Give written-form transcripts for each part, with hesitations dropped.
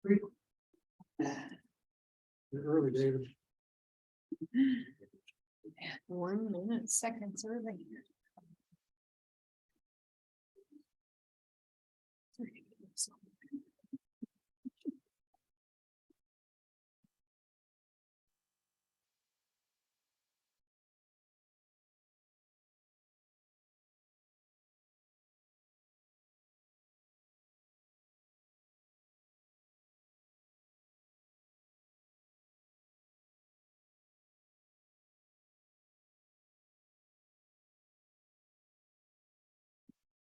Early, David. 1 minute, seconds early.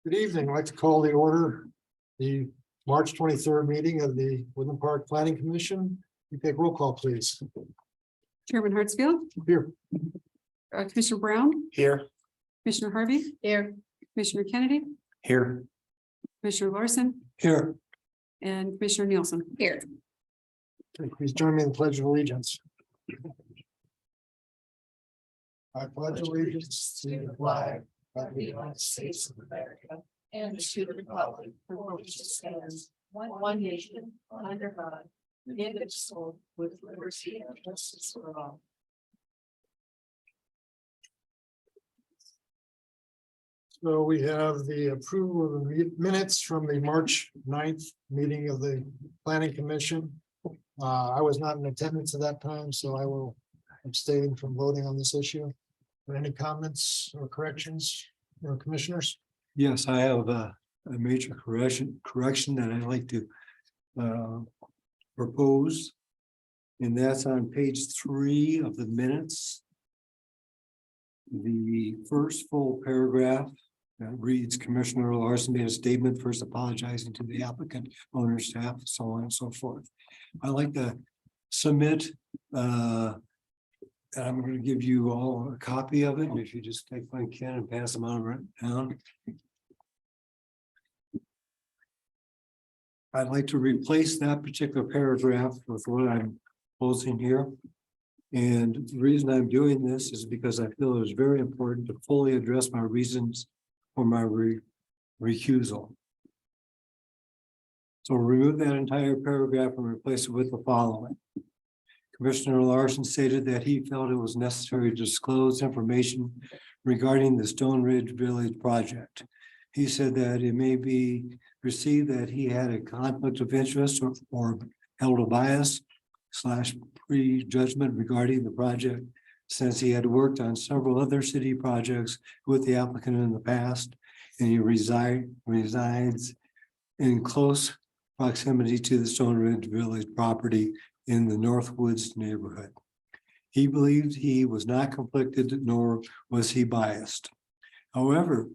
Good evening. I'd like to call the order the March 23rd meeting of the Woodland Park Planning Commission. You take roll call, please. Chairman Hartsfield, Here. Commissioner Brown, Here. Commissioner Harvey, Here. Commissioner Kennedy, Here. Commissioner Larson, Here. and Commissioner Nielsen. Here. Okay, please join me in the Pledge of Allegiance. I pledge allegiance to the flag of the United States of America And to the republic for which it stands, one nation, under God, indivisible, with liberty and justice for all. So we have the approval of the minutes from the March 9th meeting of the Planning Commission. I was not in attendance at that time, so I will abstain from voting on this issue. Any comments or corrections, commissioners? Yes, I have a major correction that I'd like to propose. And that's on page 3 of the minutes. The first full paragraph reads, Commissioner Larson made a statement first apologizing to the applicant, owner, staff, so on and so forth. I like to submit and I'm going to give you all a copy of it. And if you just take my pen and pass them on down. I'd like to replace that particular paragraph with what I'm posing here. And the reason I'm doing this is because I feel it is very important to fully address my reasons for my recusal. So remove that entire paragraph and replace it with the following. Commissioner Larson stated that he felt it was necessary to disclose information regarding the Stone Ridge Village project. He said that it may be perceived that he had a conflict of interest or held a bias / prejudgment regarding the project, since he had worked on several other city projects with the applicant in the past, and he resides in close proximity to the Stone Ridge Village property in the Northwoods neighborhood. He believed he was not conflicted, nor was he biased. However,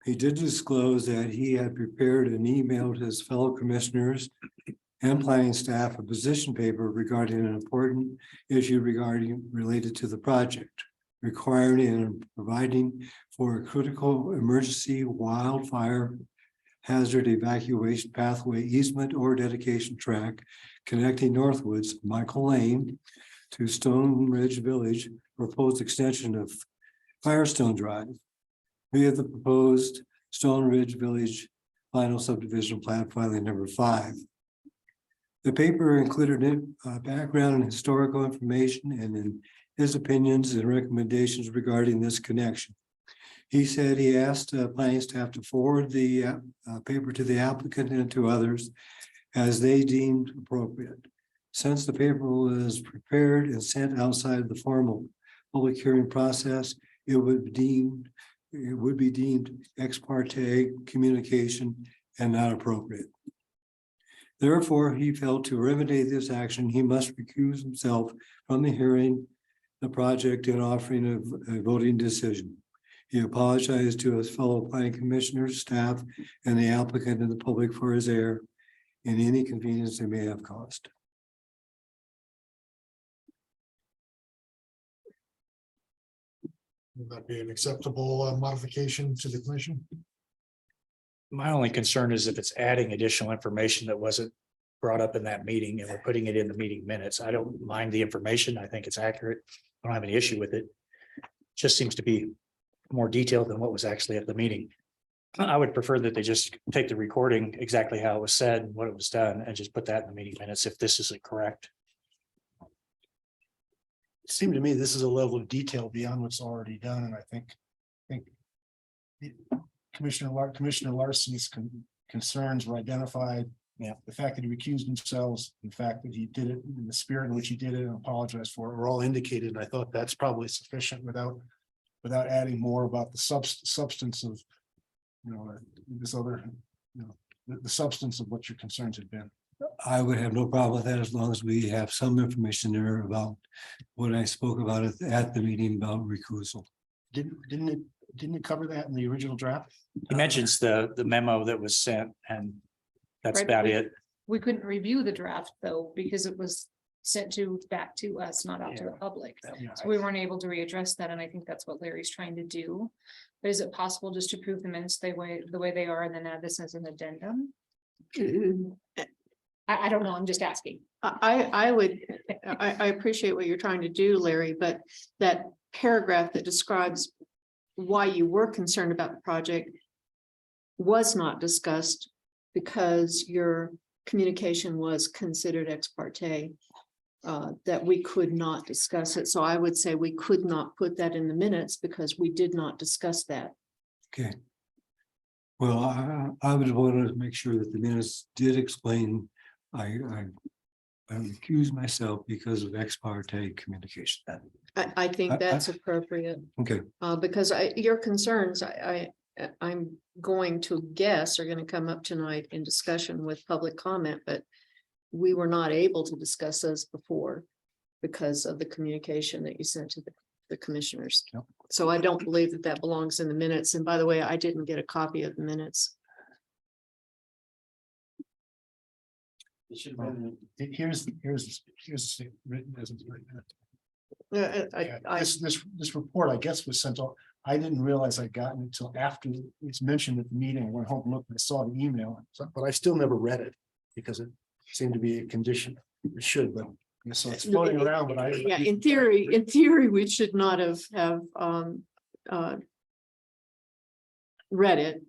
he did disclose that he had prepared and emailed his fellow commissioners and planning staff a position paper regarding an important issue related to the project, requiring and providing for a critical emergency wildfire hazard evacuation pathway easement or dedication track connecting Northwoods, Michael Lane, to Stone Ridge Village, proposed extension of Firestone Drive via the proposed Stone Ridge Village final subdivision plat filing number 5. The paper included background and historical information and in his opinions and recommendations regarding this connection. He said he asked planning staff to forward the paper to the applicant and to others as they deemed appropriate. Since the paper was prepared and sent outside of the formal public hearing process, it would be deemed ex parte communication and not appropriate. Therefore, he felt to remedy this action, he must recuse himself from the hearing, the project, and offering a voting decision. He apologized to his fellow planning commissioners, staff, and the applicant and the public for his error and any inconvenience they may have caused. Would that be an acceptable modification to the commission? My only concern is if it's adding additional information that wasn't brought up in that meeting and we're putting it in the meeting minutes. I don't mind the information. I think it's accurate. I don't have any issue with it. Just seems to be more detailed than what was actually at the meeting. I would prefer that they just take the recording exactly how it was said, and what it was done, and just put that in the meeting minutes if this isn't correct. It seemed to me this is a level of detail beyond what's already done, and I think Commissioner Larson's concerns were identified. Yeah. The fact that he recused himself, the fact that he did it in the spirit in which he did it and apologized for it were all indicated. I thought that's probably sufficient without adding more about the substance of, this other, the substance of what your concerns had been. I would have no problem with that as long as we have some information there about what I spoke about at the meeting about recusal. Didn't it cover that in the original draft? He mentions the memo that was sent, and that's Right, about we- it. We couldn't review the draft though, because it was sent back to us, not out to the public. Yeah. So we weren't able to readdress that, and I think that's what Larry's trying to do. But is it possible just to approve the minutes the way they are and then add this as an addendum? I don't know, I'm just asking. I appreciate what you're trying to do, Larry, but that paragraph that describes why you were concerned about the project was not discussed because your communication was considered ex parte, that we could not discuss it. So I would say we could not put that in the minutes because we did not discuss that. Okay. Well, I would want to make sure that the minutes did explain, I recuse myself because of ex parte communication. I think that's appropriate. Okay, Because your concerns, I'm going to guess are going to come up tonight in discussion with public comment, but we were not able to discuss those before because of the communication that you sent to the commissioners. Yep. So I don't believe that that belongs in the minutes. And by the way, I didn't get a copy of the minutes. Here's written as it's written. This report, I guess, was sent off. I didn't realize I'd gotten it until after it's mentioned at the meeting. I went home and looked and I saw the email, but I still never read it because it seemed to be a condition. It should, but so it's floating around, but I. Yeah, in theory, we should not have read it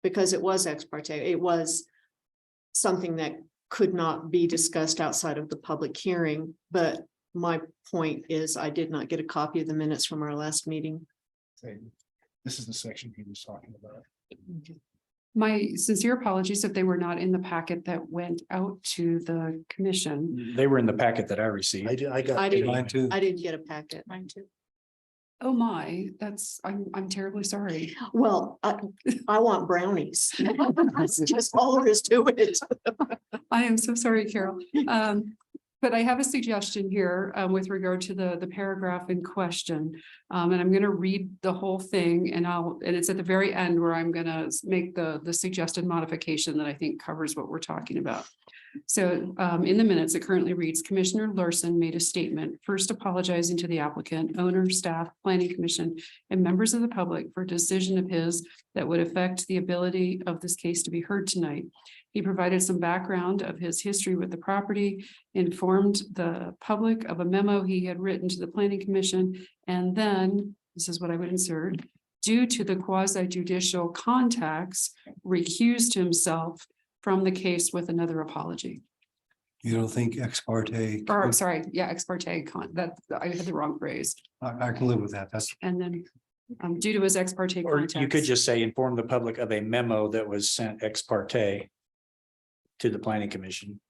because it was ex parte. It was something that could not be discussed outside of the public hearing. But my point is I did not get a copy of the minutes from our last meeting. This is the section he was talking about. My sincere apologies if they were not in the packet that went out to the commission. They were in the packet that I received. I got. I didn't- mine too. I didn't get a packet. Mine too. Oh my, I'm terribly sorry. Well, I want brownies. That's just all there is to it. I am so sorry, Carol. But I have a suggestion here with regard to the paragraph in question. And I'm going to read the whole thing and it's at the very end where I'm going to make the suggested modification that I think covers what we're talking about. So in the minutes, it currently reads, Commissioner Larson made a statement, first apologizing to the applicant, owner, staff, planning commission, and members of the public for a decision of his that would affect the ability of this case to be heard tonight. He provided some background of his history with the property, informed the public of a memo he had written to the planning commission, and then, this is what I would insert, due to the quasi judicial contacts, recused himself from the case with another apology. You don't think ex parte? Or sorry, yeah, ex parte that I had the wrong phrase. I can live with that. That's And then due to his ex parte Or you could contacts. just say inform the public of a memo that was sent ex parte to the planning commission.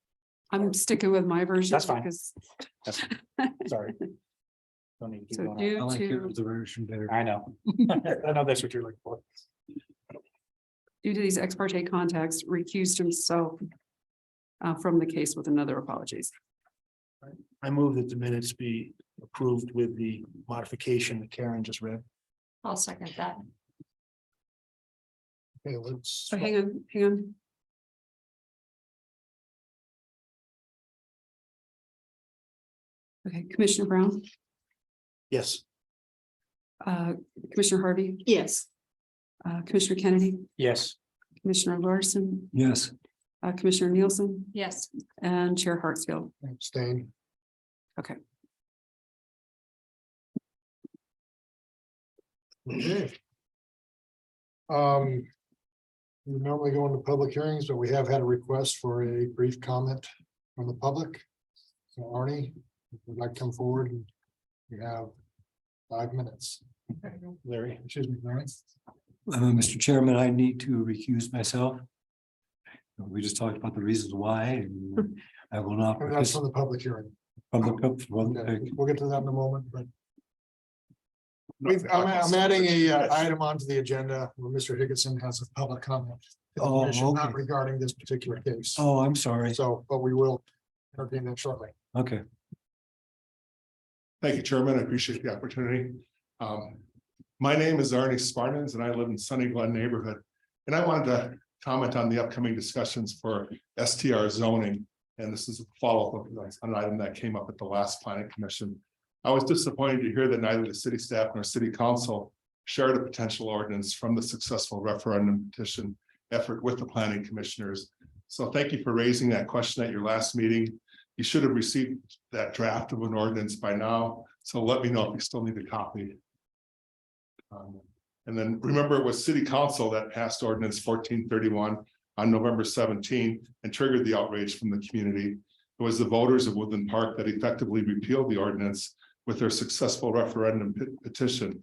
I'm sticking with my version. That's fine. because- That's, sorry. Don't need to keep So going on. I due like to, yours, the version better. I know. I know that's what you're looking for. due to these ex parte contacts, recused himself from the case with another apologies. I move that the minutes be approved with the modification that Karen just read. I'll second that. Okay, let's. So hang on. Okay, Commissioner Brown, Yes. Commissioner Harvey, Yes. Commissioner Kennedy, Yes, Commissioner Larson, Yes, Commissioner Nielsen, Yes. and Chair Hartsfield. Abstain. Okay. Okay. We normally go into public hearings, but we have had a request for a brief comment from the public. So Arnie, if you'd like to come forward, and you have 5 minutes. Larry. Excuse me, Larry. Mr. Chairman, I need to recuse myself. We just talked about the reasons why, and I will not Oh, that's from participate the public hearing. from the. Okay, we'll get to that in a moment, but. I'm adding a item onto the agenda where Mr. Higginson has a public comment. to the Oh, commission, Not okay. regarding this particular case. Oh, I'm sorry. So, but we will entertain that shortly. Okay. Thank you, Chairman. I appreciate the opportunity. My name is Arnie Spartans and I live in Sunny Glen neighborhood. And I wanted to comment on the upcoming discussions for STR zoning. And this is a follow-up of an item that came up at the last planning commission. I was disappointed to hear that neither the city staff nor city council shared a potential ordinance from the successful referendum petition effort with the planning commissioners. So thank you for raising that question at your last meeting. You should have received that draft of an ordinance by now, so let me know if you still need a copy. And then remember, it was city council that passed ordinance 1431 on November 17 and triggered the outrage from the community. It was the voters of Woodland Park that effectively repealed the ordinance with their successful referendum petition.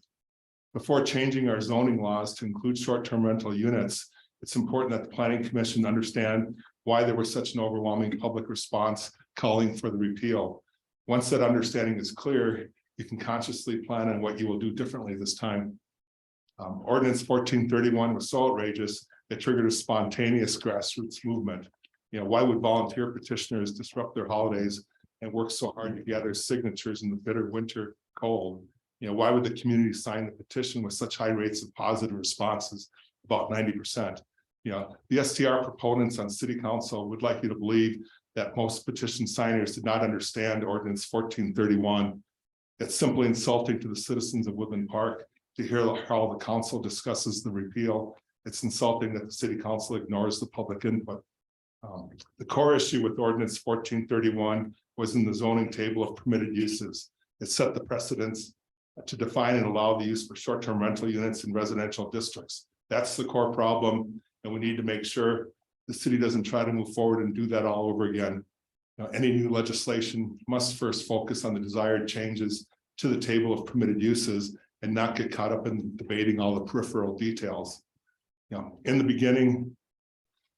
Before changing our zoning laws to include short-term rental units, it's important that the planning commission understand why there was such an overwhelming public response calling for the repeal. Once that understanding is clear, you can consciously plan on what you will do differently this time. Ordinance 1431 was so outrageous, it triggered a spontaneous grassroots movement. You know, why would volunteer petitioners disrupt their holidays and work so hard to gather signatures in the bitter winter cold? You know, why would the community sign the petition with such high rates of positive responses, about 90%? You know, the STR proponents on city council would like you to believe that most petition signers did not understand ordinance 1431. It's simply insulting to the citizens of Woodland Park to hear how the council discusses the repeal. It's insulting that the city council ignores the public input. The core issue with ordinance 1431 was in the zoning table of permitted uses. It set the precedence to define and allow the use for short-term rental units in residential districts. That's the core problem, and we need to make sure the city doesn't try to move forward and do that all over again. Now, any new legislation must first focus on the desired changes to the table of permitted uses and not get caught up in debating all the peripheral details. You know, in the beginning,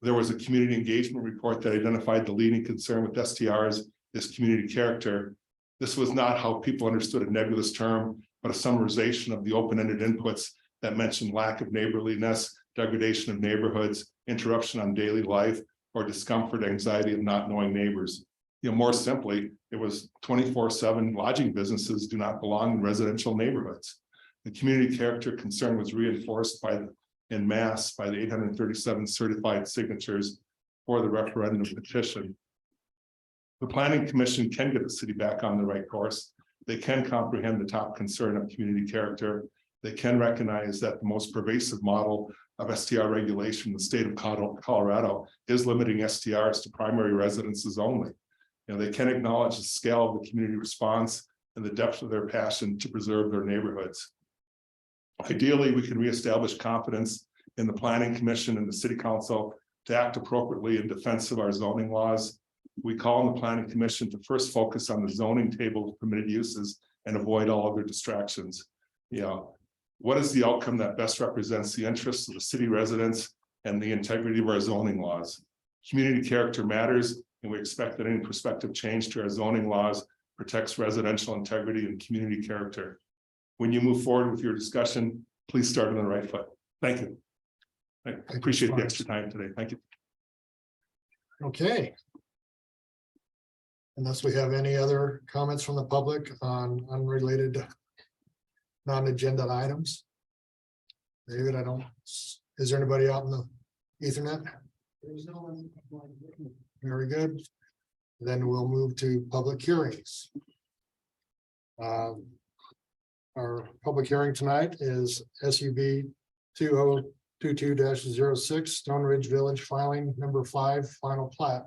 there was a community engagement report that identified the leading concern with STRs is community character. This was not how people understood a nebulous term, but a summarization of the open-ended inputs that mentioned lack of neighborliness, degradation of neighborhoods, interruption on daily life, or discomfort, anxiety of not knowing neighbors. You know, more simply, it was 24/7 lodging businesses do not belong in residential neighborhoods. The community character concern was reinforced en masse by the 837 certified signatures for the referendum petition. The planning commission can get the city back on the right course. They can comprehend the top concern of community character. They can recognize that the most pervasive model of STR regulation in the state of Colorado is limiting STRs to primary residences only. You know, they can acknowledge the scale of the community response and the depth of their passion to preserve their neighborhoods. Ideally, we can reestablish confidence in the planning commission and the city council to act appropriately in defense of our zoning laws. We call on the planning commission to first focus on the zoning table of permitted uses and avoid all other distractions. You know, what is the outcome that best represents the interests of the city residents and the integrity of our zoning laws? Community character matters, and we expect that any prospective change to our zoning laws protects residential integrity and community character. When you move forward with your discussion, please start on the right foot. Thank you. I appreciate the extra time today. Thank you. Okay. Unless we have any other comments from the public on unrelated non-agenda items. David, is there anybody out in the Ethernet? There's no one. Very good. Then we'll move to public hearings. Our public hearing tonight is SUB 2022-06 Stone Ridge Village filing number 5 final plat.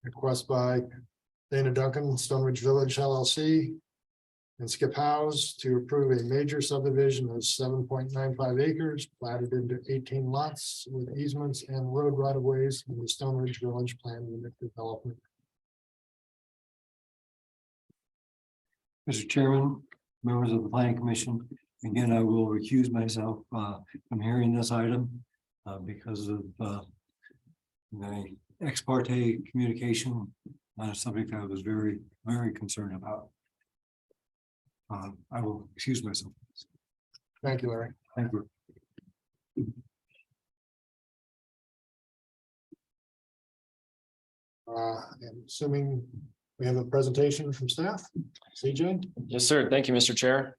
Request by Dana Duncan, Stone Ridge Village LLC. and Skip House to approve a major subdivision of 7.95 acres platted into 18 lots with easements and road right of ways in the Stone Ridge Village Plan Unit Development. Mr. Chairman, members of the planning commission, again, I will recuse myself from hearing this item because of the ex parte communication on a subject I was very, very concerned about. I will excuse myself. Thank you, Larry. Thank you. And assuming we have a presentation from staff, CJ? Yes, sir. Thank you, Mr. Chair.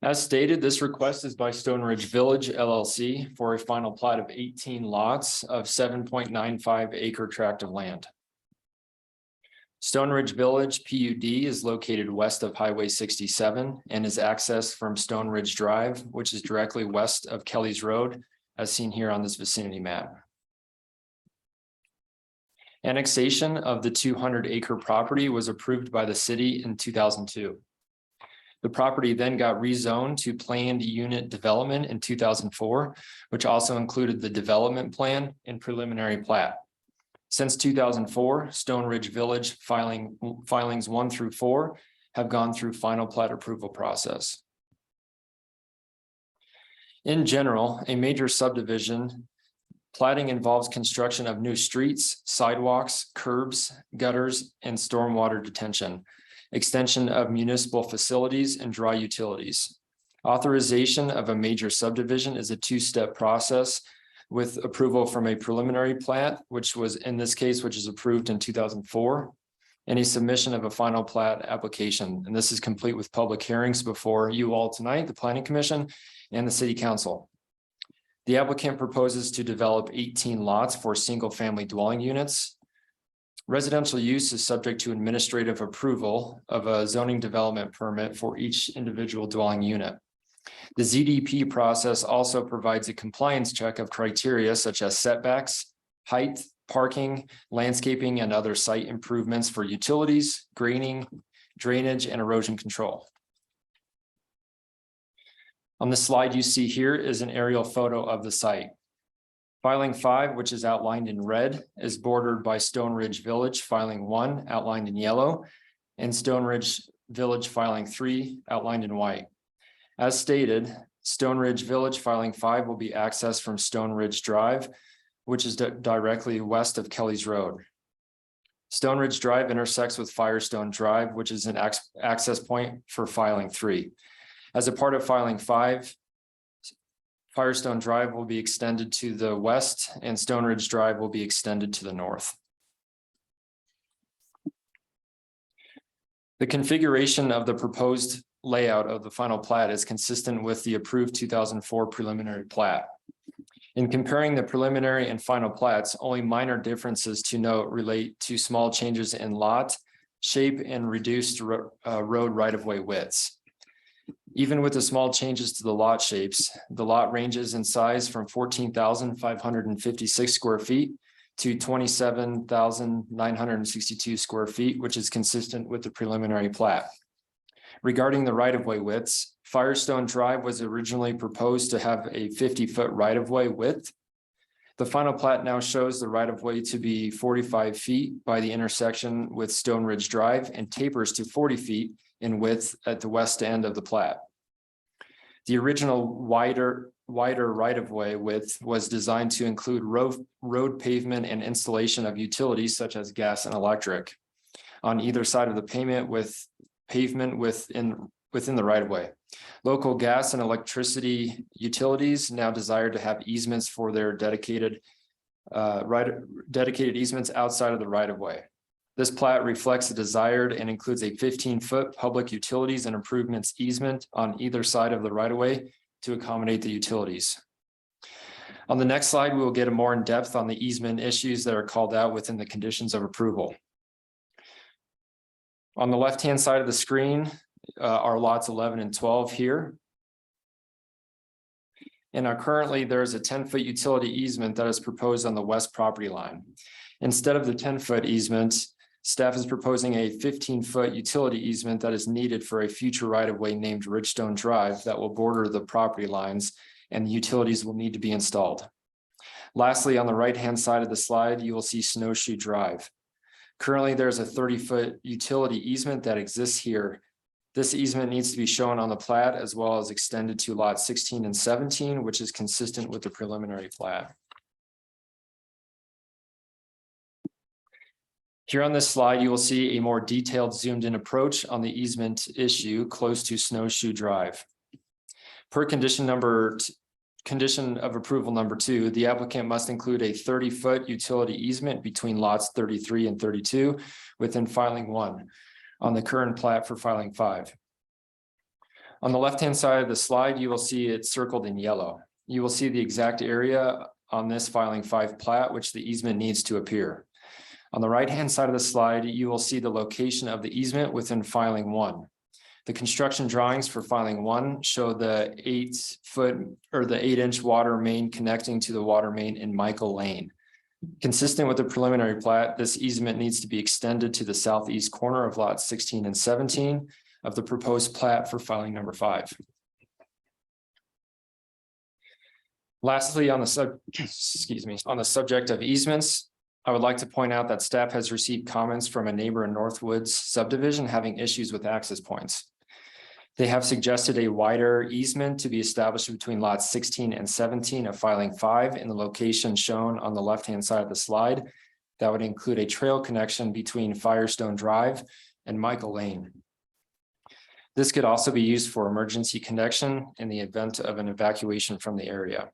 As stated, this request is by Stone Ridge Village LLC for a final plat of 18 lots of 7.95 acre tract of land. Stone Ridge Village PUD is located west of Highway 67 and is accessed from Stone Ridge Drive, which is directly west of Kelly's Road, as seen here on this vicinity map. Annexation of the 200-acre property was approved by the city in 2002. The property then got rezoned to planned unit development in 2004, which also included the development plan and preliminary plat. Since 2004, Stone Ridge Village filings 1 through 4 have gone through final plat approval process. In general, a major subdivision platting involves construction of new streets, sidewalks, curbs, gutters, and stormwater detention, extension of municipal facilities and dry utilities. Authorization of a major subdivision is a two-step process with approval from a preliminary plat, which was in this case, which is approved in 2004, and a submission of a final plat application. And this is complete with public hearings before you all tonight, the Planning Commission and the City Council. The applicant proposes to develop 18 lots for single-family dwelling units. Residential use is subject to administrative approval of a zoning development permit for each individual dwelling unit. The ZDP process also provides a compliance check of criteria such as setbacks, height, parking, landscaping, and other site improvements for utilities, grading, drainage, and erosion control. On the slide you see here is an aerial photo of the site. Filing 5, which is outlined in red, is bordered by Stone Ridge Village. Filing 1, outlined in yellow, and Stone Ridge Village Filing 3, outlined in white. As stated, Stone Ridge Village Filing 5 will be accessed from Stone Ridge Drive, which is directly west of Kelly's Road. Stone Ridge Drive intersects with Firestone Drive, which is an access point for Filing 3. As a part of Filing 5, Firestone Drive will be extended to the west and Stone Ridge Drive will be extended to the north. The configuration of the proposed layout of the final plat is consistent with the approved 2004 preliminary plat. In comparing the preliminary and final plats, only minor differences to note relate to small changes in lot shape and reduced road right-of-way widths. Even with the small changes to the lot shapes, the lot ranges in size from 14,556 square feet to 27,962 square feet, which is consistent with the preliminary plat. Regarding the right-of-way widths, Firestone Drive was originally proposed to have a 50-foot right-of-way width. The final plat now shows the right-of-way to be 45 feet by the intersection with Stone Ridge Drive and tapers to 40 feet in width at the west end of the plat. The original wider right-of-way width was designed to include road pavement and installation of utilities such as gas and electric on either side of the pavement within the right-of-way. Local gas and electricity utilities now desire to have easements for their dedicated easements outside of the right-of-way. This plat reflects the desired and includes a 15-foot public utilities and improvements easement on either side of the right-of-way to accommodate the utilities. On the next slide, we will get a more in depth on the easement issues that are called out within the conditions of approval. On the left-hand side of the screen are lots 11 and 12 here. And currently there is a 10-foot utility easement that is proposed on the west property line. Instead of the 10-foot easement, Staff is proposing a 15-foot utility easement that is needed for a future right-of-way named Ridgestone Drive that will border the property lines, and the utilities will need to be installed. Lastly, on the right-hand side of the slide, you will see Snowshoe Drive. Currently, there's a 30-foot utility easement that exists here. This easement needs to be shown on the plat as well as extended to lots 16 and 17, which is consistent with the preliminary plat. Here on this slide, you will see a more detailed zoomed-in approach on the easement issue close to Snowshoe Drive. Per condition of approval number 2, the applicant must include a 30-foot utility easement between lots 33 and 32 within filing 1 on the current plat for filing 5. On the left-hand side of the slide, you will see it circled in yellow. You will see the exact area on this filing 5 plat, which the easement needs to appear. On the right-hand side of the slide, you will see the location of the easement within filing 1. The construction drawings for filing 1 show the 8-inch water main connecting to the water main in Michael Lane. Consistent with the preliminary plat, this easement needs to be extended to the southeast corner of lots 16 and 17 of the proposed plat for filing number 5. Lastly, on the subject of easements, I would like to point out that staff has received comments from a neighbor in Northwoods subdivision having issues with access points. They have suggested a wider easement to be established between lots 16 and 17 of filing 5 in the location shown on the left-hand side of the slide. That would include a trail connection between Firestone Drive and Michael Lane. This could also be used for emergency connection in the event of an evacuation from the area.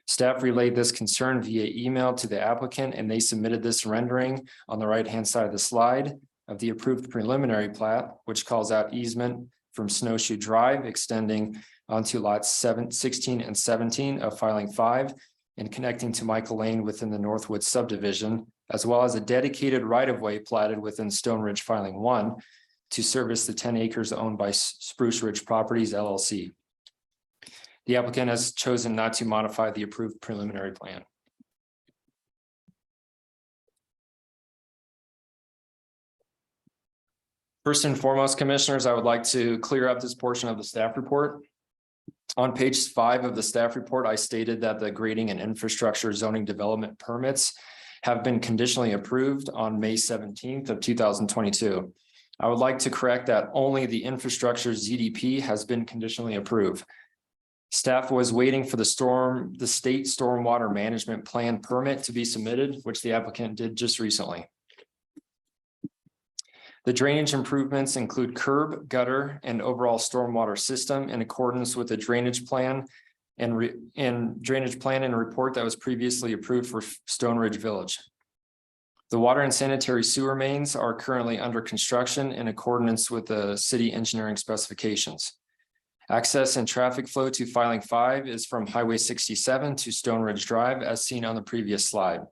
Staff relayed this concern via email to the applicant, and they submitted this rendering on the right-hand side of the slide of the approved preliminary plat, which calls out easement from Snowshoe Drive extending onto lots 16 and 17 of filing 5 and connecting to Michael Lane within the Northwood subdivision, as well as a dedicated right-of-way platted within Stone Ridge filing 1 to service the 10 acres owned by Spruce Ridge Properties LLC. The applicant has chosen not to modify the approved preliminary plan. First and foremost, commissioners, I would like to clear up this portion of the staff report. On page 5 of the staff report, I stated that the grading and infrastructure zoning development permits have been conditionally approved on May 17th of 2022. I would like to correct that only the infrastructure ZDP has been conditionally approved. Staff was waiting for the state stormwater management plan permit to be submitted, which the applicant did just recently. The drainage improvements include curb, gutter, and overall stormwater system in accordance with the drainage plan and report that was previously approved for Stone Ridge Village. The water and sanitary sewer mains are currently under construction in accordance with the city engineering specifications. Access and traffic flow to filing 5 is from Highway 67 to Stone Ridge Drive as seen on the previous slide.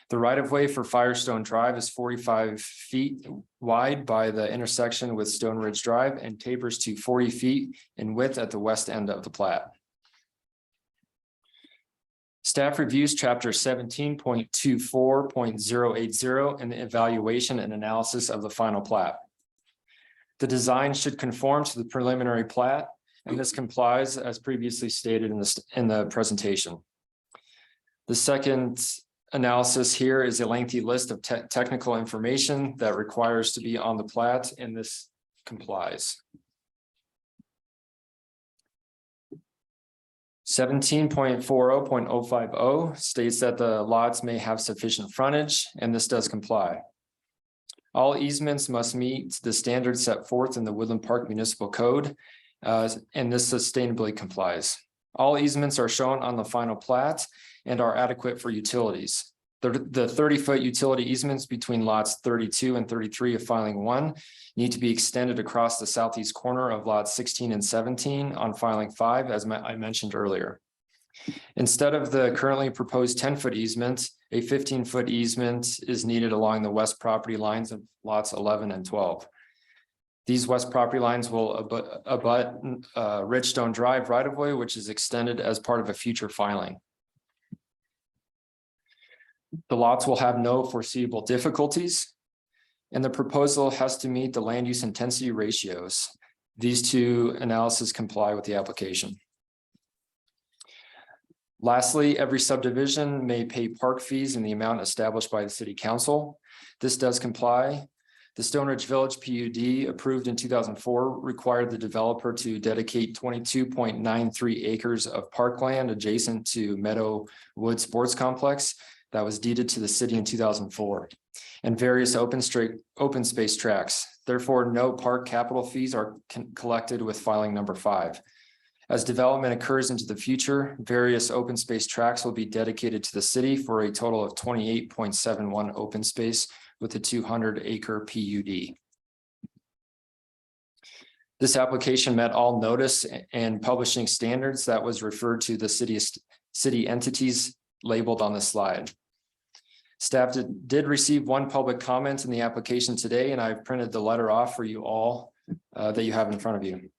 The right-of-way for Firestone Drive is 45 feet wide by the intersection with Stone Ridge Drive and tapers to 40 feet in width at the west end of the plat. Staff reviews chapter 17.24.080 and the evaluation and analysis of the final plat. The design should conform to the preliminary plat, and this complies as previously stated in the presentation. The second analysis here is a lengthy list of technical information that requires to be on the plat, and this complies. 17.40.050 states that the lots may have sufficient frontage, and this does comply. All easements must meet the standards set forth in the Woodland Park Municipal Code, and this sustainably complies. All easements are shown on the final plat and are adequate for utilities. The 30-foot utility easements between lots 32 and 33 of filing 1 need to be extended across the southeast corner of lots 16 and 17 on filing 5, as I mentioned earlier. Instead of the currently proposed 10-foot easement, a 15-foot easement is needed along the west property lines of lots 11 and 12. These west property lines will abut Ridgestone Drive right-of-way, which is extended as part of a future filing. The lots will have no foreseeable difficulties. And the proposal has to meet the land use intensity ratios. These two analyses comply with the application. Lastly, every subdivision may pay park fees in the amount established by the city council. This does comply. The Stone Ridge Village PUD approved in 2004 required the developer to dedicate 22.93 acres of parkland adjacent to Meadow Wood Sports Complex that was deeded to the city in 2004 and various open space tracts. Therefore, no park capital fees are collected with filing number 5. As development occurs into the future, various open space tracts will be dedicated to the city for a total of 28.71 open space with a 200-acre PUD. This application met all notice and publishing standards that was referred to the city entities labeled on the slide. Staff did receive one public comment in the application today, and I've printed the letter off for you all that you have in front of you.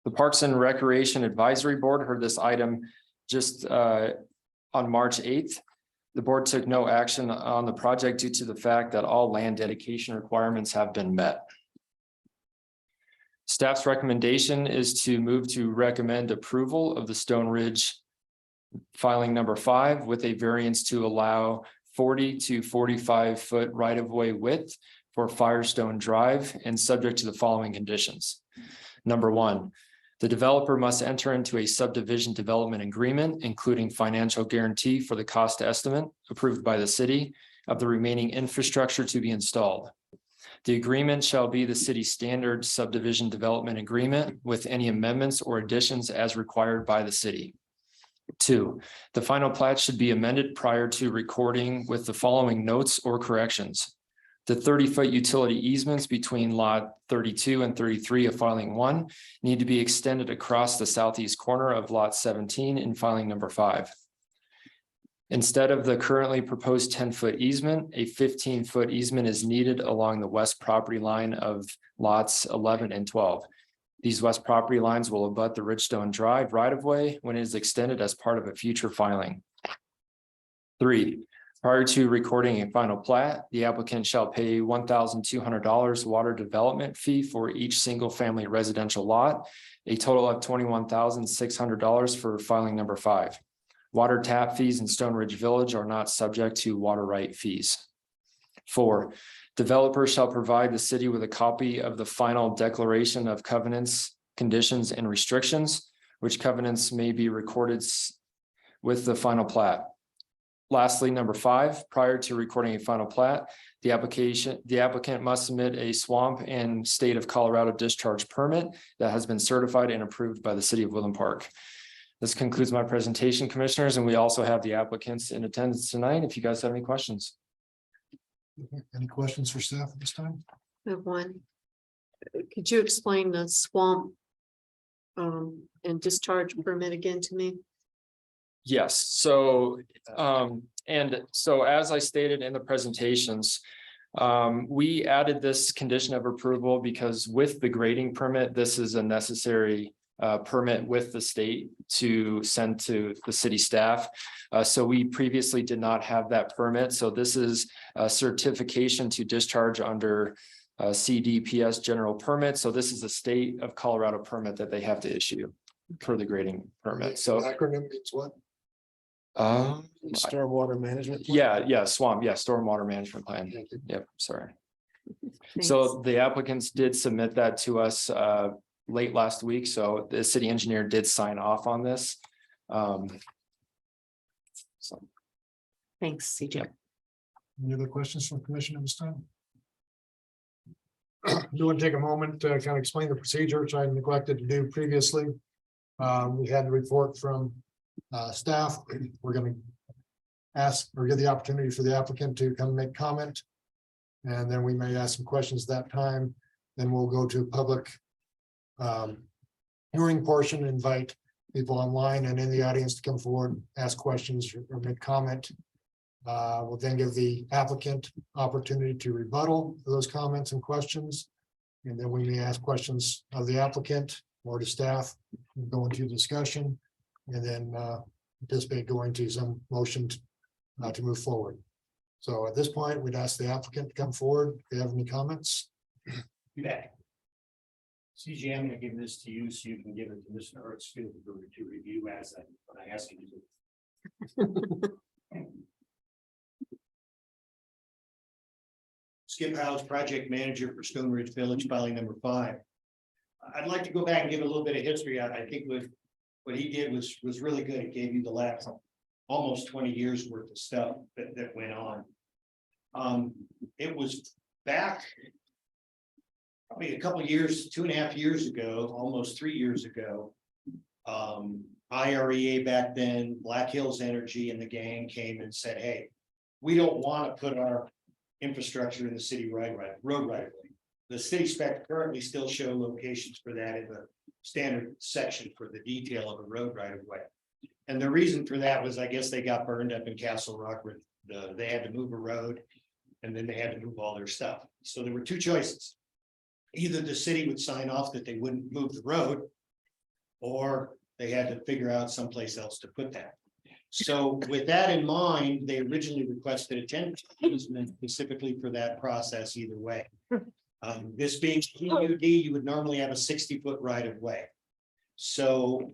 The Parks and Recreation Advisory Board heard this item just on March 8th. The board took no action on the project due to the fact that all land dedication requirements have been met. Staff's recommendation is to move to recommend approval of the Stone Ridge filing number 5 with a variance to allow 40 to 45 foot right-of-way width for Firestone Drive and subject to the following conditions. Number 1, the developer must enter into a subdivision development agreement, including financial guarantee for the cost estimate approved by the city of the remaining infrastructure to be installed. The agreement shall be the city standard subdivision development agreement with any amendments or additions as required by the city. 2, the final plat should be amended prior to recording with the following notes or corrections. The 30-foot utility easements between lot 32 and 33 of filing 1 need to be extended across the southeast corner of lot 17 in filing number 5. Instead of the currently proposed 10-foot easement, a 15-foot easement is needed along the west property line of lots 11 and 12. These west property lines will abut the Ridgestone Drive right-of-way when it is extended as part of a future filing. 3, prior to recording a final plat, the applicant shall pay $1,200 water development fee for each single-family residential lot, a total of $21,600 for filing number 5. Water tap fees in Stone Ridge Village are not subject to water right fees. 4, developer shall provide the city with a copy of the final declaration of covenants, conditions, and restrictions, which covenants may be recorded with the final plat. Lastly, number 5, prior to recording a final plat, the applicant must submit a swamp and state of Colorado discharge permit that has been certified and approved by the city of Woodland Park. This concludes my presentation, commissioners, and we also have the applicants in attendance tonight if you guys have any questions. Any questions for staff at this time? I have one. Could you explain the swamp and discharge permit again to me? Yes, so as I stated in the presentations, we added this condition of approval because with the grading permit, this is a necessary permit with the state to send to the city staff. So we previously did not have that permit. So this is a certification to discharge under CDPS general permit. So this is a state of Colorado permit that they have to issue for the grading permit. So Acronym means what? Stormwater management. plan? yeah, SWAM, yeah, stormwater management plan. Thank you. Yep, sorry. Thanks. So the applicants did submit that to us late last week. So the city engineer did sign off on this. So Thanks, CJ. Any other questions from the commission at this time? Do want to take a moment to kind of explain the procedure, which I neglected to do previously. We had a report from staff. We're going to ask or give the opportunity for the applicant to come make comment. And then we may ask some questions at that time. Then we'll go to public hearing portion, invite people online and in the audience to come forward, ask questions or make comment. We'll then give the applicant opportunity to rebuttal those comments and questions. And then we may ask questions of the applicant or to staff, go into discussion, and then anticipate going to some motion to move forward. So at this point, we'd ask the applicant to come forward. If you have any comments? You bet. CJ, I'm gonna give this to you so you can give it to Mr. Ertzfield to review as I ask you to do. Skip House, project manager for Stone Ridge Village, filing number 5. I'd like to go back and give a little bit of history. I think what he did was really good. It gave you the last almost 20 years worth of stuff that went on. It was back probably a couple of years, 2.5 years ago, almost 3 years ago. IREA back then, Black Hills Energy and the gang came and said, hey, we don't want to put our infrastructure in the city road right away. The city spec currently still show locations for that in the standard section for the detail of a road right of way. And the reason for that was, I guess they got burned up in Castle Rock where they had to move a road and then they had to move all their stuff. So there were two choices. Either the city would sign off that they wouldn't move the road, or they had to figure out someplace else to put that. So with that in mind, they originally requested a 10-foot easement specifically for that process either way. This being PUD, you would normally have a 60-foot right of way. So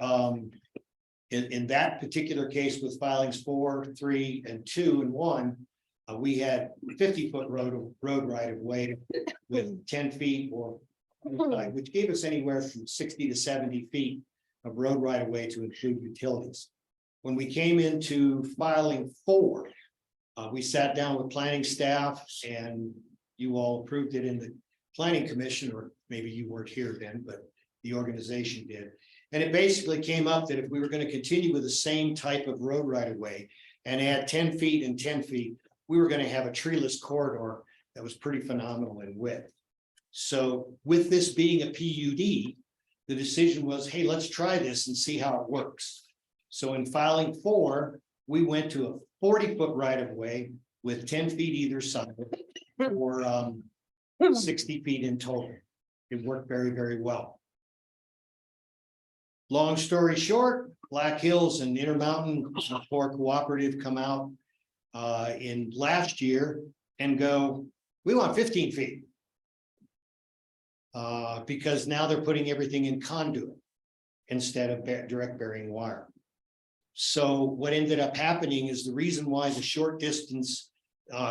in that particular case with filings 4, 3, and 2, and 1, we had 50-foot road right of way with 10 feet or which gave us anywhere from 60 to 70 feet of road right of way to include utilities. When we came into filing 4, we sat down with planning staff and you all approved it in the planning commission, or maybe you weren't here then, but the organization did. And it basically came up that if we were going to continue with the same type of road right of way and add 10 feet and 10 feet, we were going to have a treeless corridor that was pretty phenomenal in width. So with this being a PUD, the decision was, hey, let's try this and see how it works. So in filing 4, we went to a 40-foot right of way with 10 feet either side or 60 feet in total. It worked very, very well. Long story short, Black Hills and Intermountain Core Cooperative come out in last year and go, we want 15 feet. Because now they're putting everything in conduit instead of direct bearing wire. So what ended up happening is the reason why the short distance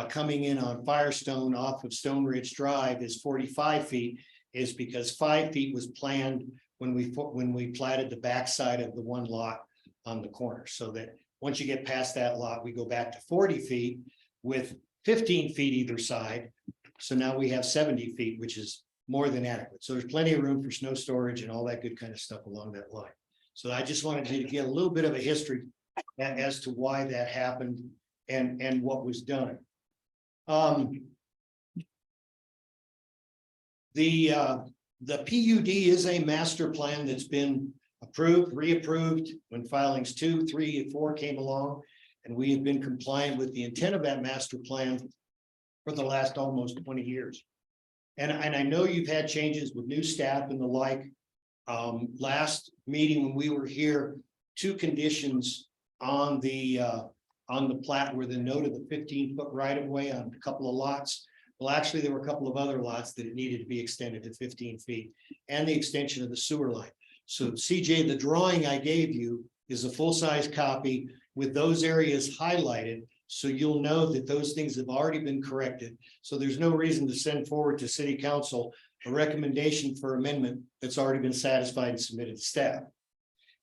coming in on Firestone off of Stone Ridge Drive is 45 feet is because 5 feet was planned when we platted the backside of the one lot on the corner. So that once you get past that lot, we go back to 40 feet with 15 feet either side. So now we have 70 feet, which is more than adequate. So there's plenty of room for snow storage and all that good kind of stuff along that line. So I just wanted to get a little bit of a history as to why that happened and what was done. The PUD is a master plan that's been approved, reapproved when filings 2, 3, and 4 came along, and we have been compliant with the intent of that master plan for the last almost 20 years. And I know you've had changes with new staff and the like. Last meeting when we were here, 2 conditions on the plat were the note of the 15-foot right of way on a couple of lots. Well, actually, there were a couple of other lots that it needed to be extended to 15 feet and the extension of the sewer line. So CJ, the drawing I gave you is a full-size copy with those areas highlighted. So you'll know that those things have already been corrected. So there's no reason to send forward to City Council a recommendation for amendment that's already been satisfied and submitted to staff.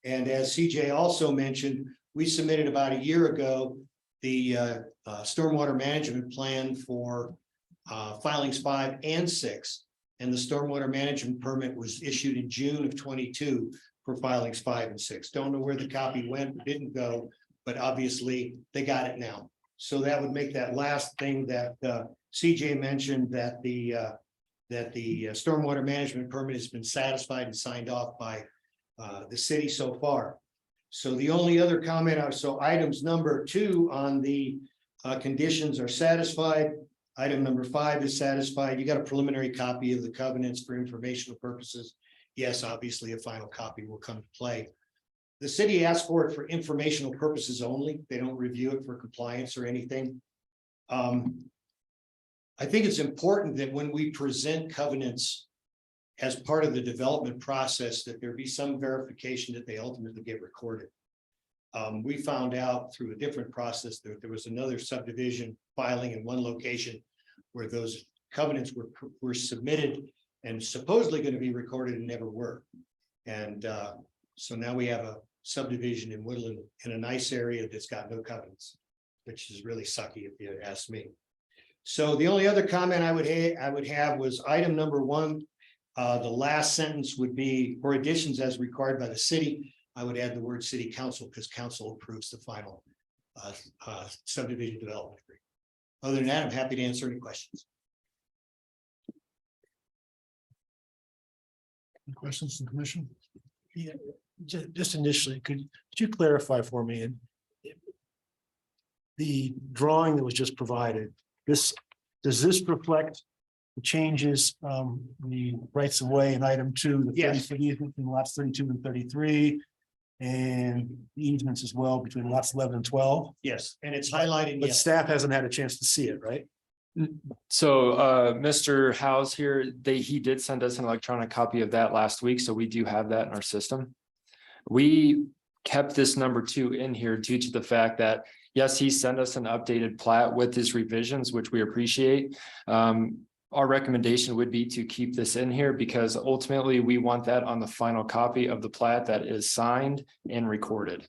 And as CJ also mentioned, we submitted about a year ago the stormwater management plan for filings 5 and 6. And the stormwater management permit was issued in June of 22 for filings 5 and 6. Don't know where the copy went, didn't go, but obviously they got it now. So that would make that last thing that CJ mentioned, that the stormwater management permit has been satisfied and signed off by the city so far. So the only other comment, so items number 2 on the conditions are satisfied. Item number 5 is satisfied. You got a preliminary copy of the covenants for informational purposes. Yes, obviously a final copy will come to play. The city asked for it for informational purposes only. They don't review it for compliance or anything. I think it's important that when we present covenants as part of the development process, that there be some verification that they ultimately get recorded. We found out through a different process that there was another subdivision filing in one location where those covenants were submitted and supposedly going to be recorded and never were. And so now we have a subdivision in Woodland in a nice area that's got no covenants, which is really sucky if you ask me. So the only other comment I would have was item number 1. The last sentence would be for additions as required by the city. I would add the word city council because council approves the final subdivision development agreement. Other than that, I'm happy to answer any questions. Any questions from the commission? Yeah, just initially, could you clarify for me? And the drawing that was just provided, does this reflect the changes, the rights of way in item 2, the Yes. 30 easement in lots 32 and 33, and easements as well between lots 11 and 12? Yes, and it's highlighted. But Yes. staff hasn't had a chance to see it, right? So Mr. House here, he did send us an electronic copy of that last week, so we do have that in our system. We kept this number 2 in here due to the fact that, yes, he sent us an updated plat with his revisions, which we appreciate. Our recommendation would be to keep this in here because ultimately we want that on the final copy of the plat that is signed and recorded.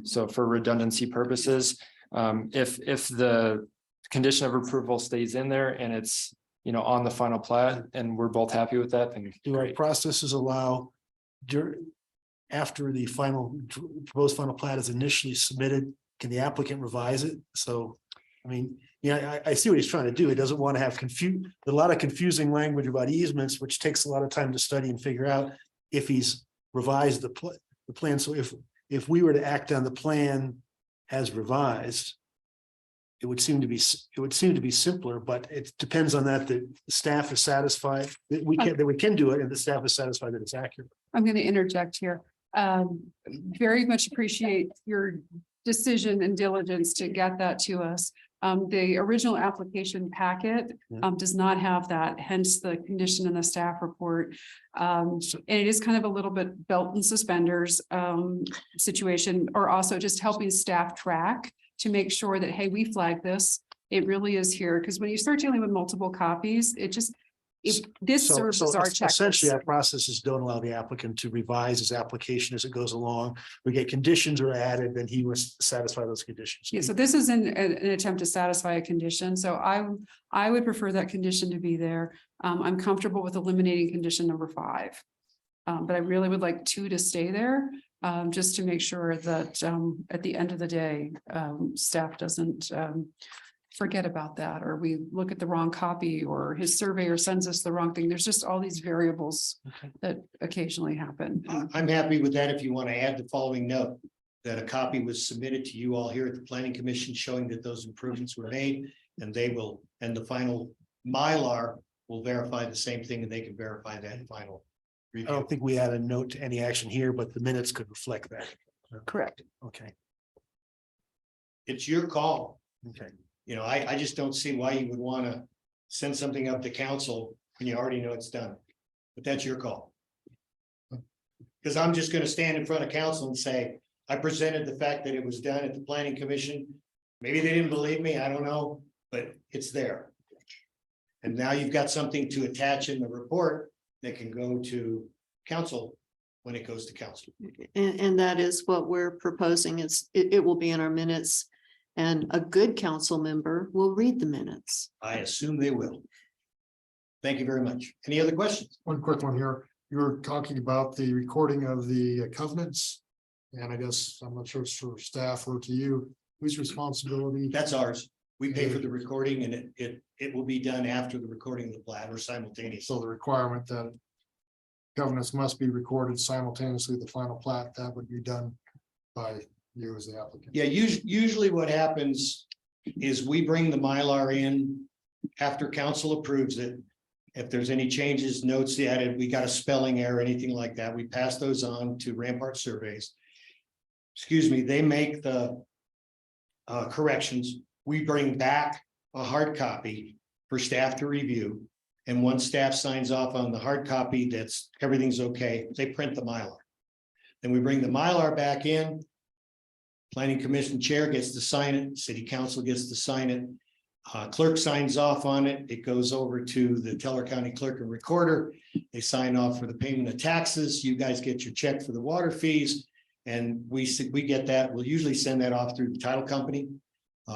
So for redundancy purposes, if the condition of approval stays in there and it's, on the final plat and we're both happy with that, then Do our great. processes allow after the proposed final plat is initially submitted, can the applicant revise it? So, I mean, I see what he's trying to do. He doesn't want to have a lot of confusing language about easements, which takes a lot of time to study and figure out if he's revised the plan. So if we were to act on the plan as revised, it would seem to be simpler, but it depends on that the staff is satisfied that we can do it and the staff is satisfied that it's accurate. I'm going to interject here. Very much appreciate your decision and diligence to get that to us. The original application packet does not have that, hence the condition in the staff report. And it is kind of a little bit belt and suspenders situation, or also just helping staff track to make sure that, hey, we flagged this. It really is here. Because when you start dealing with multiple copies, this serves as our Essentially, checklist. our processes don't allow the applicant to revise his application as it goes along. We get conditions are added, then he must satisfy those conditions. Yeah, so this is an attempt to satisfy a condition. So I would prefer that condition to be there. I'm comfortable with eliminating condition number 5. But I really would like 2 to stay there, just to make sure that at the end of the day, staff doesn't forget about that, or we look at the wrong copy, or his surveyor sends us the wrong thing. There's just all these variables that occasionally happen. I'm happy with that. If you want to add the following note, that a copy was submitted to you all here at the Planning Commission showing that those improvements were made, and the final Mylar will verify the same thing, and they can verify that in final I review. don't think we add a note to any action here, but the minutes could reflect that. Correct. Okay, It's your call. okay. I just don't see why you would want to send something up to council when you already know it's done. But that's your call. Because I'm just going to stand in front of council and say, I presented the fact that it was done at the Planning Commission. Maybe they didn't believe me, I don't know, but it's there. And now you've got something to attach in the report that can go to council when it goes to council. And that is what we're proposing. It will be in our minutes. And a good council member will read the minutes. I assume they will. Thank you very much. Any other questions? One quick one here. You were talking about the recording of the covenants. And I guess, I'm not sure it's for staff or to you, whose responsibility? That's ours. We pay for the recording, and it will be done after the recording of the plat or simultaneously. So the requirement that covenants must be recorded simultaneously with the final plat, that would be done by you as the applicant. Yeah, usually what happens is we bring the Mylar in after council approves it. If there's any changes, notes added, we got a spelling error, anything like that, we pass those on to Rampart Surveys. Excuse me, they make the corrections. We bring back a hard copy for staff to review. And once staff signs off on the hard copy, that's, everything's okay, they print the Mylar. Then we bring the Mylar back in. Planning Commission Chair gets to sign it, City Council gets to sign it. Clerk signs off on it, it goes over to the Teller County Clerk and Recorder. They sign off for the payment of taxes, you guys get your check for the water fees. And we get that, we'll usually send that off through the title company.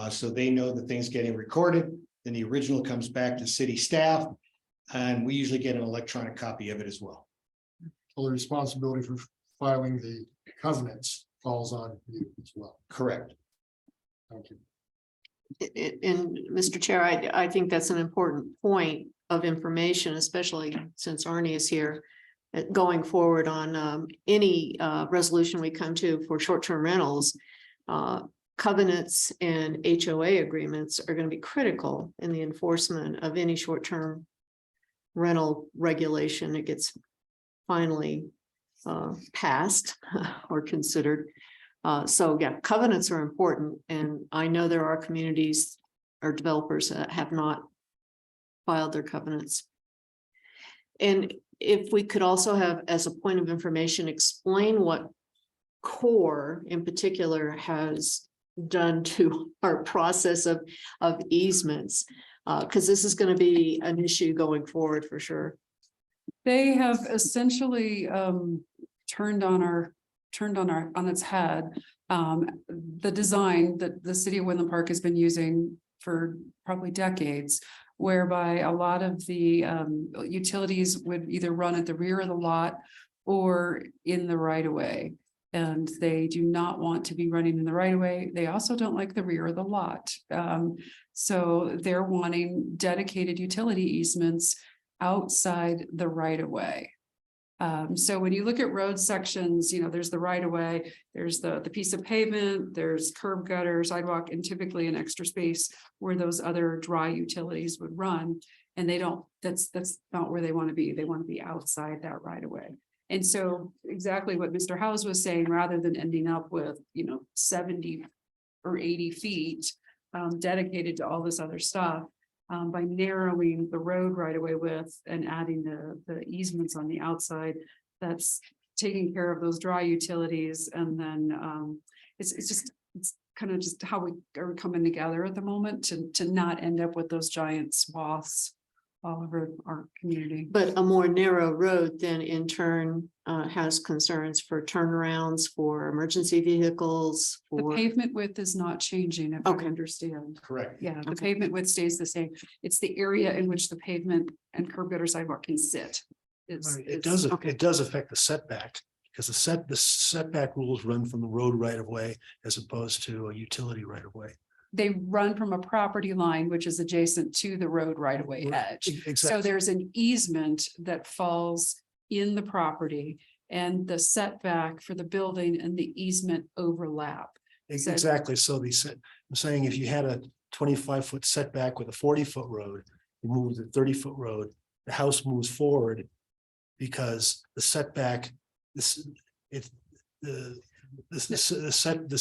So they know that things getting recorded, then the original comes back to city staff. And we usually get an electronic copy of it as well. So the responsibility for filing the covenants falls on you as well. Correct. Thank you. And Mr. Chair, I think that's an important point of information, especially since Arnie is here. Going forward on any resolution we come to for short-term rentals. Covenants and HOA agreements are going to be critical in the enforcement of any short-term rental regulation that gets finally passed or considered. So yeah, covenants are important, and I know there are communities or developers that have not filed their covenants. And if we could also have, as a point of information, explain what CORE in particular has done to our process of easements, because this is going to be an issue going forward for sure. They have essentially turned on its head the design that the city of Woodland Park has been using for probably decades, whereby a lot of the utilities would either run at the rear of the lot or in the right of way. And they do not want to be running in the right of way. They also don't like the rear of the lot. So they're wanting dedicated utility easements outside the right of way. So when you look at road sections, you know, there's the right of way, there's the piece of pavement, there's curb, gutter, sidewalk, and typically an extra space where those other dry utilities would run. And they don't, that's not where they want to be. They want to be outside that right of way. And so exactly what Mr. Howes was saying, rather than ending up with, 70 or 80 feet dedicated to all this other stuff, by narrowing the road right away width and adding the easements on the outside, that's taking care of those dry utilities. And then it's kind of just how we are coming together at the moment to not end up with those giant swaths all over our community. But a more narrow road then in turn has concerns for turnarounds, for emergency vehicles, The for. pavement width is not changing, if I Okay. understand. Correct. Yeah, the Okay. pavement width stays the same. It's the area in which the pavement and curb gutter sidewalk can sit. It does affect the setback, because the setback rules run from the road right of way as opposed to a utility right of way. They run from a property line, which is adjacent to the road right away edge. So Exactly. there's an easement that falls in the property, and the setback for the building and the easement overlap. So- Exactly. So I'm saying if you had a 25-foot setback with a 40-foot road, you move the 30-foot road, the house moves forward because the setback, the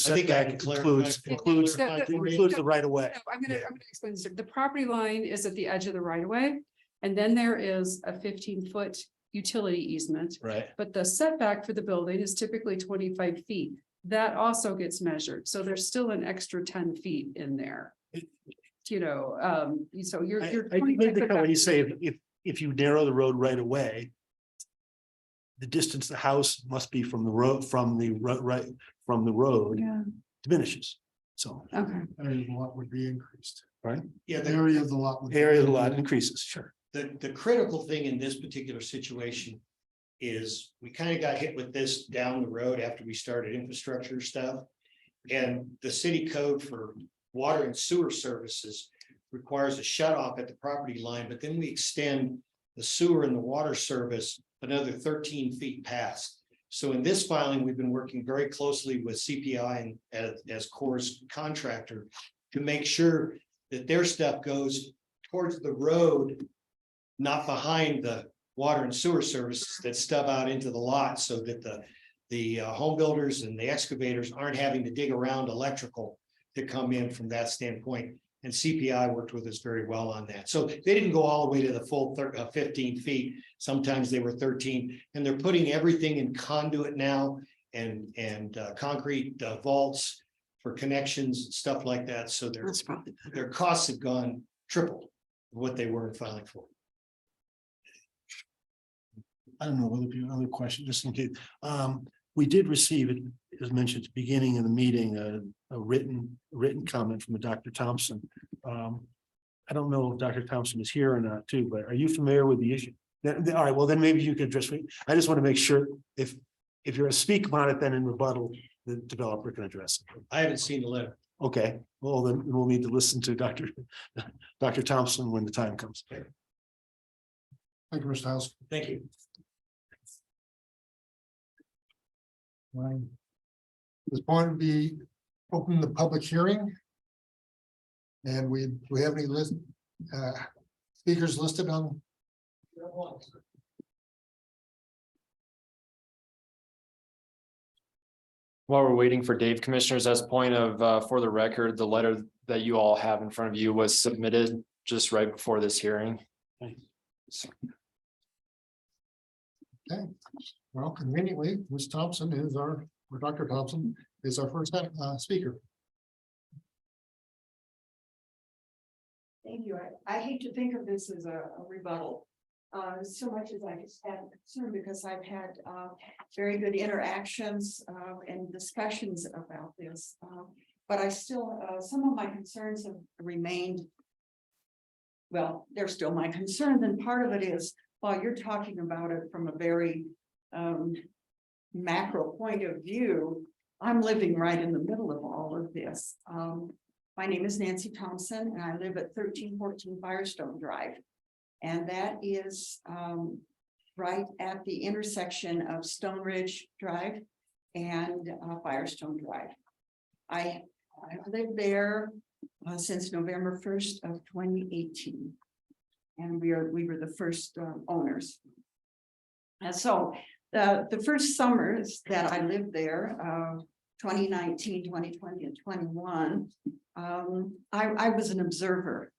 setback includes the right of way. No, I'm gonna explain this. The property line is at the edge of the right of way. And then there is a 15-foot utility easement, Right. but the setback for the building is typically 25 feet. That also gets measured. So there's still an extra 10 feet in there. So you're. I 25 made the foot comment, back. you say if you narrow the road right away, the distance the house must be from the road, from the road Yeah, diminishes. So okay. Area of the lot would be increased. Yeah, The area of the lot. would be- area of the lot increases, sure. the critical thing in this particular situation is we kind of got hit with this down the road after we started infrastructure stuff. And the city code for water and sewer services requires a shut off at the property line, but then we extend the sewer and the water service another 13 feet past. So in this filing, we've been working very closely with CPI and as CORE's contractor to make sure that their stuff goes towards the road, not behind the water and sewer services that stub out into the lot, so that the home builders and the excavators aren't having to dig around electrical to come in from that standpoint. And CPI worked with us very well on that. So they didn't go all the way to the full 15 feet. Sometimes they were 13, and they're putting everything in conduit now and concrete vaults for connections, stuff like that. So That's probably their costs have gone triple what they were in filing for. I don't know, whether you another question, just in case. We did receive it, as mentioned at the beginning of the meeting, a written comment from Dr. Thompson. I don't know if Dr. Thompson is here or not too, but are you familiar with the issue? All right, well, then maybe you could address me. I just want to make sure if you're going to speak about it, then in rebuttal, the developer can address it. I haven't seen the letter. Okay, well, then we'll need to listen to Dr. Thompson when the time comes. Thank you, Mr. House. Thank you. This point would be open the public hearing. And we have any speakers listed on? While we're waiting for Dave, commissioners, as point of, for the record, the letter that you all have in front of you was submitted just right before this hearing. Well, conveniently, Ms. Thompson is or Dr. Thompson is our first speaker. Thank you. I hate to think of this as a rebuttal. So much as I just have concern because I've had very good interactions and discussions about this. But I still, some of my concerns have remained. Well, they're still my concerns, and part of it is while you're talking about it from a very macro point of view, I'm living right in the middle of all of this. My name is Nancy Thompson, and I live at 1314 Firestone Drive. And that is right at the intersection of Stone Ridge Drive and Firestone Drive. I lived there since November 1st of 2018. And we were the first owners. And so the first summers that I lived there, 2019, 2020, and 21, I was an observer,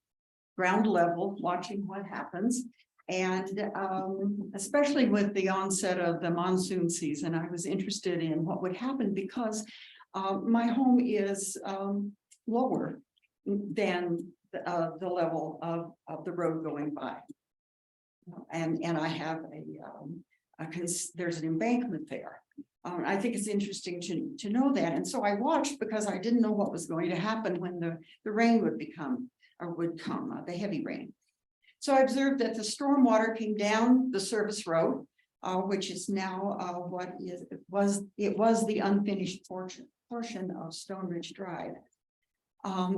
ground level, watching what happens. And especially with the onset of the monsoon season, I was interested in what would happen because my home is lower than the level of the road going by. And I have there's an embankment there. I think it's interesting to know that. And so I watched because I didn't know what was going to happen when the rain would come, the heavy rain. So I observed that the stormwater came down the service road, which is now it was the unfinished portion of Stone Ridge Drive.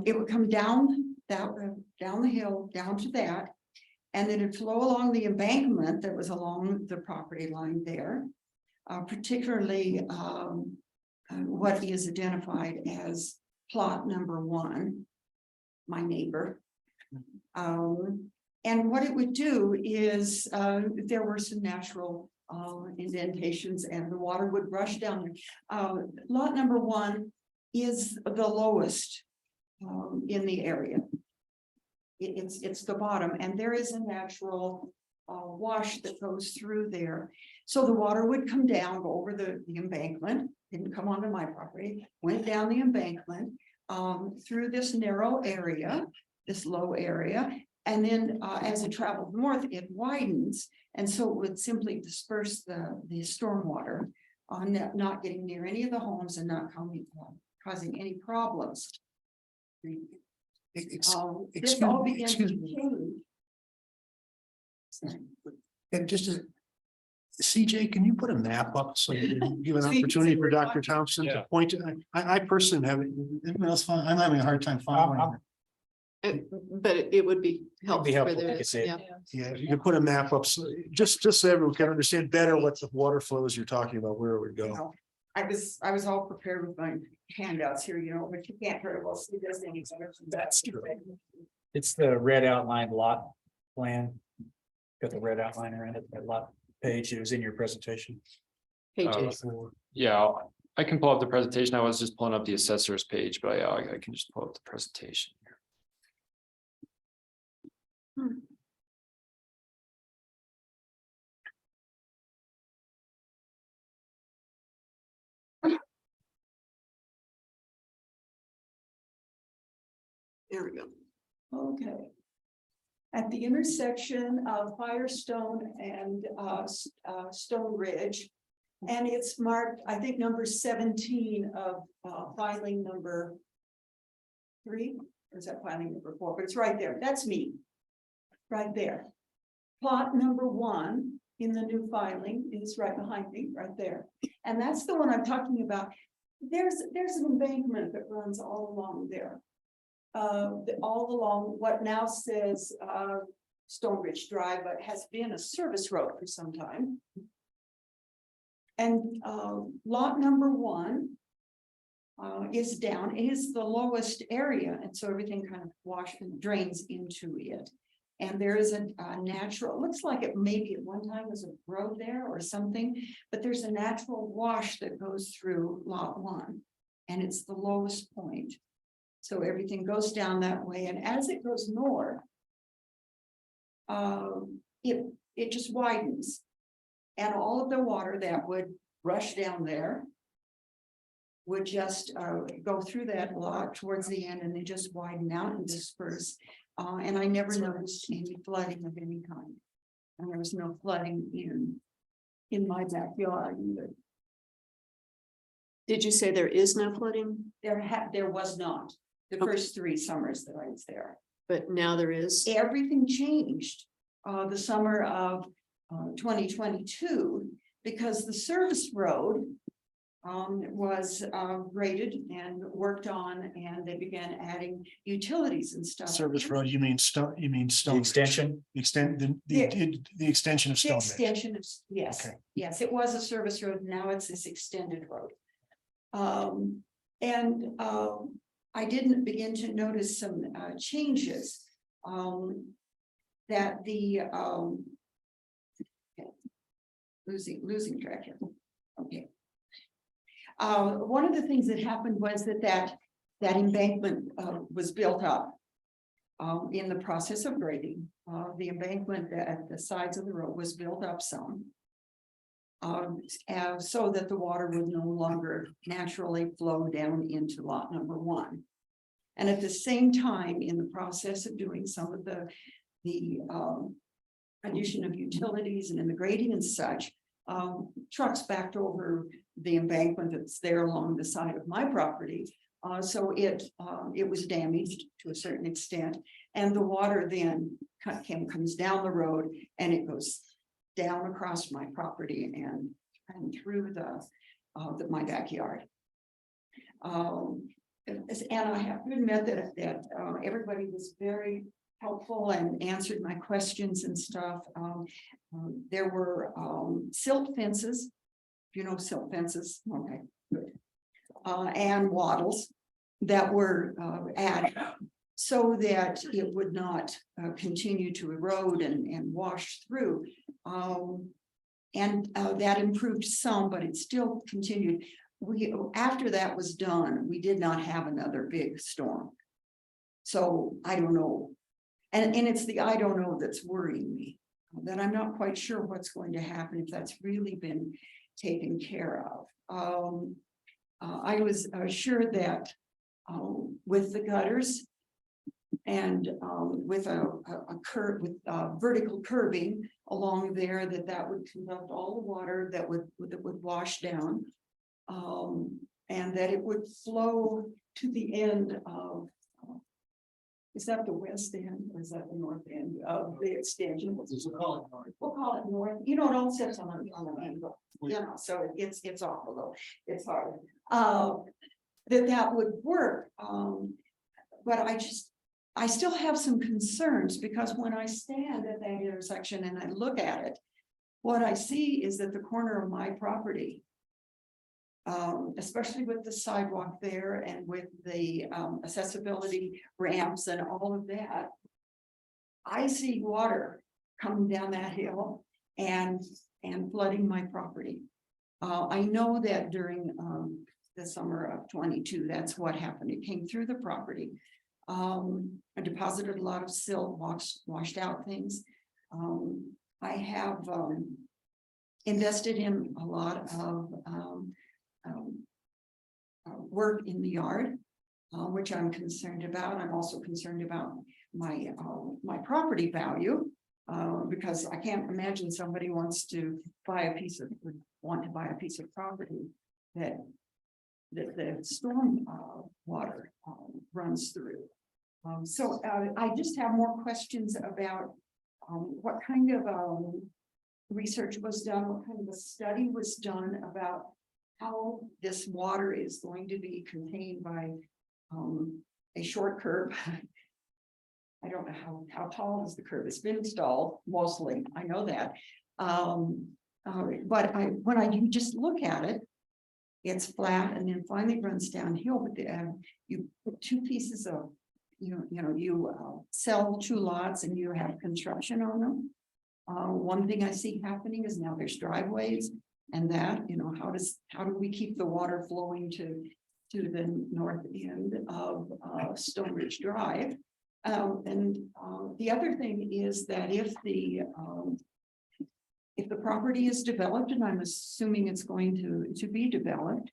It would come down the hill, down to that, and then it'd flow along the embankment that was along the property line there, particularly what is identified as plot number 1, my neighbor. And what it would do is there were some natural indentations and the water would rush down there. Lot number 1 is the lowest in the area. It's the bottom, and there is a natural wash that goes through there. So the water would come down, go over the embankment, didn't come onto my property, went down the embankment through this narrow area, this low area. And then as it traveled north, it widens. And so it would simply disperse the stormwater on not getting near any of the homes and not causing any problems. This all began to change. And just CJ, can you put a map up so you can give an opportunity for Dr. Thompson to point to? I personally haven't, everyone else, I'm having a hard time following. But it would be helpful. helpful for if you the- could see it. yeah. Yeah, if you could put a map up, so just so everyone can understand better what the water flows you're talking about, where it would go. I was all prepared with my handouts here, but you can't very well see this thing. That's true. It's the red outlined lot plan. Got the red outline around it, that lot page. It was in your presentation. Pages. Yeah, I can pull up the presentation. I was just pulling up the assessor's page, but yeah, I can just pull up the presentation. There we go. Okay. At the intersection of Firestone and Stone Ridge. And it's marked, I think, number 17 of filing number 3, or is that filing number 4? But it's right there. That's me. Right there. Plot number 1 in the new filing is right behind me, right there. And that's the one I'm talking about. There's an embankment that runs all along there. All along what now says Stone Ridge Drive, but has been a service road for some time. And lot number 1 is down. It is the lowest area, and so everything kind of drains into it. And there is a natural, it looks like it maybe at one time was a road there or something, but there's a natural wash that goes through lot 1, and it's the lowest point. So everything goes down that way, and as it goes north, it just widens. And all of the water that would rush down there would just go through that lot towards the end, and they just widen out and disperse. And I never noticed any flooding of any kind. And there was no flooding in my backyard either. Did you say there is no flooding? There was not the first 3 summers that I was there. But now there is? Everything changed the summer of 2022 because the service road was graded and worked on, and they began adding utilities and stuff. Service road, you mean Stone The extension, the extension of The Stone Ridge. extension of, yes, Okay. yes, it was a service road. Now it's this extended road. I didn't begin to notice some changes that the losing track here. Okay. One of the things that happened was that embankment was built up in the process of grading. The embankment at the sides of the road was built up some. So that the water would no longer naturally flow down into lot number 1. And at the same time, in the process of doing some of the addition of utilities and in the grading and such, trucks backed over the embankment that's there along the side of my property. So it was damaged to a certain extent, and the water then comes down the road, and it goes down across my property and through my backyard. And I have to admit that everybody was very helpful and answered my questions and stuff. There were silt fences, you know, silt fences, okay, good. And wattles that were added so that it would not continue to erode and wash through. That improved some, but it still continued. After that was done, we did not have another big storm. So I don't know. And it's the I don't know that's worrying me, that I'm not quite sure what's going to happen, if that's really been taken care of. I was sure that with the gutters and with a curve, with vertical curbing along there, that would conduct all the water that would wash down, and that it would flow to the end of. Is that the west end or is that the north end of the extension? We'll call it north. You know, it all sits on an angle, you know, so it's off a little, it's hard. That would work. But I still have some concerns, because when I stand at that intersection and I look at it, what I see is that the corner of my property, especially with the sidewalk there and with the accessibility ramps and all of that, I see water coming down that hill and flooding my property. I know that during the summer of 22, that's what happened. It came through the property. I deposited a lot of silt, washed out things. I have, invested in a lot of, work in the yard, which I'm concerned about. I'm also concerned about my property value. Because I can't imagine somebody want to buy a piece of property that the storm water runs through. So I just have more questions about what kind of research was done, what kind of a study was done about how this water is going to be contained by a short curb. I don't know how tall is the curb. It's been installed mostly. I know that. But when you just look at it, it's flat and then finally runs downhill. But you put two pieces of, you sell two lots and you have construction on them. One thing I see happening is now there's driveways and that, how do we keep the water flowing to the north end of Stone Ridge Drive? The other thing is that if the property is developed, and I'm assuming it's going to be developed,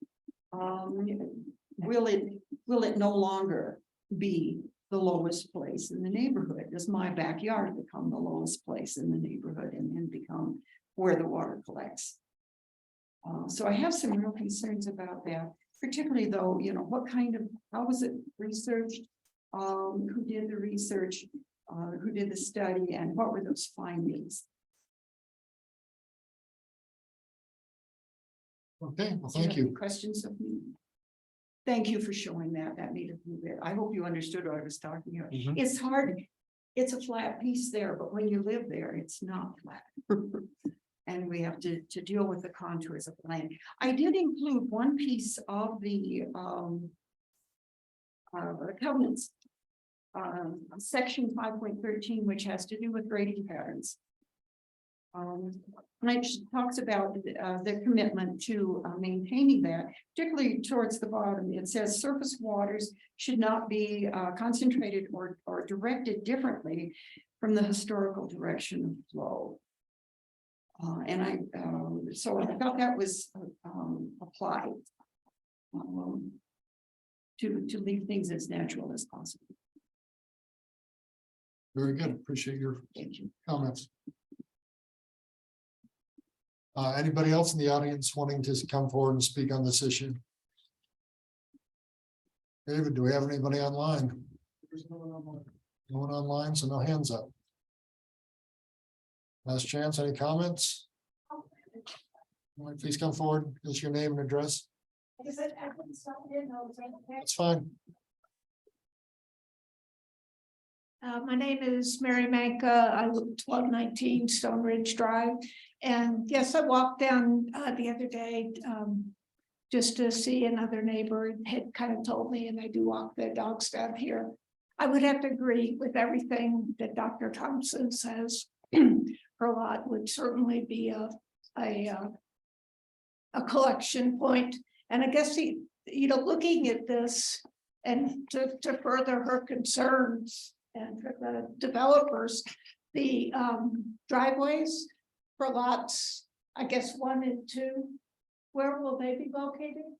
will it no longer be the lowest place in the neighborhood? Does my backyard become the lowest place in the neighborhood and then become where the water collects? So I have some real concerns about that, particularly though, how was it researched? Who did the research, who did the study, and what were those findings? Okay, well, Do you thank have any you. questions of me? Thank you for showing that. That made it move it. I hope you understood what I was talking about. Mhm. It's hard. It's a flat piece there, but when you live there, it's not flat. And we have to deal with the contours of the land. I did include one piece of the covenants. Section 5.13, which has to do with grading patterns. And it talks about the commitment to maintaining that, particularly towards the bottom. It says surface waters should not be concentrated or directed differently from the historical direction of flow. So I thought that was applied to leave things as natural as possible. Very good. Appreciate your Thank you. comments. Anybody else in the audience wanting to come forward and speak on this issue? David, do we have anybody online? No one online, so no hands up. Last chance, any comments? All right, please come forward. Give us your name and address. That's fine. My name is Mary Manka. I live at 1219 Stone Ridge Drive. And yes, I walked down the other day just to see another neighbor had kind of told me, and I do walk the dogs down here. I would have to agree with everything that Dr. Thompson says. Her lot would certainly be a collection point. And I guess looking at this and to further her concerns and for the developers, the driveways for lots, I guess 1 and 2, where will they be located?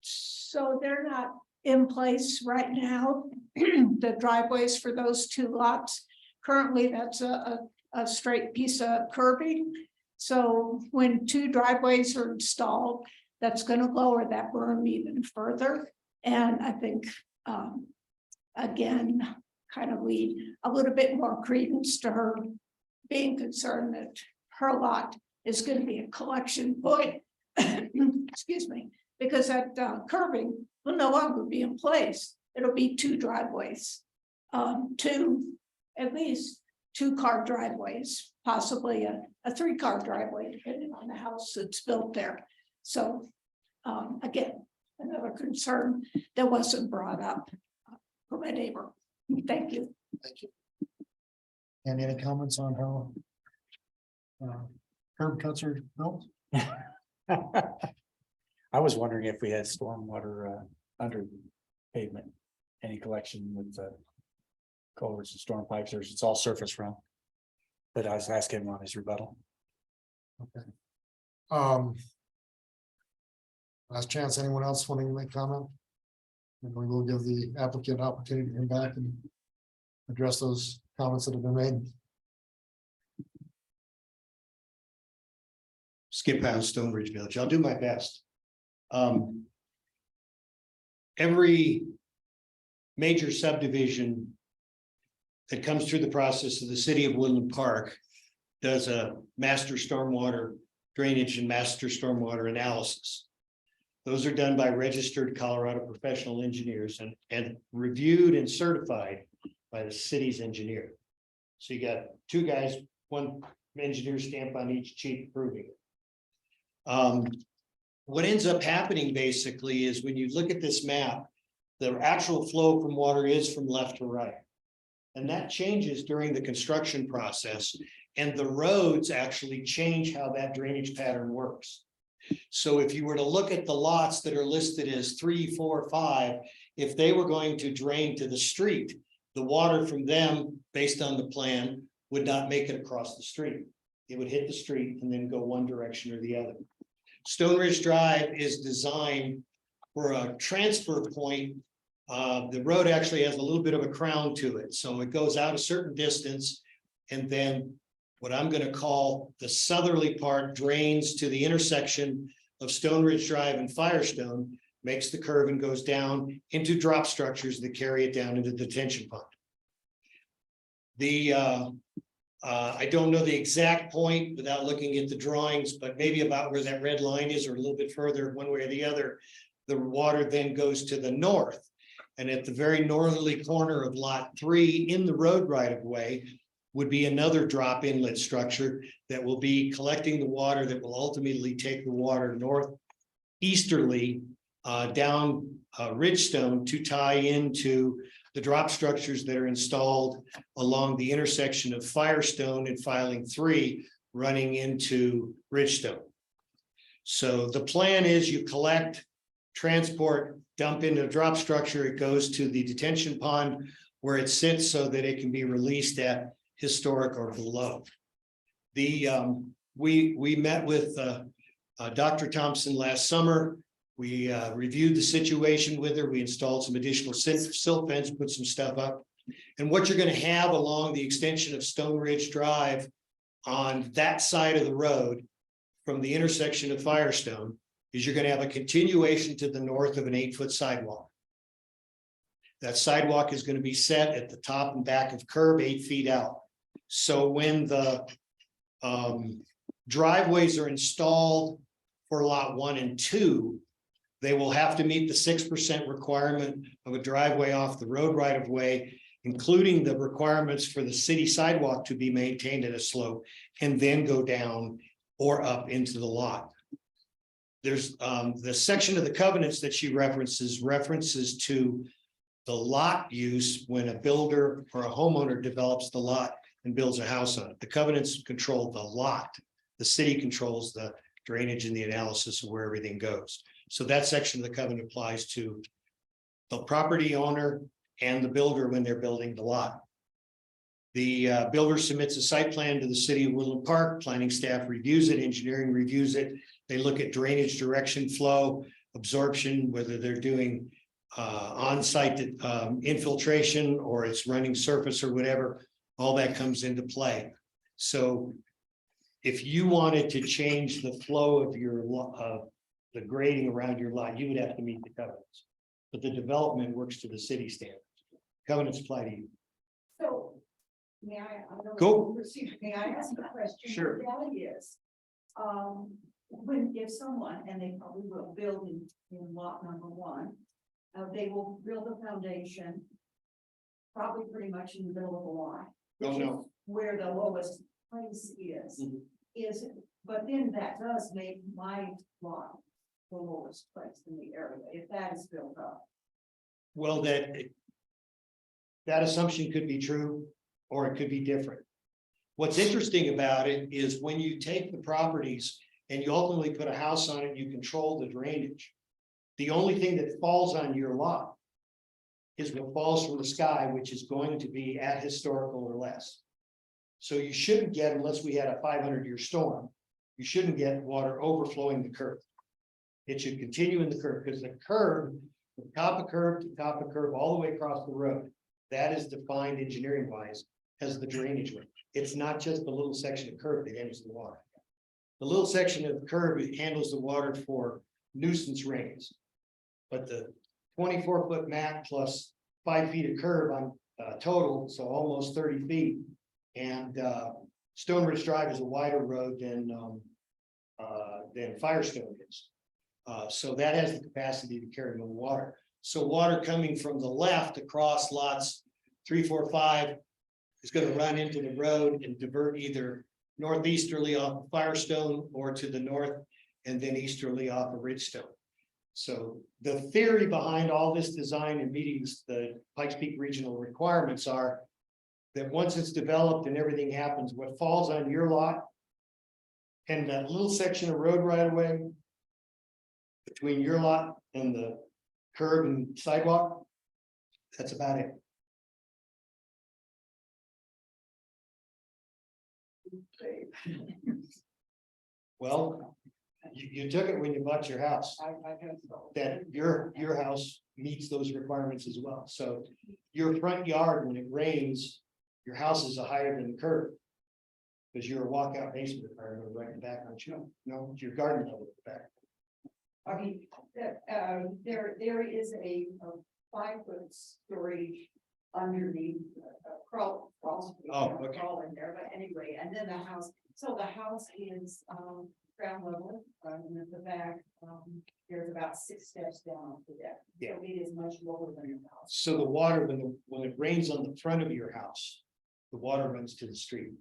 So they're not in place right now, the driveways for those 2 lots. Currently, that's a straight piece of curbing. So when 2 driveways are installed, that's going to lower that berm even further. And I think, again, kind of lead a little bit more credence to her being concerned that her lot is going to be a collection point. Excuse me, because that curbing will no longer be in place. It'll be 2 driveways, at least 2-car driveways, possibly a 3-car driveway, depending on the house that's built there. So again, another concern that wasn't brought up from my neighbor. Thank you. Thank you. And any comments on how curb cuts are built? I was wondering if we had stormwater under pavement. any collection with the culverts and storm pipes, or it's all surface run. But I was asking him on his rebuttal. Last chance, anyone else wanting to make comment? And we will give the applicant opportunity to come back and address those comments that have been made. Skip past Stone Ridge Village. I'll do my best. Every major subdivision that comes through the process of the city of Woodland Park does a master stormwater drainage and master stormwater analysis. Those are done by registered Colorado professional engineers and reviewed and certified by the city's engineer. So you got two guys, one engineer stamp on each sheet proving it. What ends up happening basically is when you look at this map, the actual flow from water is from left to right. And that changes during the construction process, and the roads actually change how that drainage pattern works. So if you were to look at the lots that are listed as 3, 4, 5, if they were going to drain to the street, the water from them, based on the plan, would not make it across the street. It would hit the street and then go one direction or the other. Stone Ridge Drive is designed for a transfer point. The road actually has a little bit of a crown to it, so it goes out a certain distance, and then what I'm going to call the southerly part drains to the intersection of Stone Ridge Drive and Firestone, makes the curve and goes down into drop structures that carry it down into the detention pond. I don't know the exact point without looking at the drawings, but maybe about where that red line is, or a little bit further one way or the other. The water then goes to the north. And at the very northerly corner of lot 3 in the road right of way would be another drop inlet structure that will be collecting the water that will ultimately take the water northeasterly down Ridgestone to tie into the drop structures that are installed along the intersection of Firestone and Filing 3 running into Ridgestone. So the plan is you collect, transport, dump into a drop structure, it goes to the detention pond where it sits so that it can be released at historic or below. We met with Dr. Thompson last summer. We reviewed the situation with her. We installed some additional silt fence, put some stuff up. And what you're going to have along the extension of Stone Ridge Drive on that side of the road from the intersection of Firestone is you're going to have a continuation to the north of an 8-foot sidewalk. That sidewalk is going to be set at the top and back of curb 8 feet out. So when the driveways are installed for lot 1 and 2, they will have to meet the 6% requirement of a driveway off the road right of way, including the requirements for the city sidewalk to be maintained at a slope and then go down or up into the lot. There's the section of the covenants that she references to the lot use when a builder or a homeowner develops the lot and builds a house on it. The covenants control the lot. The city controls the drainage and the analysis of where everything goes. So that section of the covenant applies to the property owner and the builder when they're building the lot. The builder submits a site plan to the city of Woodland Park. Planning staff reviews it, engineering reviews it. They look at drainage direction, flow, absorption, whether they're doing on-site infiltration or it's running surface or whatever. All that comes into play. So if you wanted to change the flow of your the grading around your lot, you would have to meet the covenants. But the development works to the city standards. Covenants apply to you. So, may I? Go. May I ask a question? Sure. The reality is, if someone, and they probably will build in lot number 1, they will build a foundation, probably pretty much in the middle of the line. Don't know. Where the lowest place is, but then that does make my lot the lowest place in the area, if that is built up. Well, that assumption could be true, or it could be different. What's interesting about it is when you take the properties and you ultimately put a house on it, you control the drainage. The only thing that falls on your lot is what falls from the sky, which is going to be at historical or less. So you shouldn't get, unless we had a 500-year storm, you shouldn't get water overflowing the curb. It should continue in the curb, because the curb, from top of curb to top of curb, all the way across the road, that is defined engineering wise as the drainage way. It's not just the little section of curb that handles the water. The little section of curb handles the water for nuisance rains. But the 24-foot mat plus 5 feet of curb on total, so almost 30 feet. And Stone Ridge Drive is a wider road than Firestone is. So that has the capacity to carry more water. So water coming from the left across lots 3, 4, 5 is going to run into the road and divert either northeasterly off of Firestone or to the north and then easterly off of Ridgestone. So the theory behind all this design and meetings, the Pikes Peak regional requirements are that once it's developed and everything happens, what falls on your lot and that little section of road right away between your lot and the curb and sidewalk, that's about it. Well, you took it when you bought your house. That your house meets those requirements as well. So your front yard, when it rains, your house is higher than the curb. Because you're a walkout basement requirement right in the back, aren't you? No, it's your garden level at the back. I mean, there is a 5-foot storage underneath crawl okay. in there, but anyway, and then the house, so the house is ground level, and at the back, there's about 6 steps down off the deck. Yeah. So it is much lower than your house. So the water, when it rains on the front of your house, the water runs to the street.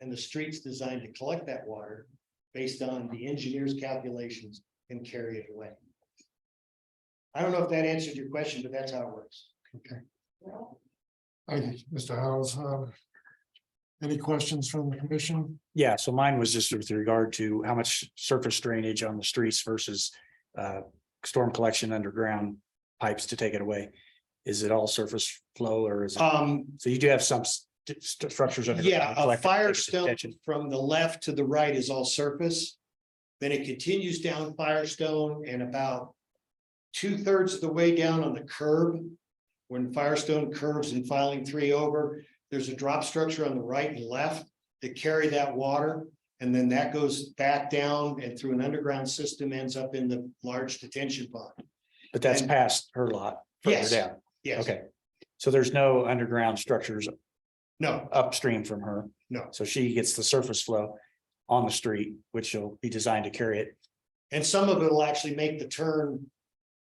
And the street's designed to collect that water based on the engineer's calculations and carry it away. I don't know if that answered your question, but that's how it works. Okay. Well, Mr. Howes, any questions from the commission? Yeah, so mine was just with regard to how much surface drainage on the streets versus storm collection underground pipes to take it away. Is it all surface flow or is it? So you do have some structures. Yeah, a collecting Firestone detention. from the left to the right is all surface. Then it continues down Firestone and about 2/3 of the way down on the curb. When Firestone curves and filing 3 over, there's a drop structure on the right and left that carry that water. And then that goes back down and through an underground system ends up in the large detention pond. But that's and- past her lot further Yes. down. Yes. Okay. So there's no underground structures No, upstream from her. no. So she gets the surface flow on the street, which will be designed to carry it. And some of it will actually make the turn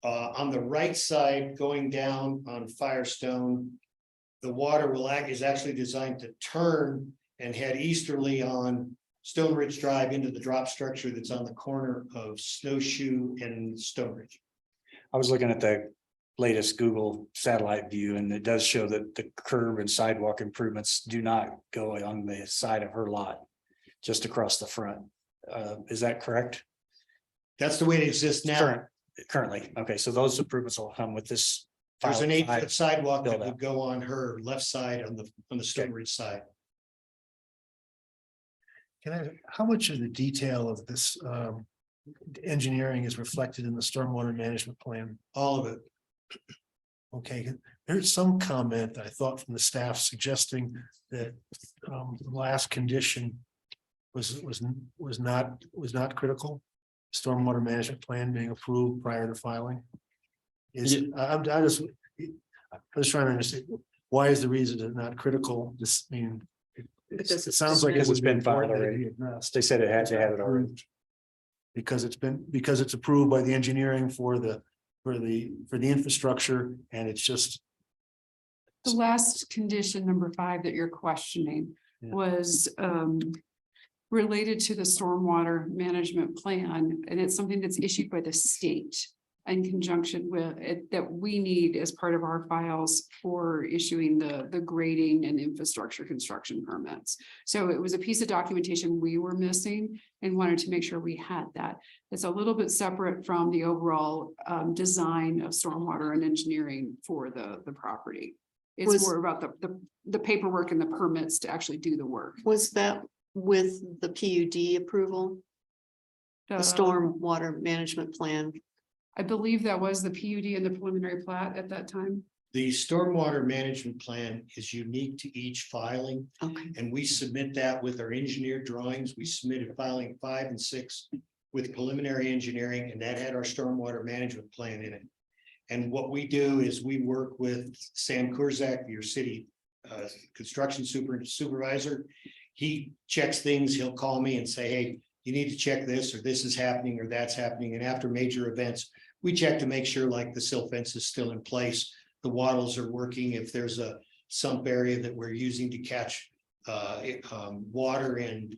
on the right side going down on Firestone. The water is actually designed to turn and head easterly on Stone Ridge Drive into the drop structure that's on the corner of Snowshoe and Stone Ridge. I was looking at the latest Google satellite view and it does show that the curb and sidewalk improvements do not go on the side of her lot, just across the front. Is that correct? That's the way it exists now. Currently, okay, so those improvements will come with this. There's an 8-foot sidewalk that build would out. go on her left side on the Stone Ridge side. How much of the detail of this engineering is reflected in the stormwater management plan? All of it. Okay, there's some comment I thought from the staff suggesting that the last condition was not critical. Stormwater management plan being approved prior to filing. I'm just trying to understand, why is the reason it's not critical? Just mean. It sounds like Because it's been filed important that it already. be addressed. They said it had to have it already. Because it's approved by the engineering for the infrastructure and it's just. The last condition, number 5, that you're questioning Yeah. was related to the stormwater management plan, and it's something that's issued by the state. in conjunction with it, that we need as part of our files for issuing the grading and infrastructure construction permits. So it was a piece of documentation we were missing and wanted to make sure we had that. It's a little bit separate from the overall design of stormwater and engineering for the property. It's Was- more about the paperwork and the permits to actually do the work. Was that with the PUD approval, the storm water management plan? I believe that was the PUD and the preliminary plat at that time. The stormwater management plan is unique to each filing, Okay, and we submit that with our engineered drawings. We submitted filing 5 and 6 with preliminary engineering, and that had our stormwater management plan in it. And what we do is we work with Sam Kurzak, your city construction supervisor. He checks things, he'll call me and say, hey, you need to check this, or this is happening, or that's happening. And after major events, we check to make sure like the silt fence is still in place. The wattles are working. If there's a sump area that we're using to catch water and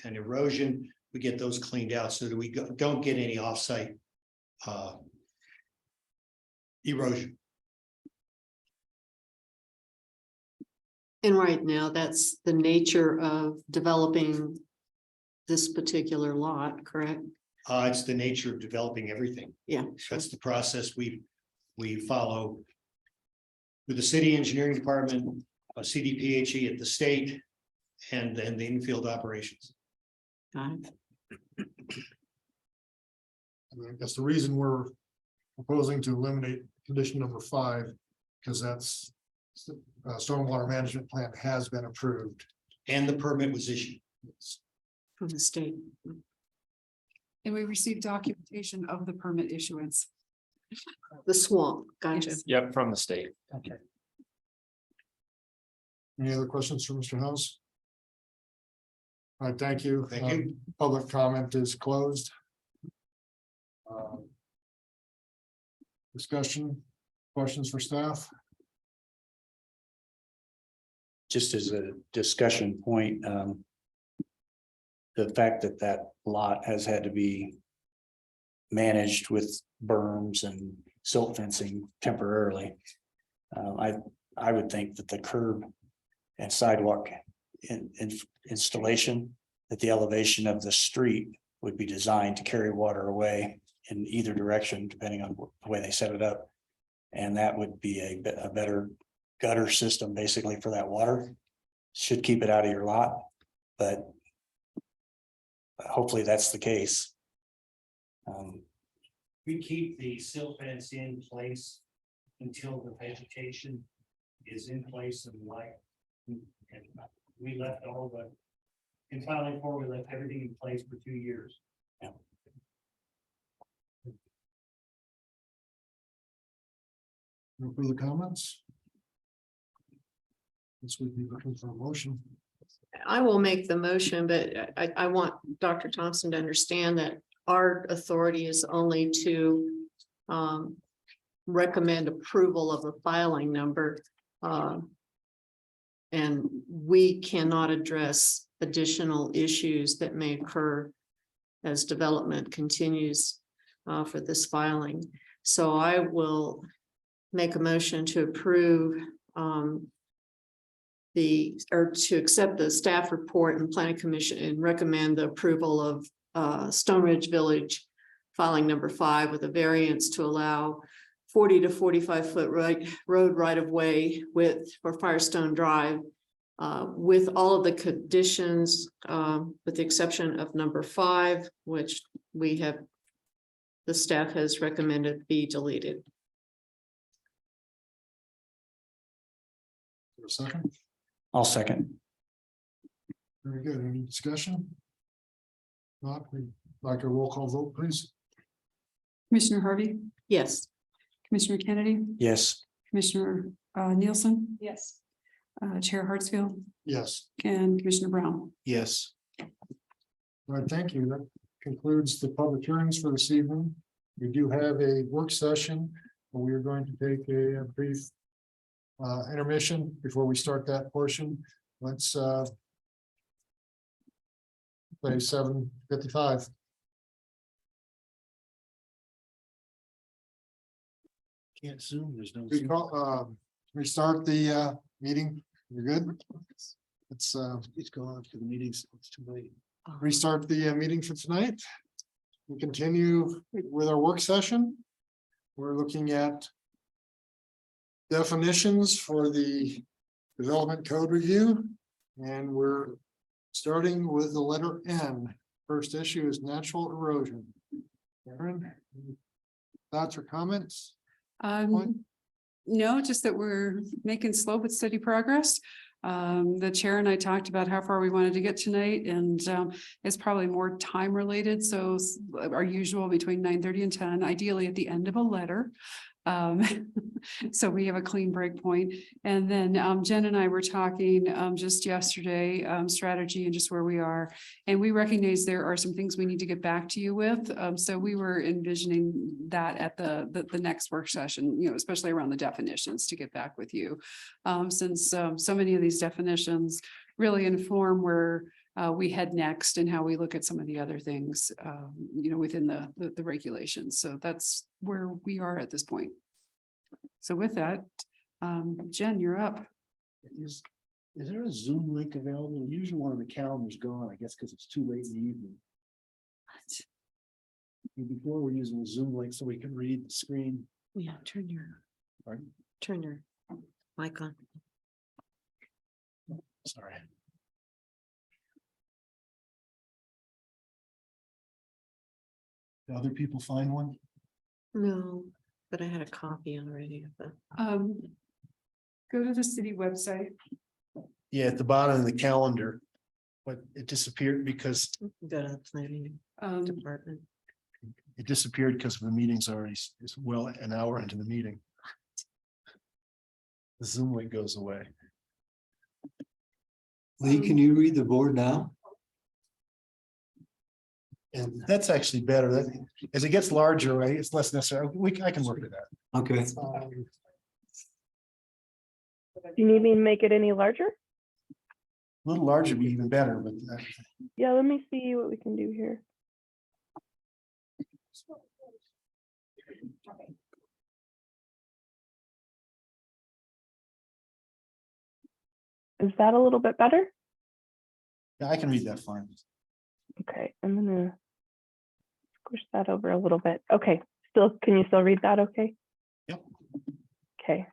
erosion, we get those cleaned out so that we don't get any offsite erosion. and right now, that's the nature of developing this particular lot, correct? It's the nature of developing everything. Yeah. That's the process we follow with the city engineering department, CDPHE at the state, and then the infield operations. Got it. I guess the reason we're proposing to eliminate condition number 5, because that's stormwater management plan has been approved. And the permit was issued. From the state. And we received documentation of the permit issuance. The swamp, gotcha. Yes. Yep, from the state. Okay. Any other questions for Mr. House? All right, thank you. Thank you. Public comment is closed. Discussion, questions for staff? Just as a discussion point, the fact that that lot has had to be managed with berms and silt fencing temporarily. I would think that the curb and sidewalk installation, that the elevation of the street would be designed to carry water away in either direction, depending on the way they set it up. And that would be a better gutter system basically for that water. Should keep it out of your lot, but hopefully that's the case. We keep the silt fence in place until the vegetation is in place and light. And we left all the, in filing 4, we left everything in place for 2 years. Yeah. No further comments? This would be looking for a motion. I will make the motion, but I want Dr. Thompson to understand that our authority is only to recommend approval of the filing number. And we cannot address additional issues that may occur as development continues for this filing. So I will make a motion to approve to accept the staff report and planning commission and recommend the approval of Stone Ridge Village filing number 5 with a variance to allow 40 to 45 foot road right of way width for Firestone Drive with all of the conditions with the exception of number 5, which the staff has recommended be deleted. For a second, I'll second. very good. Any discussion? Not, we'd like a roll call vote, please. Commissioner Harvey, Yes. Commissioner Kennedy, Yes. Commissioner Nielsen, Yes. Chair Hartsfield, Yes. and Commissioner Brown. Yes. All right, thank you. That concludes the public hearings for this evening. We do have a work session, but we are going to take a brief intermission before we start that portion. Let's play 7:55. Can't zoom, there's no. We call, restart the meeting. You're good? Let's Please go on to the meetings, it's too late. restart the meeting for tonight. We continue with our work session. We're looking at definitions for the development code review. And we're starting with the letter N. First issue is natural erosion. Aaron, thoughts or comments? No, just that we're making slow but steady progress. The chair and I talked about how far we wanted to get tonight, and it's probably more time related. So our usual between 9:30 and 10, ideally at the end of a letter. So we have a clean break point. And then Jen and I were talking just yesterday, strategy and just where we are. And we recognize there are some things we need to get back to you with. So we were envisioning that at the next work session, you know, especially around the definitions to get back with you. Since so many of these definitions really inform where we head next and how we look at some of the other things, you know, within the regulations. So that's where we are at this point. So with that, Jen, you're up. Is there a Zoom link available? Usually one of the calendars gone, I guess, because it's too late in the evening. Before we're using a Zoom link so we can read the screen. Yeah, turn your mic on. Sorry. Do other people find one? No, but I had a copy already of the. Go to the city website. Yeah, at the bottom of the calendar. But it disappeared because Go to the planning department. it disappeared because the meeting's already is well an hour into the meeting. The Zoom link goes away. Lee, can you read the board now? And that's actually better. That as it gets larger, right, it's less necessary. I can work with that. Okay, Um, Do you need me to make it any larger? A little larger would be even better, but Yeah, let me see what we can do here. Is that a little bit better? yeah, I can read that fine. Okay, I'm gonna squish that over a little bit. Okay, can you still read that okay? Yep. Okay.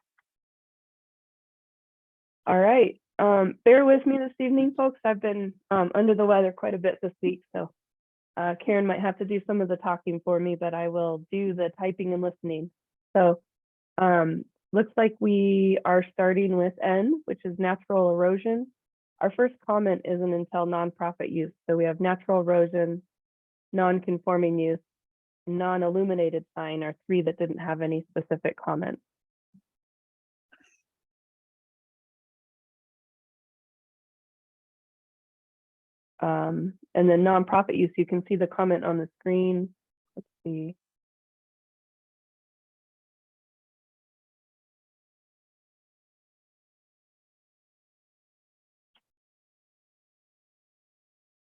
All right, bear with me this evening, folks. I've been under the weather quite a bit this week, so Karen might have to do some of the talking for me, but I will do the typing and listening. So looks like we are starting with N, which is natural erosion. Our first comment isn't until nonprofit use. So we have natural erosion, non-conforming use, non-illuminated sign are three that didn't have any specific comments. And then nonprofit use, you can see the comment on the screen. Let's see.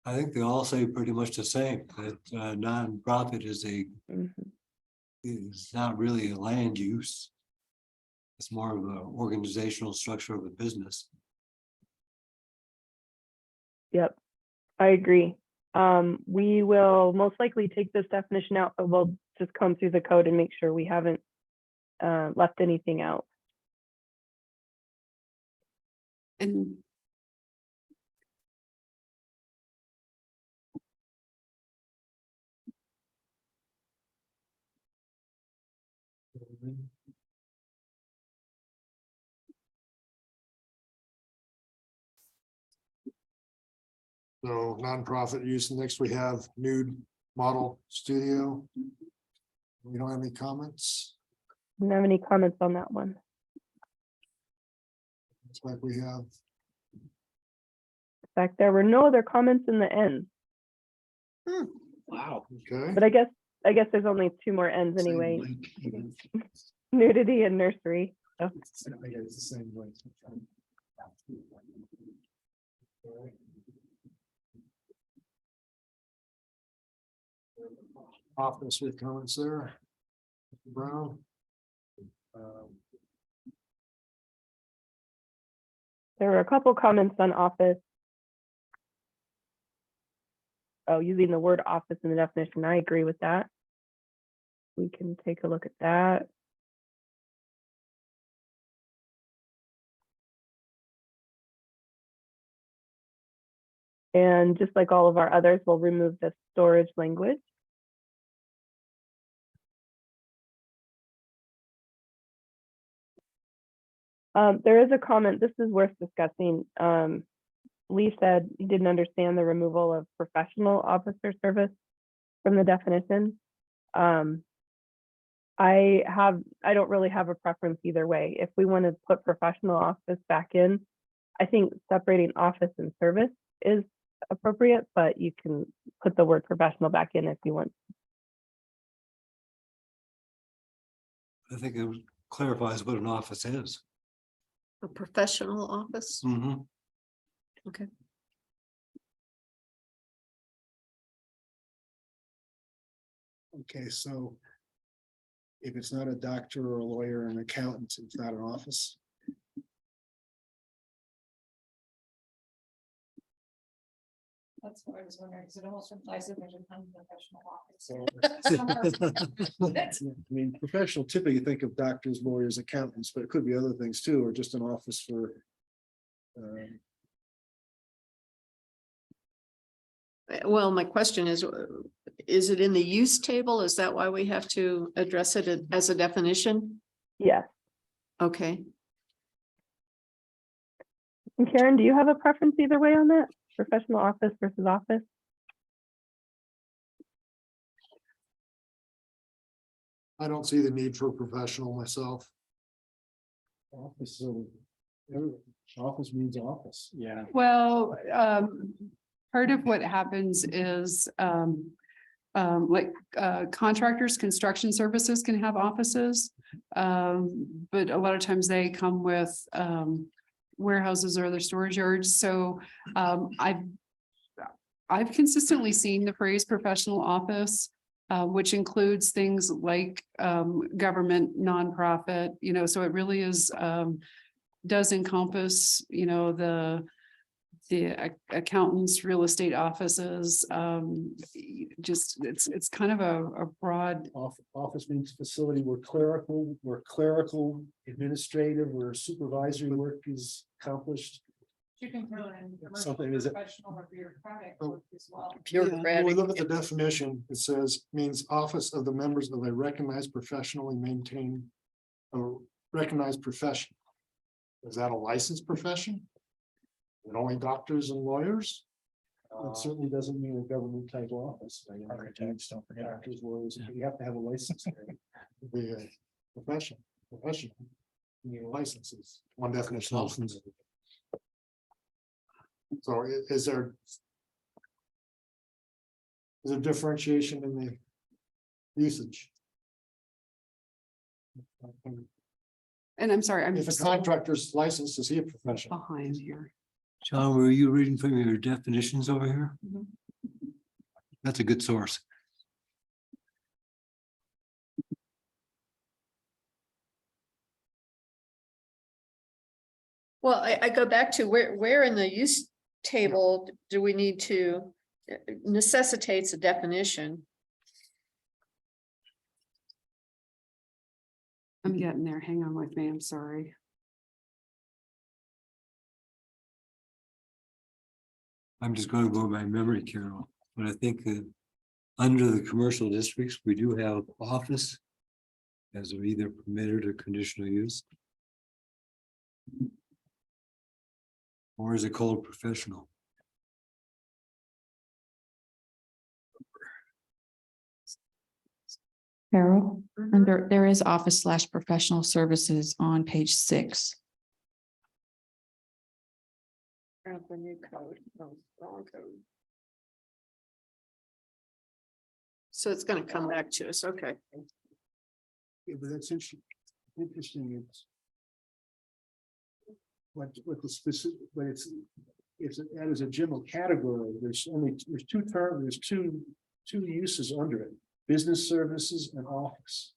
I think they all say pretty much the same, that nonprofit is is not really a land use. It's more of an organizational structure of a business. Yep, I agree. We will most likely take this definition out, but we'll just come through the code and make sure we haven't left anything out. And So nonprofit use. Next we have nude model studio. We don't have any comments. Don't have any comments on that one. Looks like we have. In fact, there were no other comments in the end, Wow. Okay. but I guess there's only two more ends anyway. Nudity and nursery. So. I guess it's the same way. Office with comments there. Mr. Brown. There were a couple comments on office. Oh, using the word office in the definition, I agree with that. We can take a look at that. And just like all of our others, we'll remove the storage language. There is a comment, this is worth discussing. Lee said he didn't understand the removal of professional officer service from the definition. I don't really have a preference either way. If we want to put professional office back in, I think separating office and service is appropriate, but you can put the word professional back in if you want. I think it clarifies what an office is. A professional office? Mm-hmm. Okay. Okay, so if it's not a doctor or a lawyer or an accountant, it's not an office. That's what I was wondering, because it almost implies that there's an unprofessional office. I mean, professional, typically you think of doctors, lawyers, accountants, but it could be other things too, or just an office for. Well, my question is it in the use table? Is that why we have to address it as a definition? Yes. Okay. And Karen, do you have a preference either way on that? Professional office versus office? I don't see the need for professional myself. Office, office means office. Yeah. Well, part of what happens is, like, contractors, construction services can have offices. But a lot of times they come with, warehouses or other storage yards. So, I've consistently seen the phrase professional office, which includes things like, government, nonprofit, so it really is, does encompass, the accountants, real estate offices, just, it's kind of a broad. Office means facility where clerical, administrative, where supervisory work is accomplished. You can throw in Something is it- professional or bureaucratic Oh. work as well. When we look at the definition, it says means office of the members of a recognized professionally maintained. A recognized profession. Is that a licensed profession? Is it only doctors and lawyers? It certainly doesn't mean a government type office. Architects, don't forget. Doctors, lawyers, you have to have a license. The professional. You need licenses, one definition. of license. So is there? Is there differentiation in the usage? And I'm sorry, I'm If a still contractor's licensed, is he a professional? behind here. John, were you reading from your definitions over here? Mhm. That's a good source. Well, I go back to where in the use table do we need to necessitates a definition? I'm getting there. Hang on with me. I'm sorry. I'm just going to go by memory, Carol, but I think that under the commercial districts, we do have office as of either permitted or conditional use. Or is it called professional? Carol, and there is office / professional services on page 6. The new code, wrong code. So it's gonna come back to us, okay. Yeah, but that's interesting. It's. What the specific, but it's that is a general category. There's two terms, there's two uses under it, business services and office.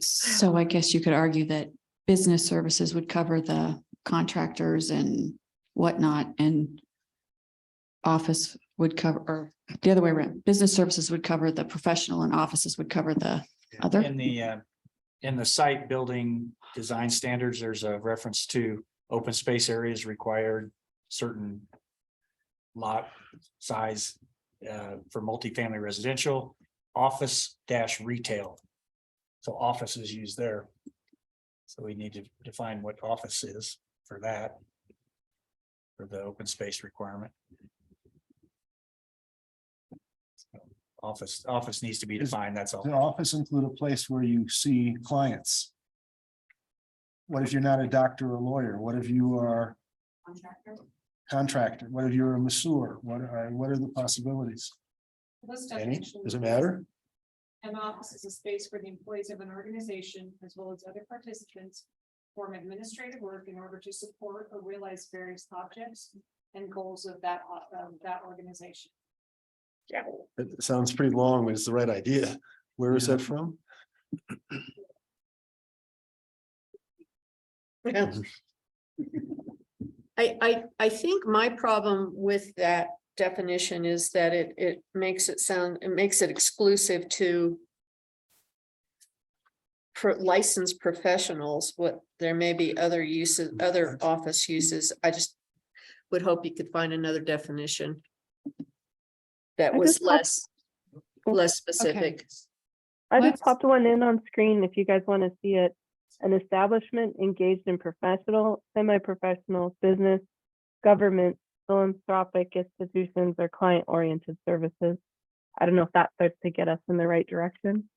So I guess you could argue that business services would cover the contractors and whatnot, and office would cover, or the other way around, business services would cover the professional and offices would cover the other. In the site building design standards, there's a reference to open space areas required certain lot size for multifamily residential, office dash retail. So office is used there. So we need to define what office is for that. For the open space requirement. Office needs to be defined, that's all. The office include a place where you see clients? What if you're not a doctor or lawyer? What if you are contractor? What if you're a masseur? What are the possibilities? Any, does it matter? An office is a space where the employees of an organization, as well as other participants, form administrative work in order to support or realize various objects and goals of that organization. It sounds pretty long, but it's the right idea. Where is that from? I think my problem with that definition is that it makes it exclusive to for licensed professionals. What there may be other uses, other office uses. I just would hope you could find another definition that I was just popped- less specific. I Let's- just popped one in on screen if you guys want to see it. An establishment engaged in professional, semi-professional, business, government, philanthropic institutions, or client-oriented services. I don't know if that starts to get us in the right direction.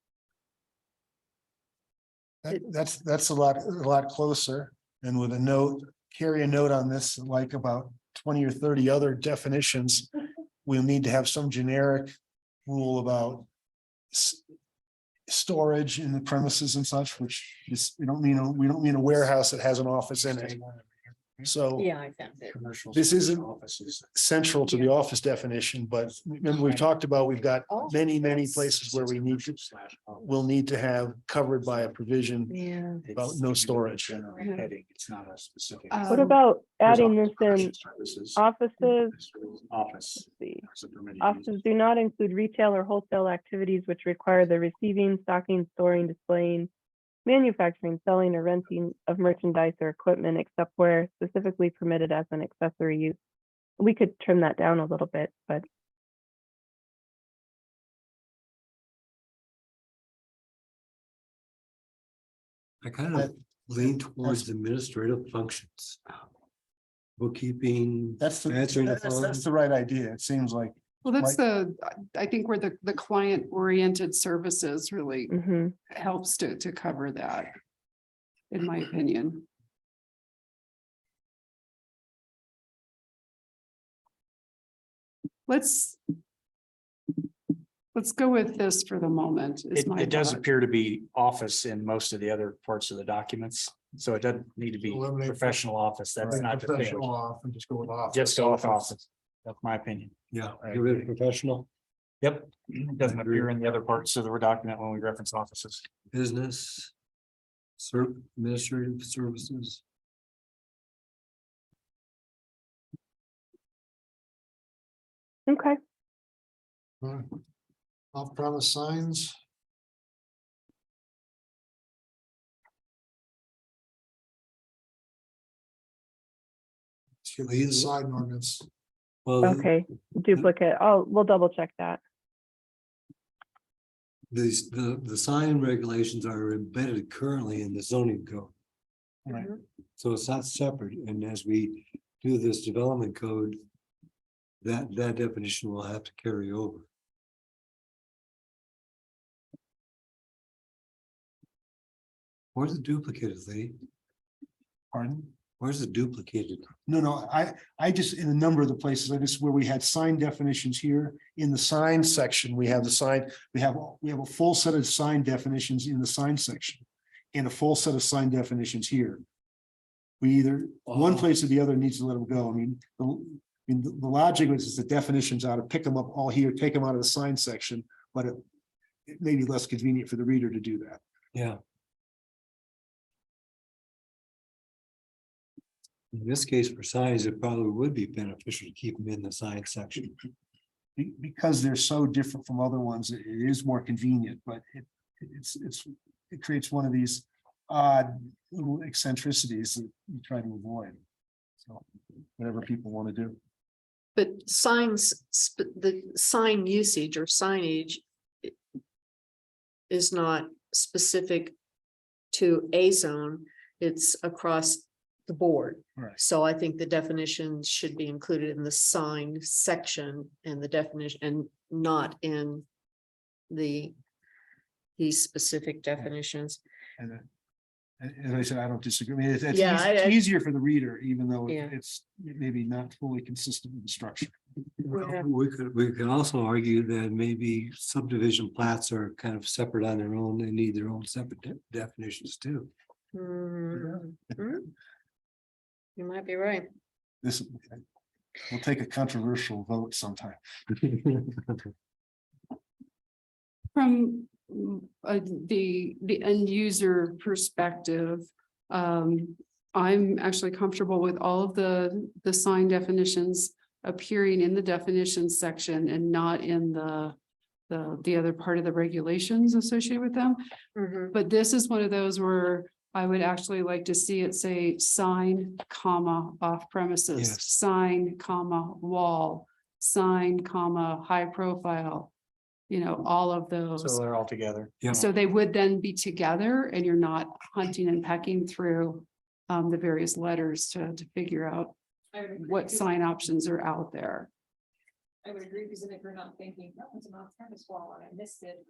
That's a lot closer. And with a note, carry a note on this, like about 20 or 30 other definitions. We'll need to have some generic rule about storage in the premises and such, which is, we don't mean a warehouse that has an office in it. So Yeah, I found it. this isn't Offices. central to the office definition, but remember, we've talked about, we've got many places where we'll need to have covered by a provision Yeah. about no storage. General heading, it's not a specific. What about adding this in Services. offices? Office. Let's see. is a permitted use. Offices do not include retail or wholesale activities which require the receiving, stocking, storing, displaying, manufacturing, selling, or renting of merchandise or equipment except where specifically permitted as an accessory use. We could trim that down a little bit, but I kind of lean towards administrative functions. Bookkeeping, answering the phone. That's the right idea. It seems like. Well, that's I think where the client oriented services really mhm. helps to cover that. In my opinion. Let's go with this for the moment. is my It does thought. appear to be office in most of the other parts of the documents, so it doesn't need to be Eliminate professional office, that's not the thing. Professional off and just go with office. Just go with office, that's my opinion. Yeah, get rid of professional, Yep, it doesn't appear in the other parts of the document when we reference offices. business. Administrative services. Okay. Off-premise signs. Should be inside an ordinance. Well, Okay, duplicate. We'll double check that. the sign regulations are embedded currently in the zoning code. Right. So it's not separate, and as we do this development code. That definition will have to carry over. Where's the duplicated, Lee? Pardon? Where's the duplicated? No, I just, in a number of the places, I just, where we had sign definitions here, in the sign section, we have the sign, we have a full set of sign definitions in the sign section. And a full set of sign definitions here. We either, one place or the other needs to let them go. I mean, the logic is the definitions ought to pick them up all here, take them out of the sign section, but it may be less convenient for the reader to do that. Yeah, In this case, for signs, it probably would be beneficial to keep them in the science section. Because they're so different from other ones, it is more convenient, but it creates one of these odd little eccentricities that you try to avoid. So whatever people want to do. But signs, the sign usage or signage is not specific to a zone, it's across the board. Right. So I think the definitions should be included in the sign section and the definition and not in these specific definitions. And I said, I don't disagree. I mean, it's Yeah, it's easier for the reader, even though Yeah. it's maybe not fully consistent with the structure. Yeah. We could also argue that maybe subdivision plats are kind of separate on their own. They need their own separate definitions too. Hmm. You might be right. This, we'll take a controversial vote sometime. From the end user perspective, I'm actually comfortable with all of the sign definitions appearing in the definitions section and not in the other part of the regulations associated with them. Mhm. But this is one of those where I would actually like to see it say sign, comma, off premises, Yes. sign, comma, wall, sign, comma, high profile. You know, all of those. So they're all together. Yeah. So they would then be together and you're not hunting and pecking through the various letters to figure out what sign options are out there. I would agree, because if you're not thinking, that one's an off-premise wall and I missed it.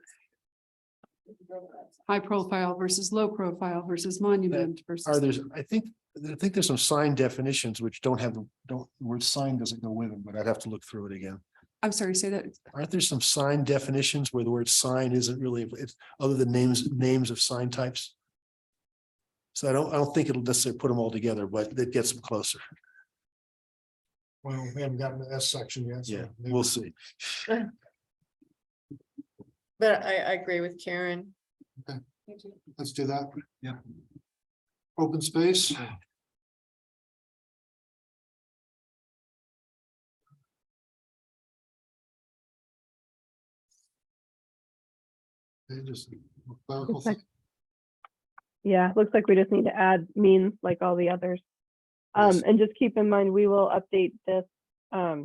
High profile versus low profile versus monument Are versus. there, I think there's some sign definitions which don't have, the word sign doesn't go with them, but I'd have to look through it again. I'm sorry, say that. Aren't there some sign definitions where the word sign isn't really, it's other than names of sign types? So I don't think it'll necessarily put them all together, but it gets them closer. Well, we haven't gotten to the S section yet. so Yeah, maybe- we'll see. But I agree with Karen. Let's do that. Yeah. Open space. They just. clerical Looks like- Yeah, looks like we just need to add means like all the others. Yes. And just keep in mind, we will update this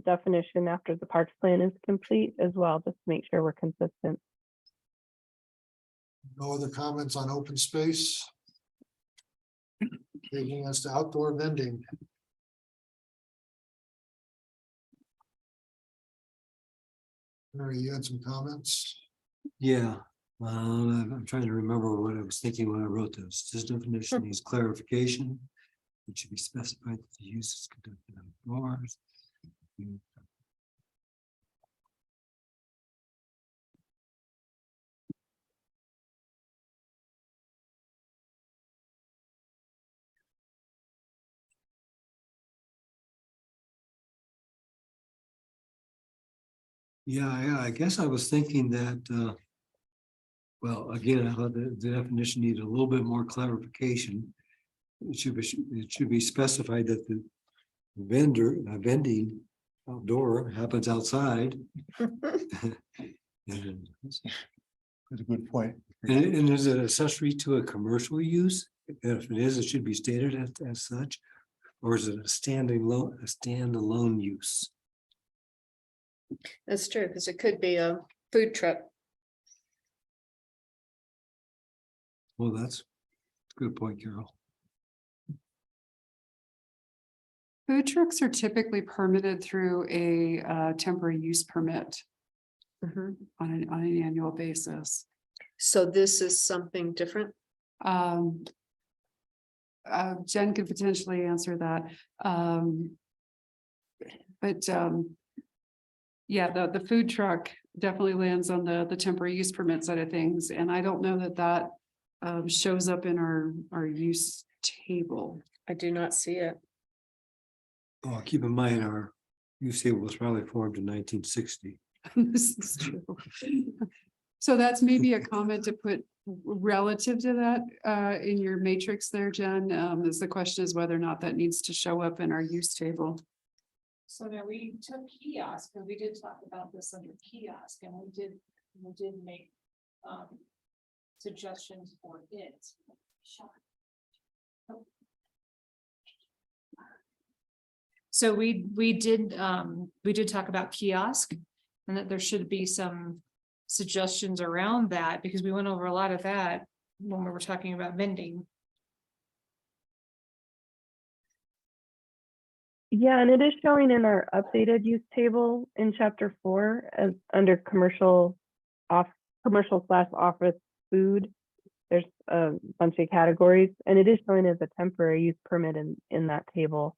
definition after the parks plan is complete as well, just to make sure we're consistent. No other comments on open space? Taking us to outdoor vending. Mary, you had some comments? Yeah, I'm trying to remember what I was thinking when I wrote this. This definition needs clarification. It should be specified that the use is conducted outdoors. Yeah, I guess I was thinking that, well, again, I thought the definition needed a little bit more clarification. It should be specified that the vending outdoor happens outside. And That's a good point. and is it accessory to a commercial use? If it is, it should be stated as such. Or is it a standalone use? That's true, because it could be a food truck. Well, that's a good point, Carol. Food trucks are typically permitted through a temporary use permit Mhm. on an annual basis. So this is something different. Jen could potentially answer that. But yeah, the food truck definitely lands on the temporary use permit side of things, and I don't know that shows up in our use table. I do not see it. Oh, keep in mind, our use table was probably formed in 1960. This is true. So that's maybe a comment to put relative to that, in your matrix there, Jen, is the question is whether or not that needs to show up in our use table. So now we took kiosk, and we did talk about this under kiosk, and we did make suggestions for it. So we did talk about kiosk, and that there should be some suggestions around that, because we went over a lot of that when we were talking about vending. Yeah, and it is showing in our updated use table in chapter 4 as under commercial / office food. There's a bunch of categories, and it is showing as a temporary use permit in that table.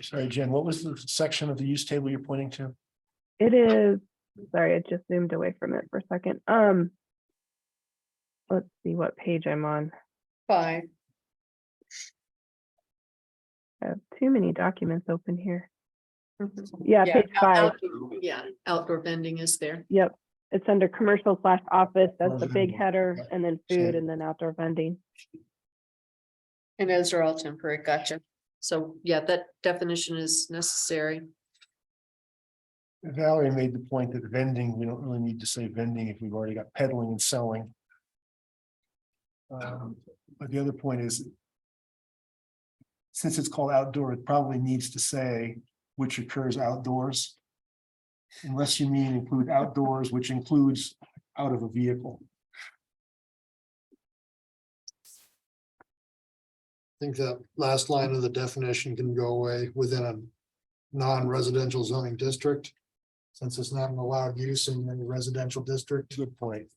Sorry, Jen, what was the section of the use table you're pointing to? It is, sorry, I just zoomed away from it for a second. Let's see what page I'm on. 5. I have too many documents open here. Yeah, page 5. Yeah, outdoor vending is there. Yep, it's under commercial / office. That's the big header, and then food, and then outdoor vending. And those are all temporary, gotcha. So, yeah, that definition is necessary. Valerie made the point that vending, we don't really need to say vending if we've already got peddling and selling. But the other point is, since it's called outdoor, it probably needs to say which occurs outdoors. Unless you mean include outdoors, which includes out of a vehicle. I think that last line of the definition can go away within a non-residential zoning district. Since it's not an allowed use in any residential district. Good point.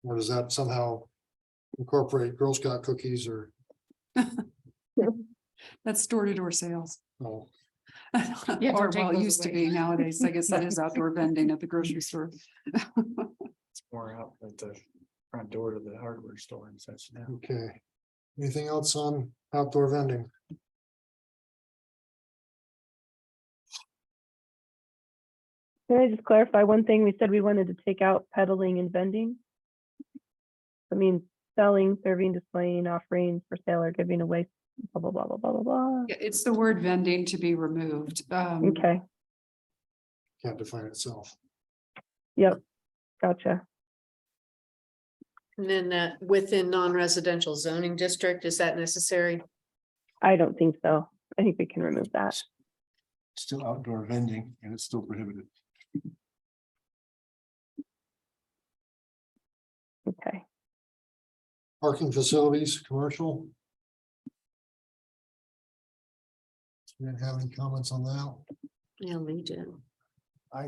Or does that somehow incorporate Girl Scout cookies or? That's door-to-door sales. Oh, Yeah, Or don't take well, it those used to away. be nowadays. I guess that is outdoor vending at the grocery store. It's more out at the front door to the hardware store and such now. okay. Anything else on outdoor vending? Can I just clarify one thing? We said we wanted to take out peddling and vending. I mean, selling, serving, displaying, offering for sale or giving away, blah, blah, blah, blah, blah, blah, blah. Yeah, it's the word vending to be removed. Okay, Can't define itself. yep, gotcha. And then that within non-residential zoning district, is that necessary? I don't think so. I think we can remove that. Still outdoor vending and it's still prohibited. Okay. Parking facilities, commercial. You didn't have any comments on that? Yeah, we do.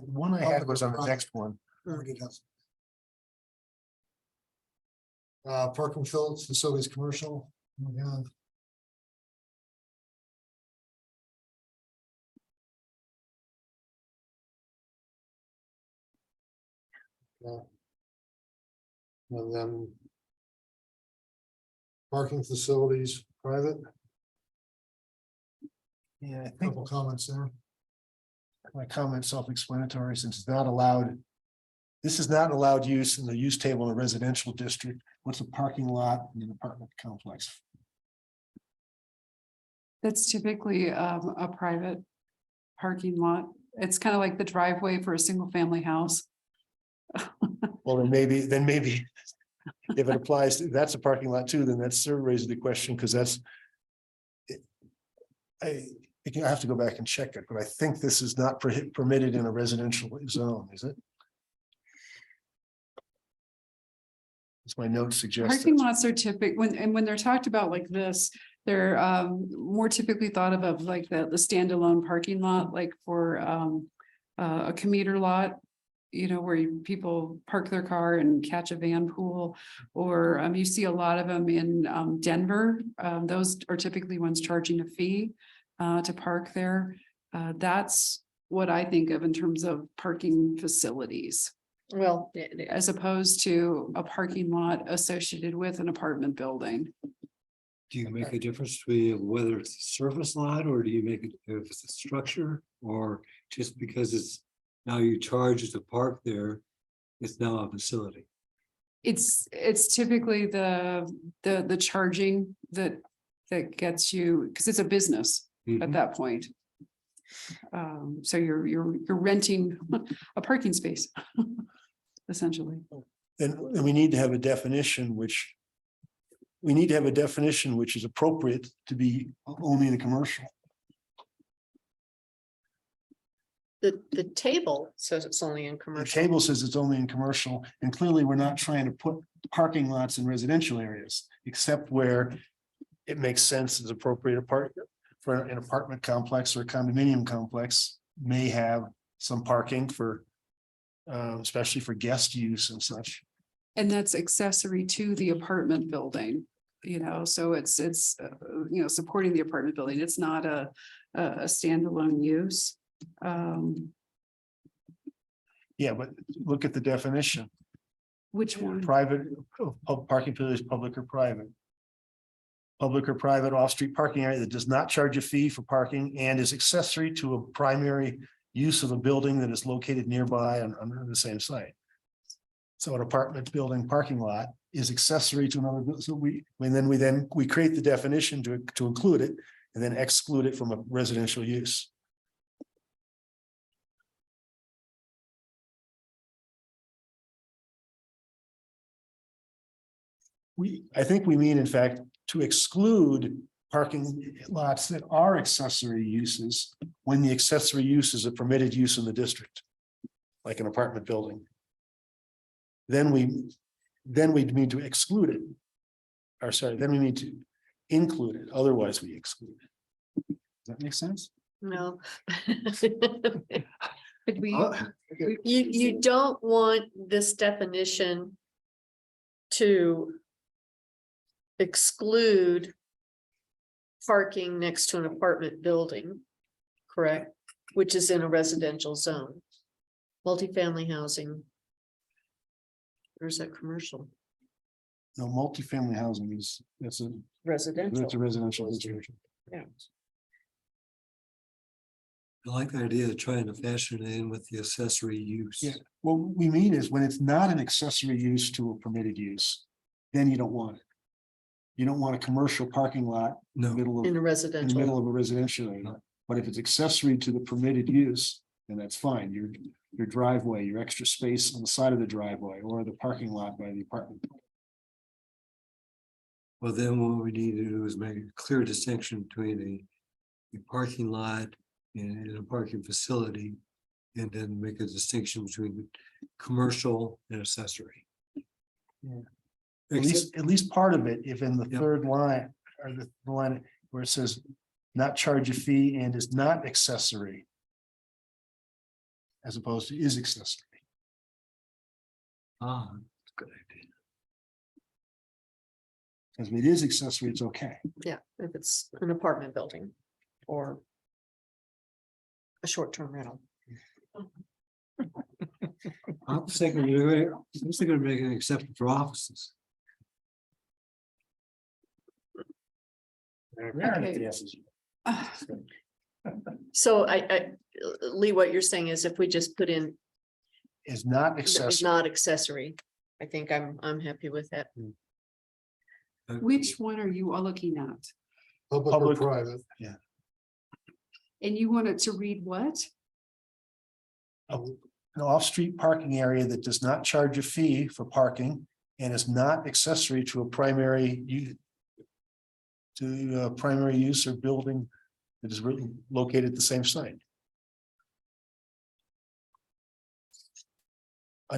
One I had was on the next one. Parking facilities, commercial. We have. And then. Parking facilities, private, Yeah, I think couple comments there. my comment self-explanatory since it's not allowed. This is not allowed use in the use table in a residential district. What's a parking lot in an apartment complex? That's typically a private parking lot. It's kind of like the driveway for a single family house. Well, then maybe. If it applies, that's a parking lot too, then that's sort of raises the question, because that's. I have to go back and check it, but I think this is not permitted in a residential zone, is it? As my notes suggest. Parking lots are typical when they're talked about like this, they're more typically thought of like the standalone parking lot, like for a commuter lot. You know, where people park their car and catch a van pool, or you see a lot of them in Denver. Those are typically ones charging a fee to park there. That's what I think of in terms of parking facilities, Well, as opposed to a parking lot associated with an apartment building. Do you make a difference between whether it's a surface lot or do you make it if it's a structure? Or just because it's now you charge to park there, it's now a facility? It's typically the charging that gets you, because it's a business at that point. So you're renting a parking space, essentially. And we need to have a definition which. We need to have a definition which is appropriate to be only in a commercial. The table says it's only in The commercial. table says it's only in commercial, and clearly we're not trying to put parking lots in residential areas, except where it makes sense as appropriate apart for an apartment complex or a condominium complex may have some parking for especially for guest use and such. And that's accessory to the apartment building, so it's supporting the apartment building. It's not a standalone use. Yeah, but look at the definition. Which one? Private, parking facility is public or private. Public or private off-street parking area that does not charge a fee for parking and is accessory to a primary use of a building that is located nearby on the same site. So an apartment building parking lot is accessory to another, so we create the definition to include it and then exclude it from a residential use. I think we mean, in fact, to exclude parking lots that are accessory uses when the accessory use is a permitted use in the district, like an apartment building. Then we need to exclude it. Or sorry, then we need to include it, otherwise we exclude it. Does that make sense? No. Could we? You don't want this definition to exclude parking next to an apartment building, correct? Which is in a residential zone, multifamily housing. Or is that commercial? No, multifamily housing that's a Residential. residential district. Yeah. I like the idea of trying to fashion it in with the accessory use. Yeah, what we mean is when it's not an accessory use to a permitted use, then you don't want it. You don't want a commercial parking lot in the middle of, In a in the residential. middle of a residential area. But if it's accessory to the permitted use, then that's fine. Your driveway, your extra space on the side of the driveway or the parking lot by the apartment. Well, then what we need to do is make a clear distinction between a parking lot and a parking facility. And then make a distinction between commercial and accessory. Yeah. At least part of it, if in the third line or the line where it says not charge a fee and is not accessory. As opposed to is accessory. Ah, that's a good idea. Because if it is accessory, it's okay. Yeah, if it's an apartment building or a short-term rental. I was thinking of making an exception for offices. Okay. So Lee, what you're saying is if we just put in Is not it's accessory. not accessory, I think I'm happy with that. Which one are you all looking at? Public or Public. private? Yeah. And you want it to read what? An off-street parking area that does not charge a fee for parking and is not accessory to a primary use. To a primary use or building that is located at the same site. Why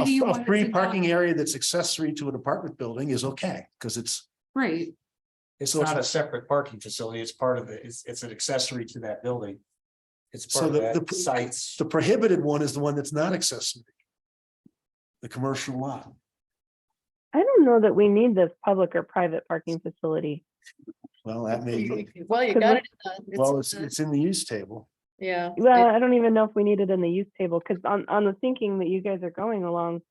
do you want A it free to parking not- area that's accessory to an apartment building is okay, because it's. Right, It's So not a it's- separate parking facility. It's part of it. It's an accessory to that building. It's So part of the that sites. the prohibited one is the one that's not accessory. The commercial lot. I don't know that we need this public or private parking facility. Well, that may be, Well, you Cause got what- it. well, it's in the use table. Yeah. Well, I don't even know if we need it in the use table, because on the thinking that you guys are going along,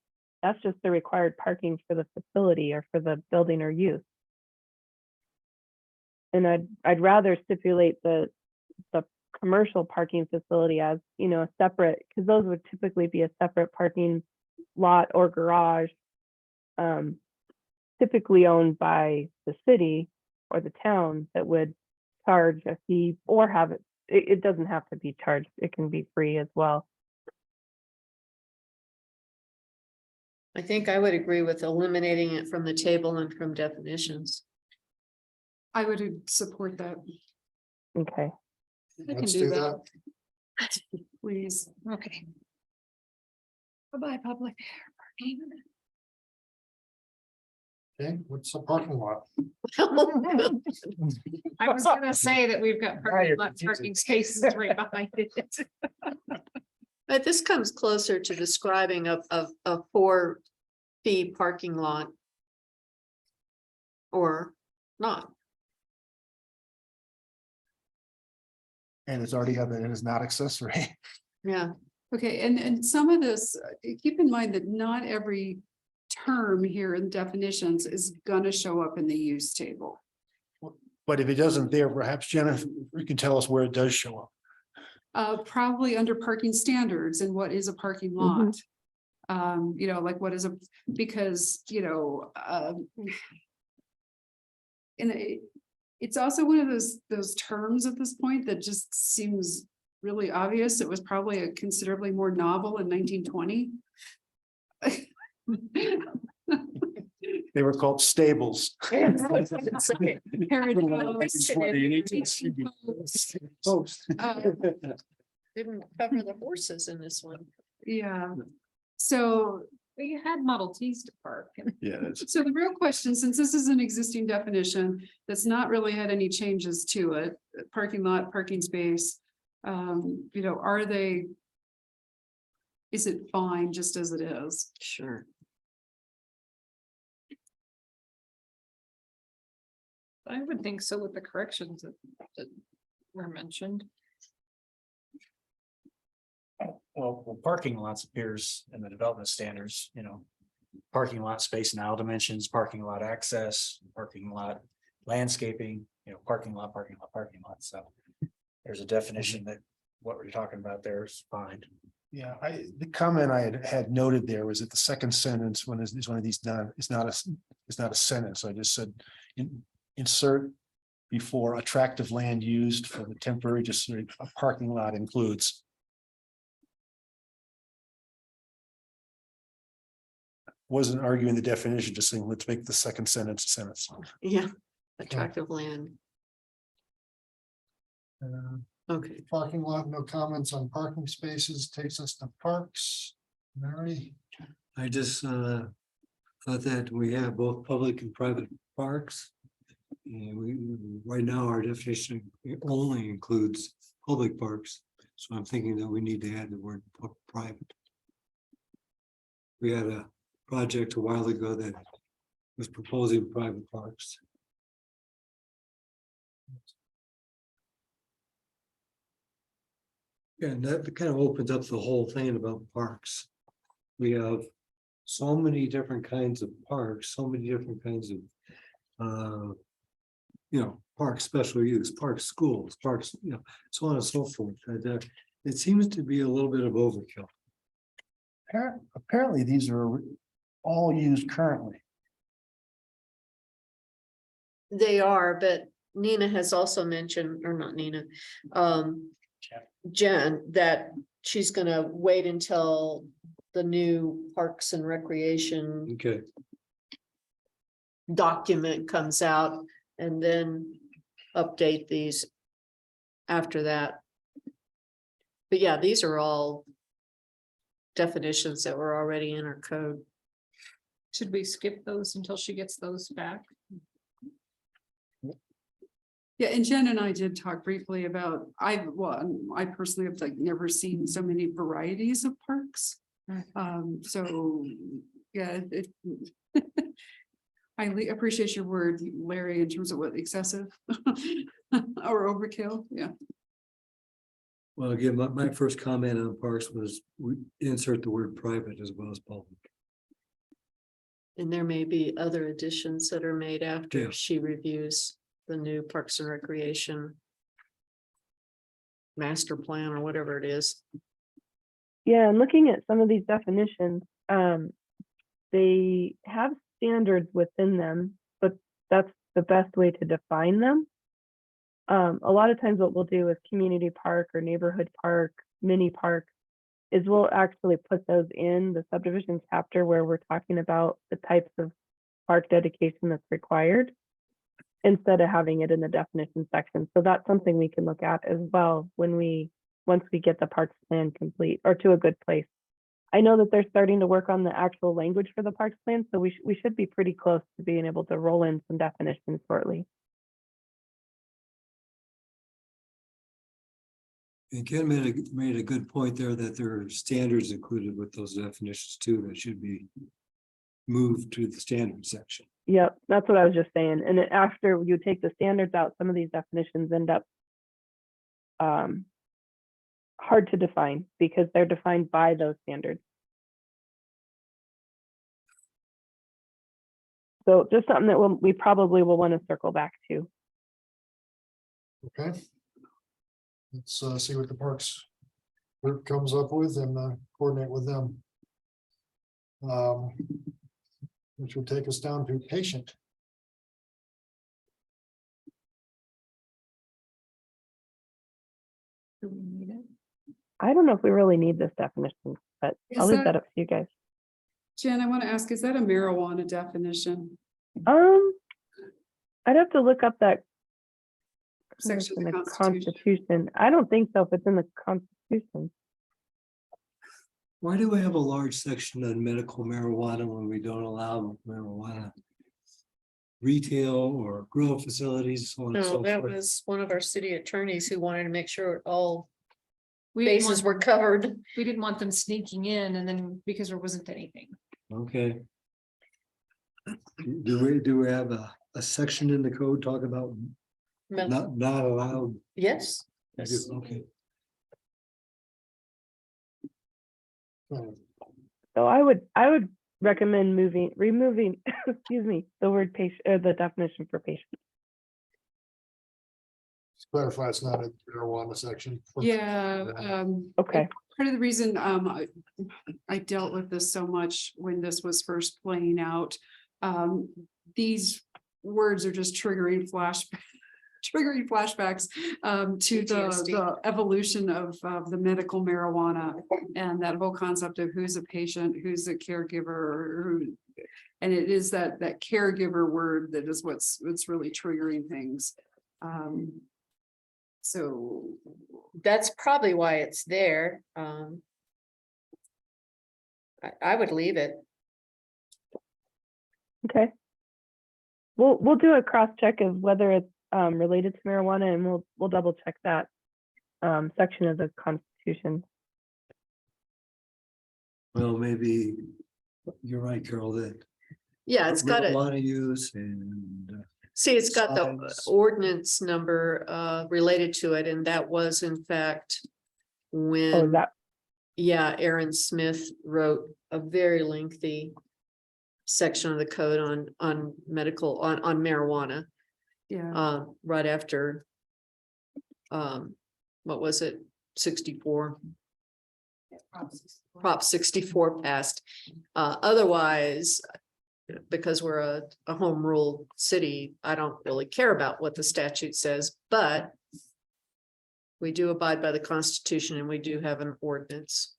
that's just the required parking for the facility or for the building or use. and I'd rather stipulate the commercial parking facility as, you know, a separate, because those would typically be a separate parking lot or garage, typically owned by the city or the town that would charge a fee or have it. It doesn't have to be charged. It can be free as well. I think I would agree with eliminating it from the table and from definitions. I would support that, Okay. I can Let's do do that. that. please. Okay. Bye-bye, public. Okay, what's the parking lot? I was gonna say that we've got you're parking spaces right behind it. But this comes closer to describing a 4-fee parking lot. Or not. And it's already got that it is not accessory. Yeah, Okay, and some of this, keep in mind that not every term here in definitions is gonna show up in the use table. But if it doesn't there, perhaps Jennifer, you can tell us where it does show up. Probably under parking standards and what is a parking Mhm. lot. You know, like what is a, because, you know, and it's also one of those terms at this point that just seems really obvious. It was probably a considerably more novel in 1920. They were called stables. Carriage house. didn't cover the horses in this one. Yeah, so, We had Model Ts to park. Yeah, it's. so the real question, since this is an existing definition, that's not really had any changes to it, parking lot, parking space. You know, are they? Is it fine just as it is? Sure. I would think so with the corrections that were mentioned. Well, parking lots appears in the development standards, you know. Parking lot space and aisle dimensions, parking lot access, parking lot landscaping, you know, parking lot. So there's a definition that what we're talking about there is fine. Yeah, the comment I had noted there was that the second sentence, when is one of these done, it's not a sentence. I just said, insert before attractive land used for the temporary, just a parking lot includes. Wasn't arguing the definition, just saying, let's make the second sentence a sentence. Yeah, attractive land. Okay. Parking lot, no comments on parking spaces, takes us to parks. Mary? I just thought that we have both public and private parks. And we, right now, our definition only includes public parks. So I'm thinking that we need to add the word private. We had a project a while ago that was proposing private parks. Yeah, and that kind of opens up the whole thing about parks. We have so many different kinds of parks, so many different kinds of you know, parks, special use, parks, schools, parks, you know, so on and so forth. It seems to be a little bit of overkill. Apparently, these are all used currently. They are, but Nina has also mentioned, or not Nina, Jen, that she's gonna wait until the new Parks and Recreation Okay, document comes out and then update these after that. But yeah, these are all definitions that were already in our code. Should we skip those until she gets those back? Yeah, and Jen and I did talk briefly about, I personally have like never seen so many varieties of parks. So, yeah, I appreciate your word, Larry, in terms of what excessive or overkill, yeah. well, again, my first comment on parks was we insert the word private as well as public. And there may be other additions that are made after Yeah. she reviews. the new Parks and Recreation master plan or whatever it is. Yeah, and looking at some of these definitions, they have standards within them, but that's the best way to define them. A lot of times what we'll do with community park or neighborhood park, mini park, is we'll actually put those in the subdivision chapter where we're talking about the types of park dedication that's required, instead of having it in the definition section. So that's something we can look at as well once we get the parks plan complete or to a good place. I know that they're starting to work on the actual language for the parks plan, so we should be pretty close to being able to roll in some definitions shortly. And Ken made a good point there that there are standards included with those definitions too, that should be moved to the standard section. Yep, that's what I was just saying. And then after you take the standards out, some of these definitions end up hard to define because they're defined by those standards. So just something that we probably will want to circle back to. Okay. Let's see what the parks group comes up with and coordinate with them. Which will take us down to patient. Do we need it? I don't know if we really need this definition, but I'll Is leave that- that up to you guys. Jen, I want to ask, is that a marijuana definition? I'd have to look up that Section in of the the Constitution. Constitution. I don't think so if it's in the Constitution. Why do we have a large section on medical marijuana when we don't allow marijuana? Retail or grow facilities, so on and No, so that forth. was one of our city attorneys who wanted to make sure all We didn't bases want- were covered. We didn't want them sneaking in and then because there wasn't anything. Okay. Do we have a section in the code talk about not allowed? Yes. Okay. So I would recommend removing, excuse me, the word patient, or the definition for patient. To clarify, it's not a marijuana section. Yeah, Okay, part of the reason I dealt with this so much when this was first playing out. These words are just triggering flashbacks to PTSD. the evolution of the medical marijuana and that whole concept of who's a patient, who's a caregiver, and it is that caregiver word that is what's really triggering things. So That's probably why it's there. I would leave it. okay. We'll do a cross check of whether it's related to marijuana, and we'll double check that section of the Constitution. Well, maybe you're right, Carol, that. Yeah, it's got it. Marijuana use and. See, it's got the Signs. ordinance number related to it, and that was in fact Oh, when, that, yeah, Aaron Smith wrote a very lengthy section of the code on medical, on marijuana, yeah, right after what was it, 64? Prop 64 passed. Otherwise, because we're a home rule city, I don't really care about what the statute says, but we do abide by the Constitution and we do have an ordinance.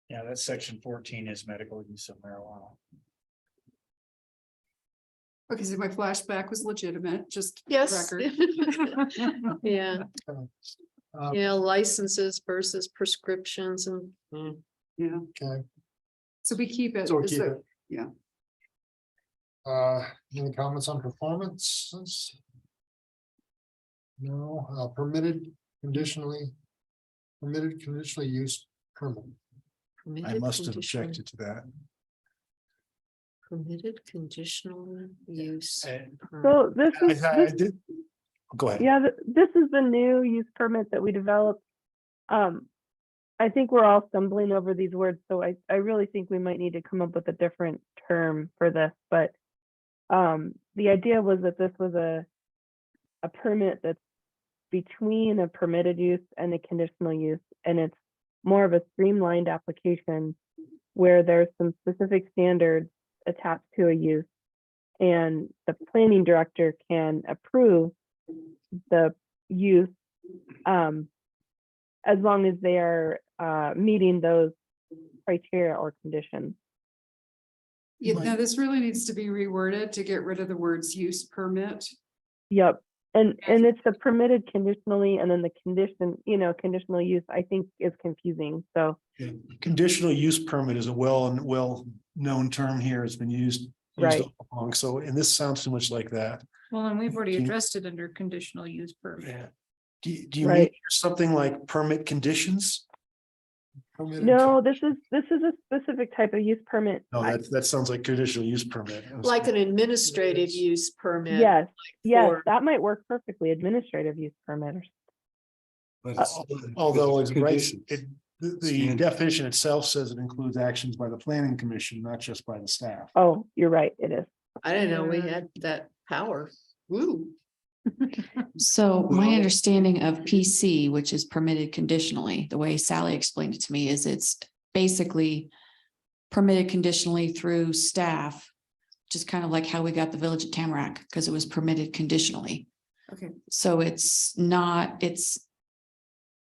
Yeah, that section 14 is medical use of marijuana. okay, so my flashback was legitimate, just Yes. record. Yeah, Uh, yeah, licenses versus prescriptions and. Yeah, Okay, so we keep it. so we is keep that- it. yeah. Any comments on performances? No, permitted conditionally used permit. I must have objected to that. Permitted conditional use. permit. so this is, I did. Go ahead. yeah, this is the new use permit that we developed. I think we're all stumbling over these words, so I really think we might need to come up with a different term for this, but The idea was that this was a permit that's between a permitted use and a conditional use, and it's more of a streamlined application where there's some specific standards attached to a use, and the planning director can approve the use as long as they are meeting those criteria or conditions. Yeah, now this really needs to be reworded to get rid of the words use permit. Yep. And it's a permitted conditionally, and then the condition, conditional use, I think is confusing. So, Yeah, conditional use permit is a well-known term here. It's been used. Right. All along. So, and this sounds too much like that. Well, and we've already Can you- addressed it under conditional use permit. Yeah. Do you Right. mean something like permit conditions? no, this is a specific type of use permit. No, that sounds like conditional use permit. Like an administrative use permit. Yes, yes, for- that might work perfectly, administrative use permit. But it's- Although it's right, conditions. the Standard. definition itself says it includes actions by the planning commission, not just by the staff. Oh, you're right, it is. I didn't know we had that power. Woo. So my Well- understanding of PC, which is permitted conditionally, the way Sally explained it to me is it's basically permitted conditionally through staff, just kind of like how we got the Village of Tamarack, because it was permitted conditionally. Okay. So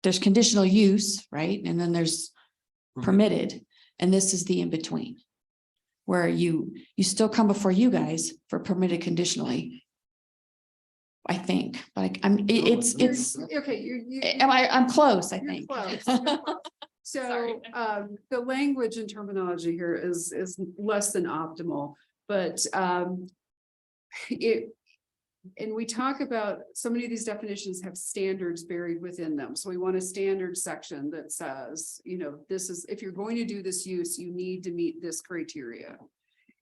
there's conditional use, right? And then there's permitted, and this is the in-between. Where you still come before you guys for permitted conditionally. I think, but it's, Okay, I'm close, I You're think. close. So the language and terminology here is less than optimal, but and we talk about, so many of these definitions have standards buried within them. So we want a standard section that says, this is, if you're going to do this use, you need to meet this criteria.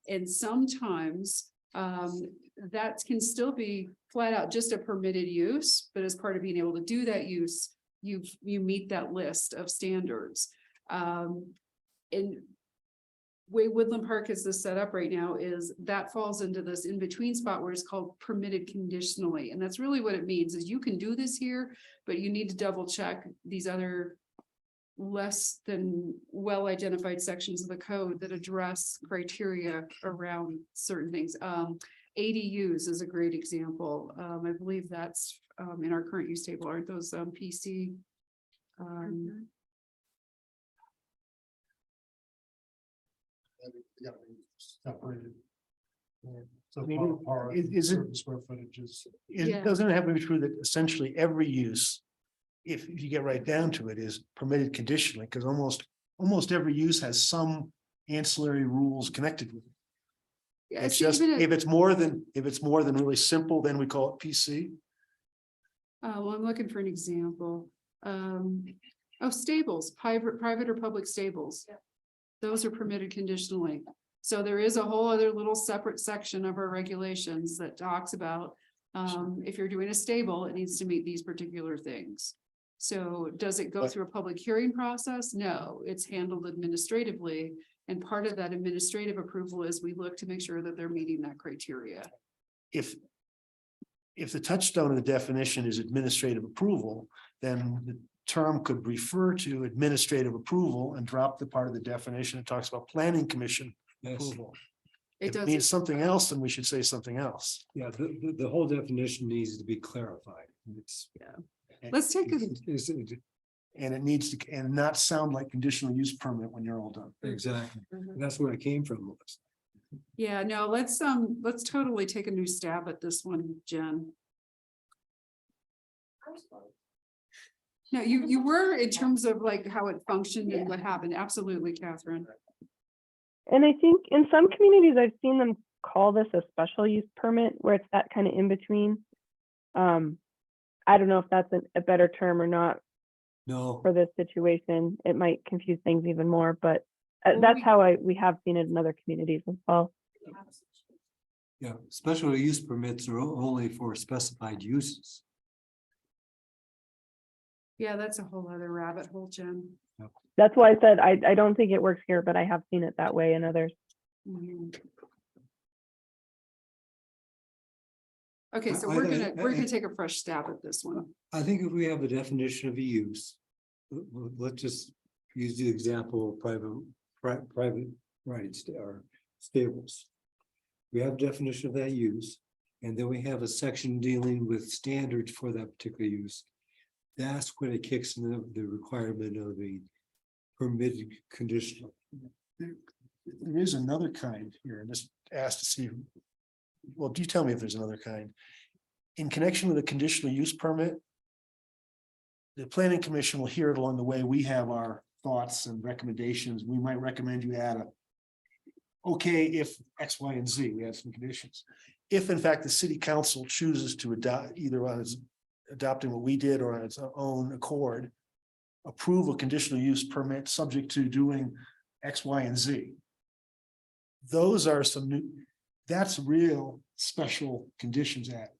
And sometimes that can still be flat out just a permitted use, but as part of being able to do that use, you meet that list of standards. And way Woodland Park is this set up right now is that falls into this in-between spot where it's called permitted conditionally. And that's really what it means is you can do this here, but you need to double check these other less than well-identified sections of the code that address criteria around certain things. ADUs is a great example. I believe that's in our current use table, aren't those PC? Separated. So I mean, far, is it- certain square footages. Yeah. It doesn't have to be true that essentially every use, if you get right down to it, is permitted conditionally, because almost every use has some ancillary rules connected with it. Yeah, It's it's just, even if it's more than really simple, then we call it PC. well, I'm looking for an example. Stables, private or public stables. Those are permitted conditionally. So there is a whole other little separate section of our regulations that talks about, if you're doing a stable, it needs to meet these particular things. So does it go But- through a public hearing process? No, it's handled administratively. And part of that administrative approval is we look to make sure that they're meeting that criteria. If the touchstone of the definition is administrative approval, then the term could refer to administrative approval and drop the part of the definition that talks about planning commission Yes, approval. It If it doesn't, means something else, then we should say something else. yeah, the whole definition needs to be clarified. It's. let's take a, it's- And it needs to, and not sound like conditional use permit when you're all done. Exactly. That's where it came from, Melissa. yeah, no, let's totally take a new stab at this one, Jen. No, you were in terms of like how it functioned and what happened. Absolutely, Catherine. And I think in some communities, I've seen them call this a special use permit, where it's that kind of in between. I don't know if that's a better term or not No, for this situation. It might confuse things even more, but Well, that's we- how we have seen it in other communities as well. yeah, special use permits are only for specified uses. Yeah, that's a whole other rabbit hole, Jen. That's why I said I don't think it works here, but I have seen it that way in others. Mhm. Okay, so I- we're I- gonna, we're gonna take a fresh stab at this one. I think if we have a definition of a use, let's just use the example of private rights or stables. We have definition of that use, and then we have a section dealing with standards for that particular use. That's when it kicks in the requirement of the permitted conditional. There is another kind here, and just asked to see. Well, do you tell me if there's another kind? In connection with a conditional use permit. The planning commission will hear it along the way. We have our thoughts and recommendations. We might recommend you add a. Okay, if X, Y, and Z, we add some conditions. If in fact the city council chooses to adopt either on its adopting what we did or on its own accord. Approve a conditional use permit subject to doing X, Y, and Z. Those are some new, that's real special conditions act.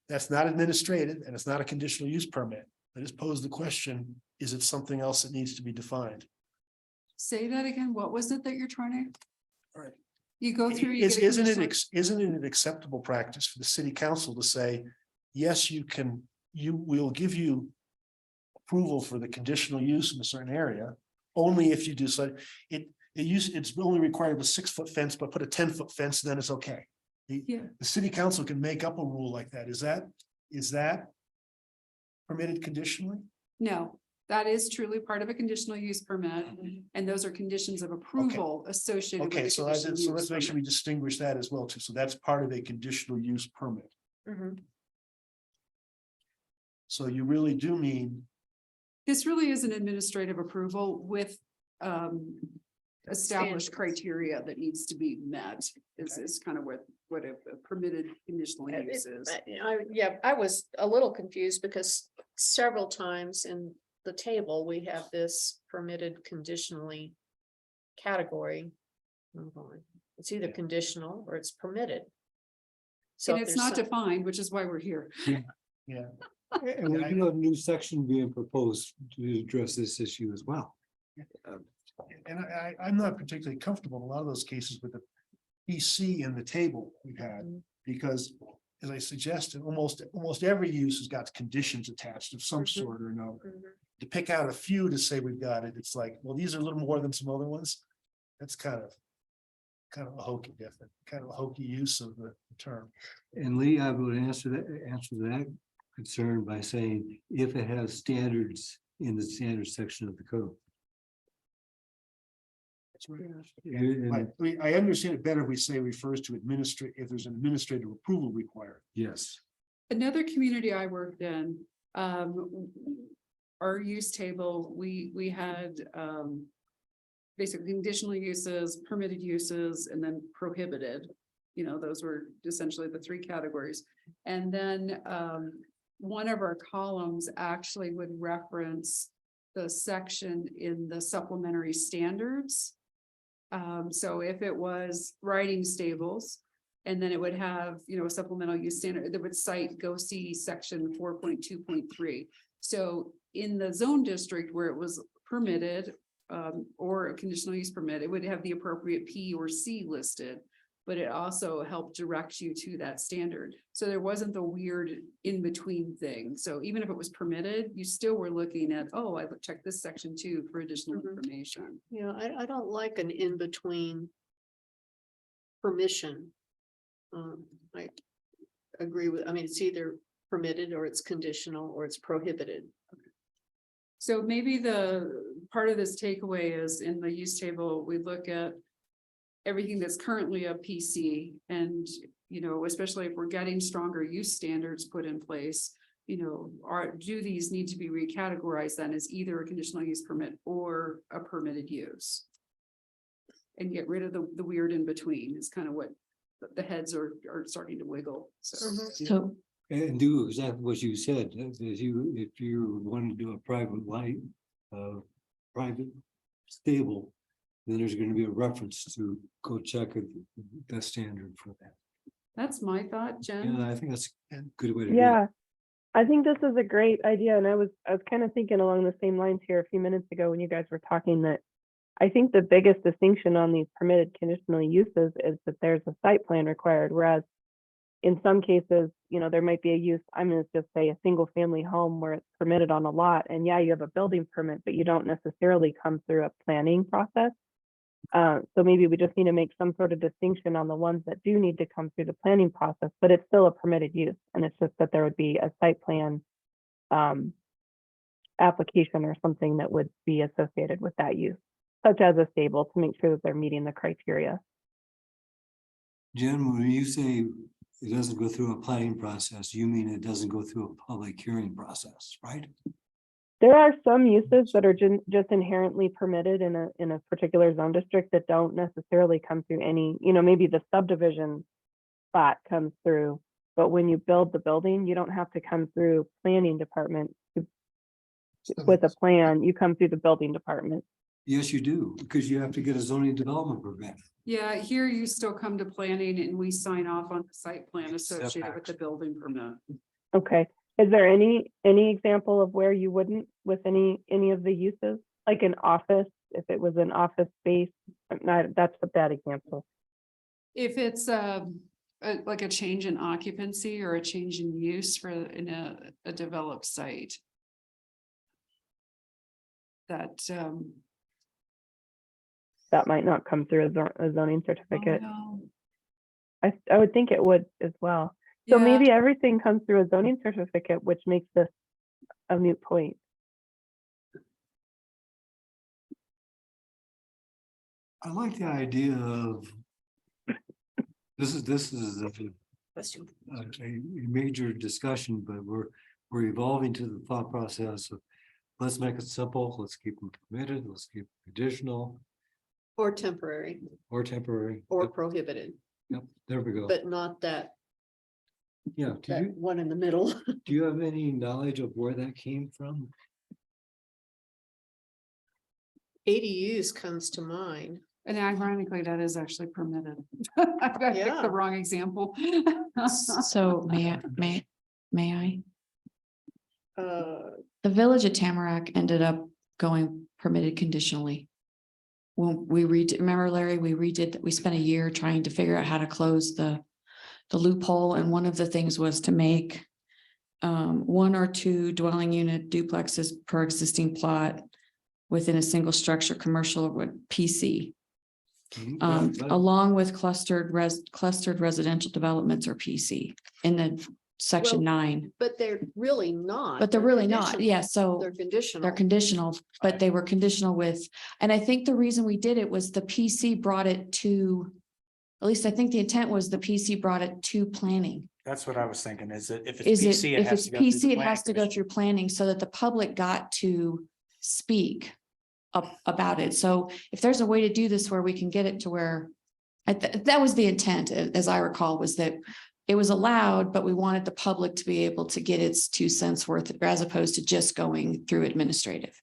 That's not administrative and it's not a conditional use permit. I just pose the question, is it something else that needs to be defined? Say that again. What was it that you're trying to? All right. You go through. you get a Isn't conditional- isn't it an acceptable practice for the city council to say, yes, you can, will give you. Approval for the conditional use in a certain area, only if you do so, it's only required a 6-foot fence, but put a 10-foot fence, then it's okay. Yeah. The city council can make up a rule like that. Is that permitted conditionally? No, that is truly part of a conditional use permit, and those are conditions of approval associated with. Okay, a so conditional so use let's make sure permit. we distinguish that as well too. So that's part of a conditional use permit. Mhm. So you really do mean, This really is an administrative approval with established Standards. criteria that needs to be met. Is kind of what a permitted conditional use is. I was a little confused because several times in the table, we have this permitted conditionally category. Hold on. It's either conditional or it's permitted. So And if it's there's not some- defined, which is why we're here. yeah, And we do have a new section being proposed to address this issue as well. and I'm not particularly comfortable in a lot of those cases with the PC in the table we've had, because as I suggested, almost every use has got conditions attached of some sort or another. To pick out a few to say we've got it, it's like, well, these are a little more than some other ones. That's kind of a hokey use of the term. And Lee, I would answer that concern by saying if it has standards in the standards section of the code. And- I understand it better if we say refers to if there's an administrative approval required. Yes. Another community I worked in, our use table, we had, basically conditional uses, permitted uses, and then prohibited. You know, those were essentially the 3 categories. And then, one of our columns actually would reference the section in the supplementary standards. So if it was riding stables, and then it would have, a supplemental use standard that would cite, go see section 4.2.3. So in the zone district where it was permitted, or a conditional use permit, it would have the appropriate P or C listed. But it also helped direct you to that standard. So there wasn't the weird in-between thing. So even if it was permitted, you still were looking at, oh, I would check this section too for additional information. Yeah, I don't like an in-between permission. I agree with, it's either permitted or it's conditional or it's prohibited. So maybe the part of this takeaway is in the use table, we look at everything that's currently a PC and, especially if we're getting stronger use standards put in place, do these need to be recategorized then as either a conditional use permit or a permitted use? And get rid of the weird in between is kind of what the heads are starting to wiggle. So, So And do exactly what you said, if you want to do a private private stable, then there's going to be a reference to go check the standard for that. that's my thought, Jen. Yeah, I think that's a good way to do it. Yeah, I think this is a great idea, and I was kind of thinking along the same lines here a few minutes ago when you guys were talking that I think the biggest distinction on these permitted conditional uses is that there's a site plan required, whereas in some cases, there might be a use, I'm gonna just say a single family home where it's permitted on a lot, and yeah, you have a building permit, but you don't necessarily come through a planning process. So maybe we just need to make some sort of distinction on the ones that do need to come through the planning process, but it's still a permitted use, and it's just that there would be a site plan application or something that would be associated with that use, such as a stable, to make sure that they're meeting the criteria. Jen, when you say it doesn't go through a planning process, you mean it doesn't go through a public hearing process, right? There are some uses that are just inherently permitted in a particular zone district that don't necessarily come through any, maybe the subdivision spot comes through, but when you build the building, you don't have to come through planning department with a plan, you come through the building department. Yes, you do, because you have to get a zoning development permit. Yeah, here you still come to planning and we sign off on the site plan associated with the building permit. Okay, is there any example of where you wouldn't with any of the uses? Like an office, if it was an office space, that's a bad example. If it's like a change in occupancy or a change in use in a developed site. That That might not come through a zoning certificate. oh, I would think it would as well. So yeah. maybe everything comes through a zoning certificate, which makes this a moot point. I like the idea of. This is a major discussion, but we're evolving to the thought process of, let's make it simple, let's keep them permitted, let's keep conditional Or temporary, or temporary. or Yep, prohibited, yep, there we go. but not that Yeah, one in the middle. do you have any knowledge of where that came from? ADUs comes to mind. And ironically, that is actually permitted. I picked Yeah. the wrong example. So may I? Uh, The Village of Tamarack ended up going permitted conditionally. When we remember Larry, we spent a year trying to figure out how to close the loophole, and one of the things was to make 1 or 2 dwelling unit duplexes per existing plot within a single structure, commercial with PC. Along with clustered residential developments or PC in the section Well, 9. but they're really not. But they're really not, conditional. yeah, so They're conditional. they're conditional, but they were conditional with, and I think the reason we did it was the PC brought it to, at least I think the intent was the PC brought it to planning. That's what I was thinking, is that if it's Is it, PC, it if has it's to go through the PC, it planning has to go commission. through planning so that the public got to speak about it. So if there's a way to do this where we can get it to where, that was the intent, as I recall, was that it was allowed, but we wanted the public to be able to get its 2 cents worth as opposed to just going through administrative.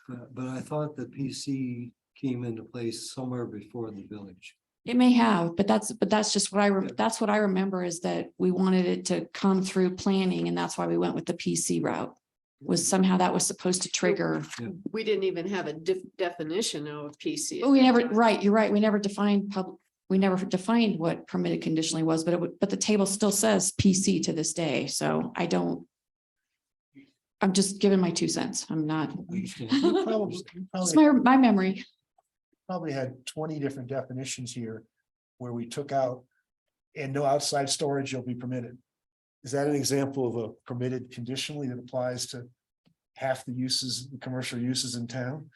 But I thought the PC came into place somewhere before the village. It may have, but that's just what that's what I remember, is that we wanted it to come through planning, and that's why we went with the PC route. Was somehow that was supposed to trigger. We didn't even have a definition of PC. Oh, we never, right, you're right. We never defined we never defined what permitted conditionally was, but the table still says PC to this day. So I'm just giving my 2 cents. I'm not. It's my memory. Probably had 20 different definitions here where we took out and no outside storage shall be permitted. Is that an example of a permitted conditionally that applies to half the uses, the commercial uses in town?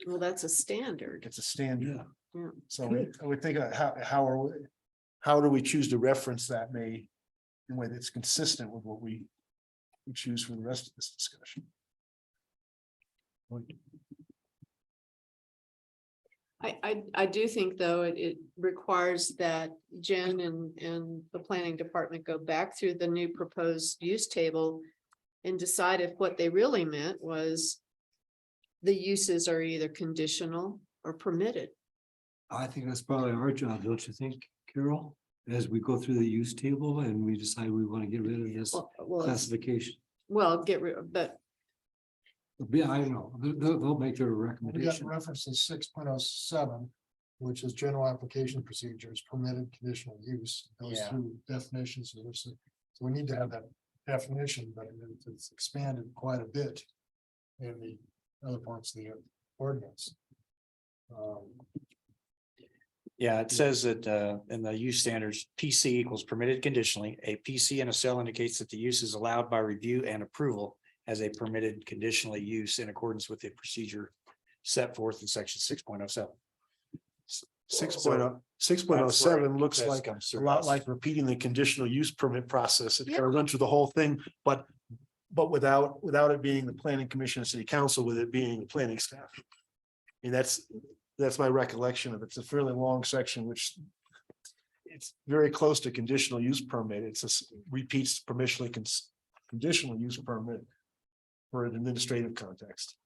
Well, that's a standard. It's a standard. Yeah. So I would think how do we choose to reference that in a way that's consistent with what we choose for the rest of this discussion? I do think, though, it requires that Jen and the planning department go back through the new proposed use table and decide if what they really meant was the uses are either conditional or permitted. I think that's probably our job, don't you think, Carol? As we go through the use table and we decide we want to get rid of this Well, classification. well, get rid of, but Yeah, I know. They'll make their We got recommendation. references 6.07. which is general application procedures, permitted conditional use, goes Yeah. through definitions. So we need to have that definition, but it's expanded quite a bit in the other parts of the ordinance. Yeah, it says that in the use standards, PC equals permitted conditionally. A PC in a cell indicates that the use is allowed by review and approval as a permitted conditionally use in accordance with the procedure set forth in section 6.07. 6.07 looks like a lot like repeating the conditional use permit process. It kind of run through the whole thing, but without it being the planning commission and city council, with it being the planning staff. And that's my recollection of it. It's a fairly long section, which it's very close to conditional use permit. It's a repeats conditional use permit for an administrative context.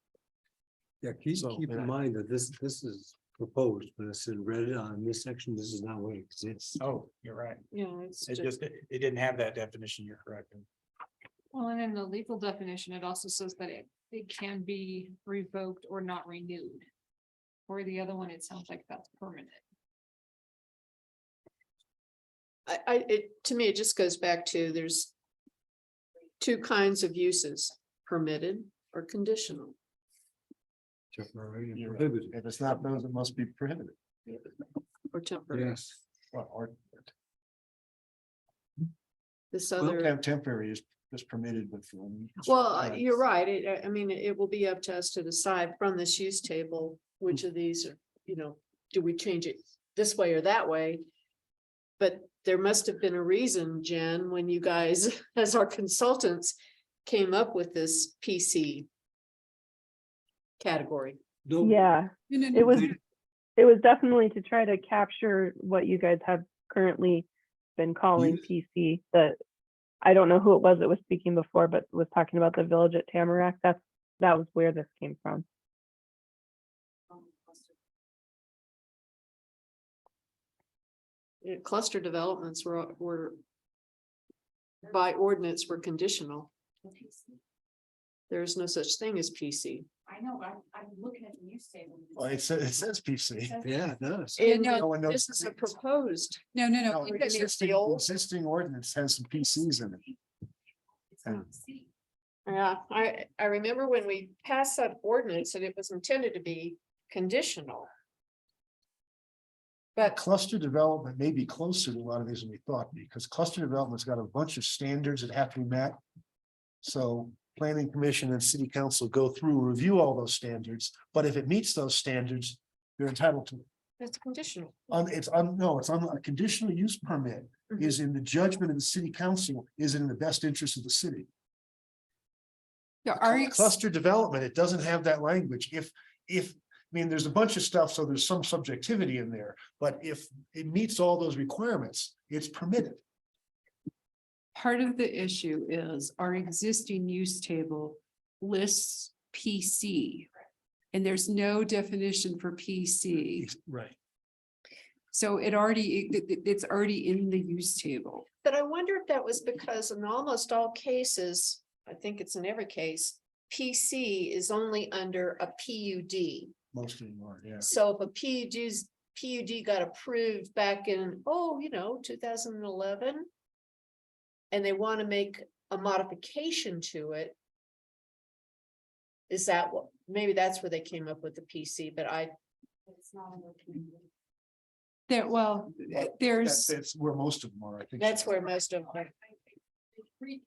Yeah, keep So, in yeah. mind that this is proposed, but it's in red on this section. This is not what exists. Oh, you're right. Yeah, it's It just, just, it didn't have that definition. You're correct. well, and in the legal definition, it also says that it can be revoked or not renewed. Or the other one, it sounds like that's permanent. to me, it just goes back to there's two kinds of uses, permitted or conditional. Temporary and You're right. prohibited. If it's not those, it must be prohibited. Or temporary. Yes. Well, or This well, other, temporary is permitted, but. well, you're right. I mean, it will be up to us to decide from this use table, which of these are, do we change it this way or that way? But there must have been a reason, Jen, when you guys, as our consultants, came up with this PC category. No, Yeah, it was definitely to try to capture what you guys have currently been calling PC. That I don't know who it was that was speaking before, but was talking about the village at Tamarack. That was where this came from. Cluster developments were by ordinance were conditional. There is no such thing as PC. I know, I'm looking at the use table. Well, it says PC. Yeah, it does. And No one knows this is a the difference. proposed. No, no, no. No, think it's existing the old- existing ordinance has some PCs in it. Yeah, I remember when we passed that ordinance and it was intended to be conditional. But Cluster development may be closer to a lot of these than we thought, because cluster development's got a bunch of standards that have to be met. So planning commission and city council go through, review all those standards, but if it meets those standards, you're entitled to. it's conditional. It's on a conditional use permit is in the judgment of the city council, is in the best interest of the city. Yeah, Cluster development, it doesn't have that language. I mean, there's a bunch of stuff, so there's some subjectivity in there, but if it meets all those requirements, it's permitted. part of the issue is our existing use table lists PC. And there's no definition for PC. Right. So it's already in the use table. But I wonder if that was because in almost all cases, I think it's in every case, PC is only under a PUD. Most of them are, yeah. So if a PUD got approved back in, 2011. And they want to make a modification to it. Is that what, maybe that's where they came up with the PC, but There's, That's where most of them are, I think. that's where most of them are. You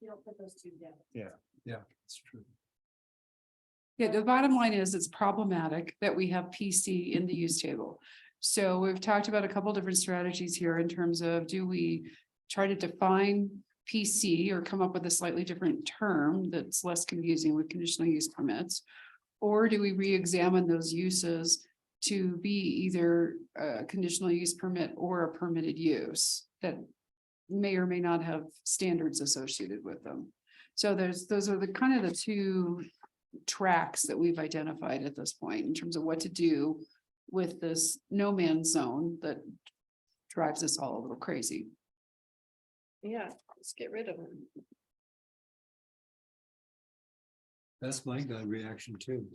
don't put those two together. Yeah, it's true. the bottom line is it's problematic that we have PC in the use table. So we've talked about a couple different strategies here in terms of, do we try to define PC or come up with a slightly different term that's less confusing with conditional use permits? Or do we re-examine those uses to be either a conditional use permit or a permitted use that may or may not have standards associated with them? So those are the kind of the two tracks that we've identified at this point in terms of what to do with this no man's zone that drives us all a little crazy. Yeah, let's get rid of them. That's my gut reaction too.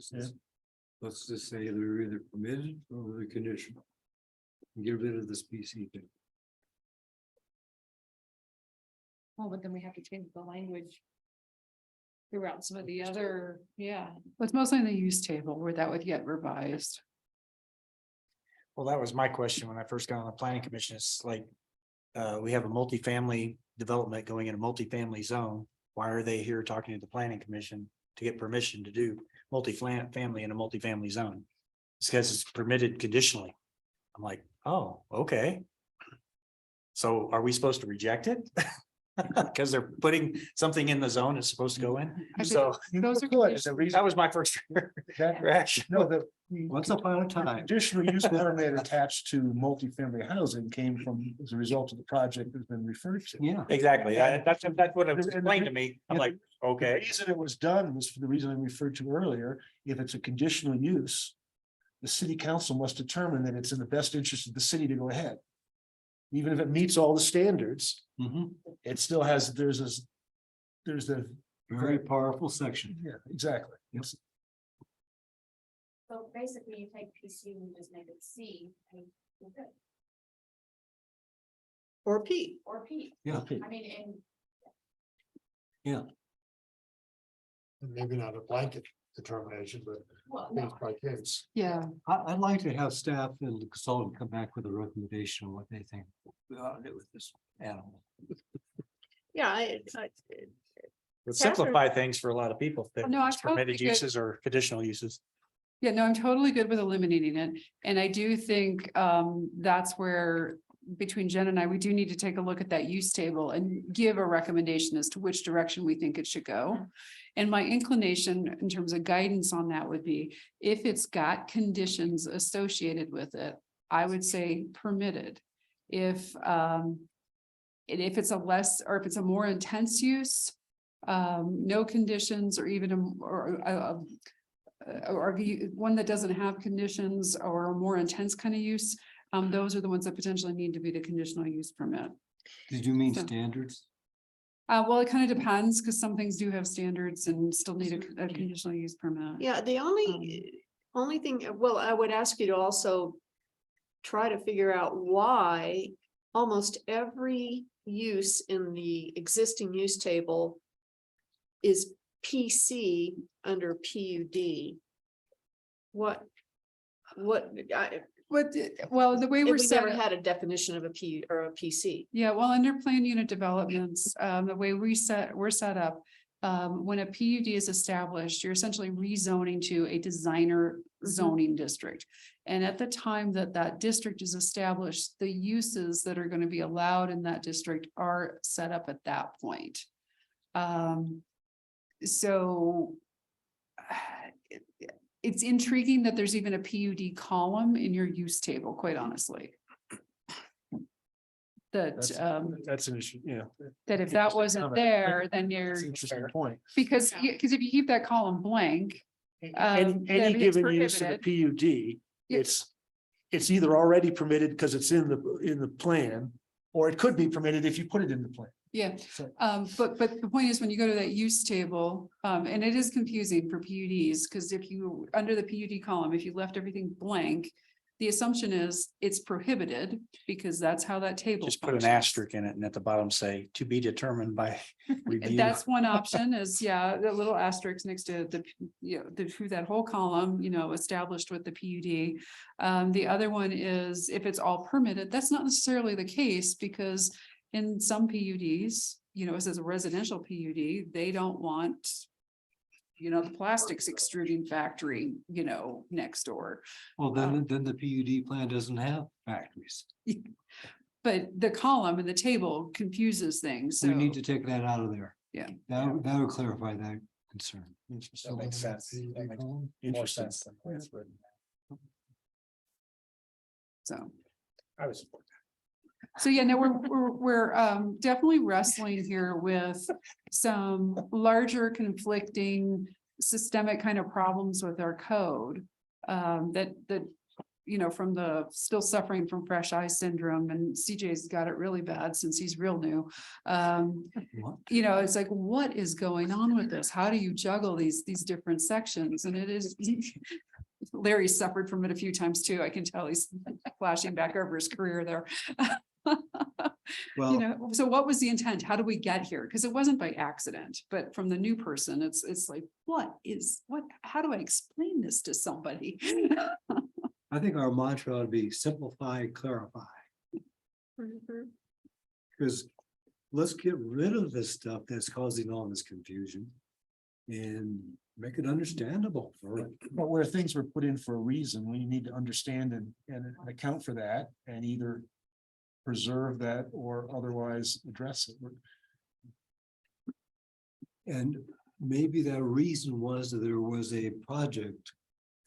Let's just say they're either permitted or they're conditional. Get rid of this PC thing. Oh, but then we have to change the language. Throughout some of the other, yeah. But it's mostly in the use table where that would get revised. Well, that was my question when I first got on the planning commission. It's like, we have a multifamily development going in a multifamily zone. Why are they here talking to the planning commission to get permission to do multifamily in a multifamily zone? It's because it's permitted conditionally. I'm like, oh, okay. So are we supposed to reject it? Because they're putting something in the zone it's supposed to go in. So Those are that was my first reaction. No, the. Once upon a time. Additional use permit attached to multifamily housing came from, as a result of the project that's been referred to. Yeah. Exactly. That's what it was explained to me. I'm like, The okay. reason it was done was for the reason I referred to earlier. If it's a conditional use, the city council must determine that it's in the best interest of the city to go ahead. Even if it meets all the standards, it still has, there's a Very powerful section. yeah, exactly. Yes. So basically you take PC and just make it C and you're good. Or P. Or P. Yeah. I mean, and And maybe not a blanket determination, but well, case no, by case. Yeah, I'd like to have staff and the consultant come back with a recommendation on what they think we ought to do with this animal. Yeah, Would simplify things for a lot of people. If No, I'm it's permitted totally good. uses or conditional uses. yeah, no, I'm totally good with eliminating it. And I do think that's where between Jen and I, we do need to take a look at that use table and give a recommendation as to which direction we think it should go. And my inclination in terms of guidance on that would be, if it's got conditions associated with it, I would say permitted. If it's a less, or if it's a more intense use, no conditions or even or one that doesn't have conditions or a more intense kind of use, those are the ones that potentially need to be the conditional use permit. Did you mean So- standards? Well, it kind of depends, because some things do have standards and still need a conditional use permit. yeah, the only thing, well, I would ask you to also try to figure out why almost every use in the existing use table is PC under PUD. Well, the way we're We set never up- had a definition of a P or a PC. Yeah, well, under plan unit developments, the way we're set up, when a PUD is established, you're essentially rezoning to a designer zoning district. And at the time that that district is established, the uses that are going to be allowed in that district are set up at that point. So it's intriguing that there's even a PUD column in your use table, quite honestly. That, That's an issue, yeah. that if that wasn't there, then you're, That's an interesting point. because if you keep that column blank. then Any it's given use of a prohibited. PUD, Yeah. it's either already permitted because it's in the plan, or it could be permitted if you put it in the plan. Yeah, So- but the point is, when you go to that use table, and it is confusing for PUDs, because if you, under the PUD column, if you left everything blank. The assumption is it's prohibited, because that's how that table. Just put an functions. asterisk in it and at the bottom say to be determined by review. That's one option is, yeah, the little asterisk next to the, through that whole column, established with the PUD. The other one is if it's all permitted, that's not necessarily the case, because in some PUDs, it says a residential PUD, they don't want the plastics extruding factory, next door. Well, then the PUD plan doesn't have factories. But the column and the table confuses things, so. We need to take that out of there. Yeah. That would clarify that concern. That makes sense. That makes more Interesting. sense than the way it's written. So. I was. So yeah, no, we're definitely wrestling here with some larger conflicting systemic kind of problems with our code. That from the still suffering from fresh eye syndrome, and CJ's got it really bad since he's real new. It's like, what is going on with this? How do you juggle these different sections? And it is Larry suffered from it a few times too. I can tell he's flashing back over his career there. Well, You know, so what was the intent? How do we get here? Because it wasn't by accident, but from the new person, it's like, how do I explain this to somebody? I think our mantra ought to be simplify, clarify, because let's get rid of this stuff that's causing all this confusion. And make it understandable for. But where things were put in for a reason, we need to understand and account for that and either preserve that or otherwise address it. And maybe that reason was that there was a project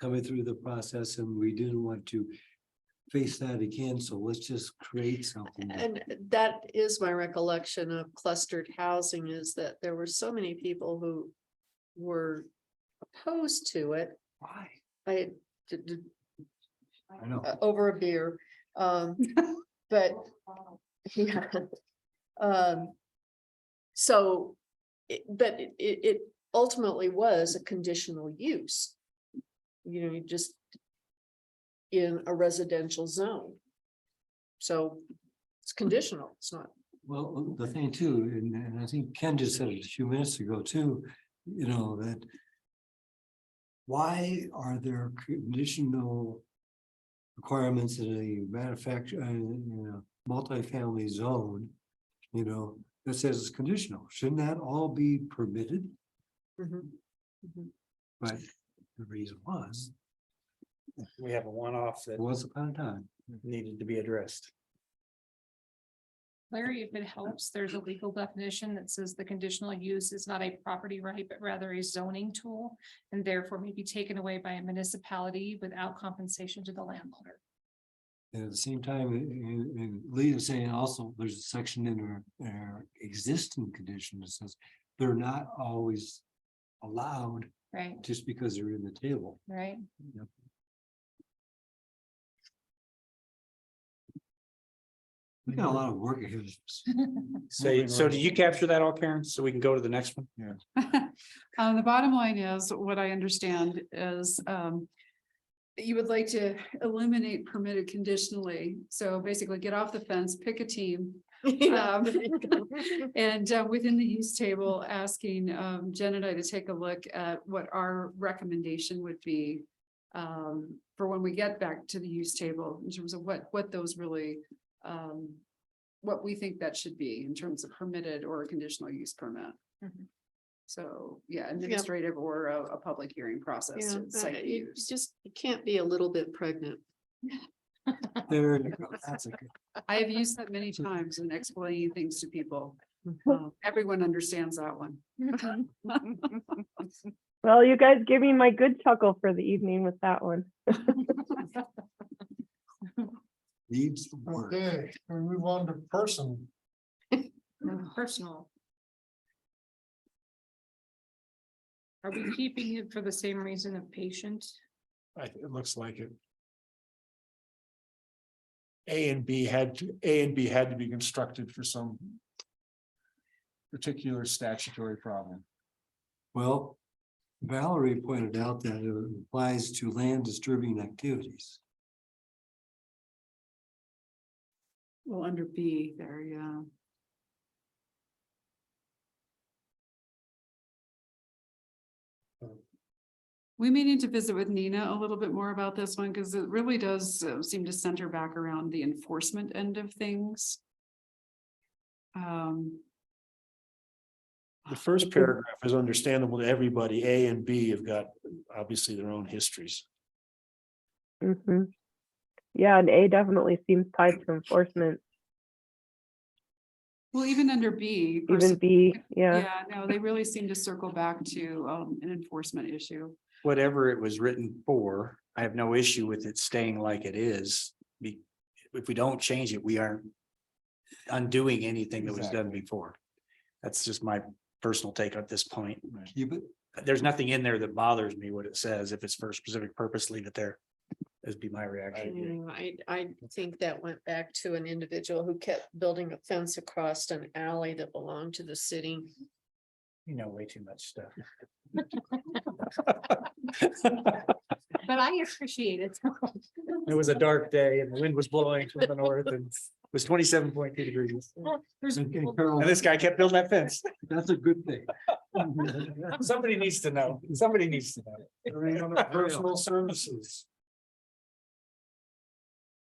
coming through the process and we didn't want to face that again, so let's just create something. And that is my recollection of clustered housing, is that there were so many people who were opposed to it. Why? I know. over a beer. But yeah. So, but it ultimately was a conditional use. You know, you just in a residential zone. So it's conditional, it's not. Well, the thing too, and I think Ken just said it a few minutes ago too, you know, that why are there conditional requirements in a manufacturer, in a multifamily zone, you know, that says it's conditional? Shouldn't that all be permitted? But the reason was, We have a one-off that once upon a time. needed to be addressed. Larry, if it helps, there's a legal definition that says the conditional use is not a property right, but rather a zoning tool, and therefore may be taken away by a municipality without compensation to the landowner. And at the same time, and Lee is saying also, there's a section in our existing condition that says they're not always allowed Right, just because they're in the table. right. Yep. We got a lot of work ahead of us. So did you capture that all, Karen? So we can go to the next one? The bottom line is, what I understand is, you would like to eliminate permitted conditionally. So basically get off the fence, pick a team. And within the use table, asking Jen and I to take a look at what our recommendation would be for when we get back to the use table in terms of what those really what we think that should be in terms of permitted or a conditional use permit. So, yeah, administrative or a public hearing process. Yeah, to site use. you can't be a little bit pregnant. There you go. That's a good. I have used that many times in explaining things to people. Everyone understands that one. Well, you guys give me my good chuckle for the evening with that one. Needs the work. Okay, we move on to person. Personal. Are we keeping it for the same reason of patient? It looks like it. A and B had to be constructed for some particular statutory problem. Well, Valerie pointed out that it applies to land disturbing activities. Well, under B there, yeah. We may need to visit with Nina a little bit more about this one, because it really does seem to center back around the enforcement end of things. The first paragraph is understandable to everybody. A and B have got obviously their own histories. Yeah, and A definitely seems tied to enforcement. Well, even under B. Even B, yeah. Yeah, no, they really seem to circle back to an enforcement issue. Whatever it was written for, I have no issue with it staying like it is. If we don't change it, we aren't undoing anything that was done before. That's just my personal take at this point. Keep it. There's nothing in there that bothers me what it says. If it's for a specific purpose, leave it there. That'd be my reaction. I think that went back to an individual who kept building a fence across an alley that belonged to the city. You know, way too much stuff. but I appreciate it. It was a dark day and the wind was blowing from the north and it was 27.2 degrees. And Carol, And this guy kept building that fence. that's a good thing. Somebody needs to know. Somebody needs to know. Any other personal services?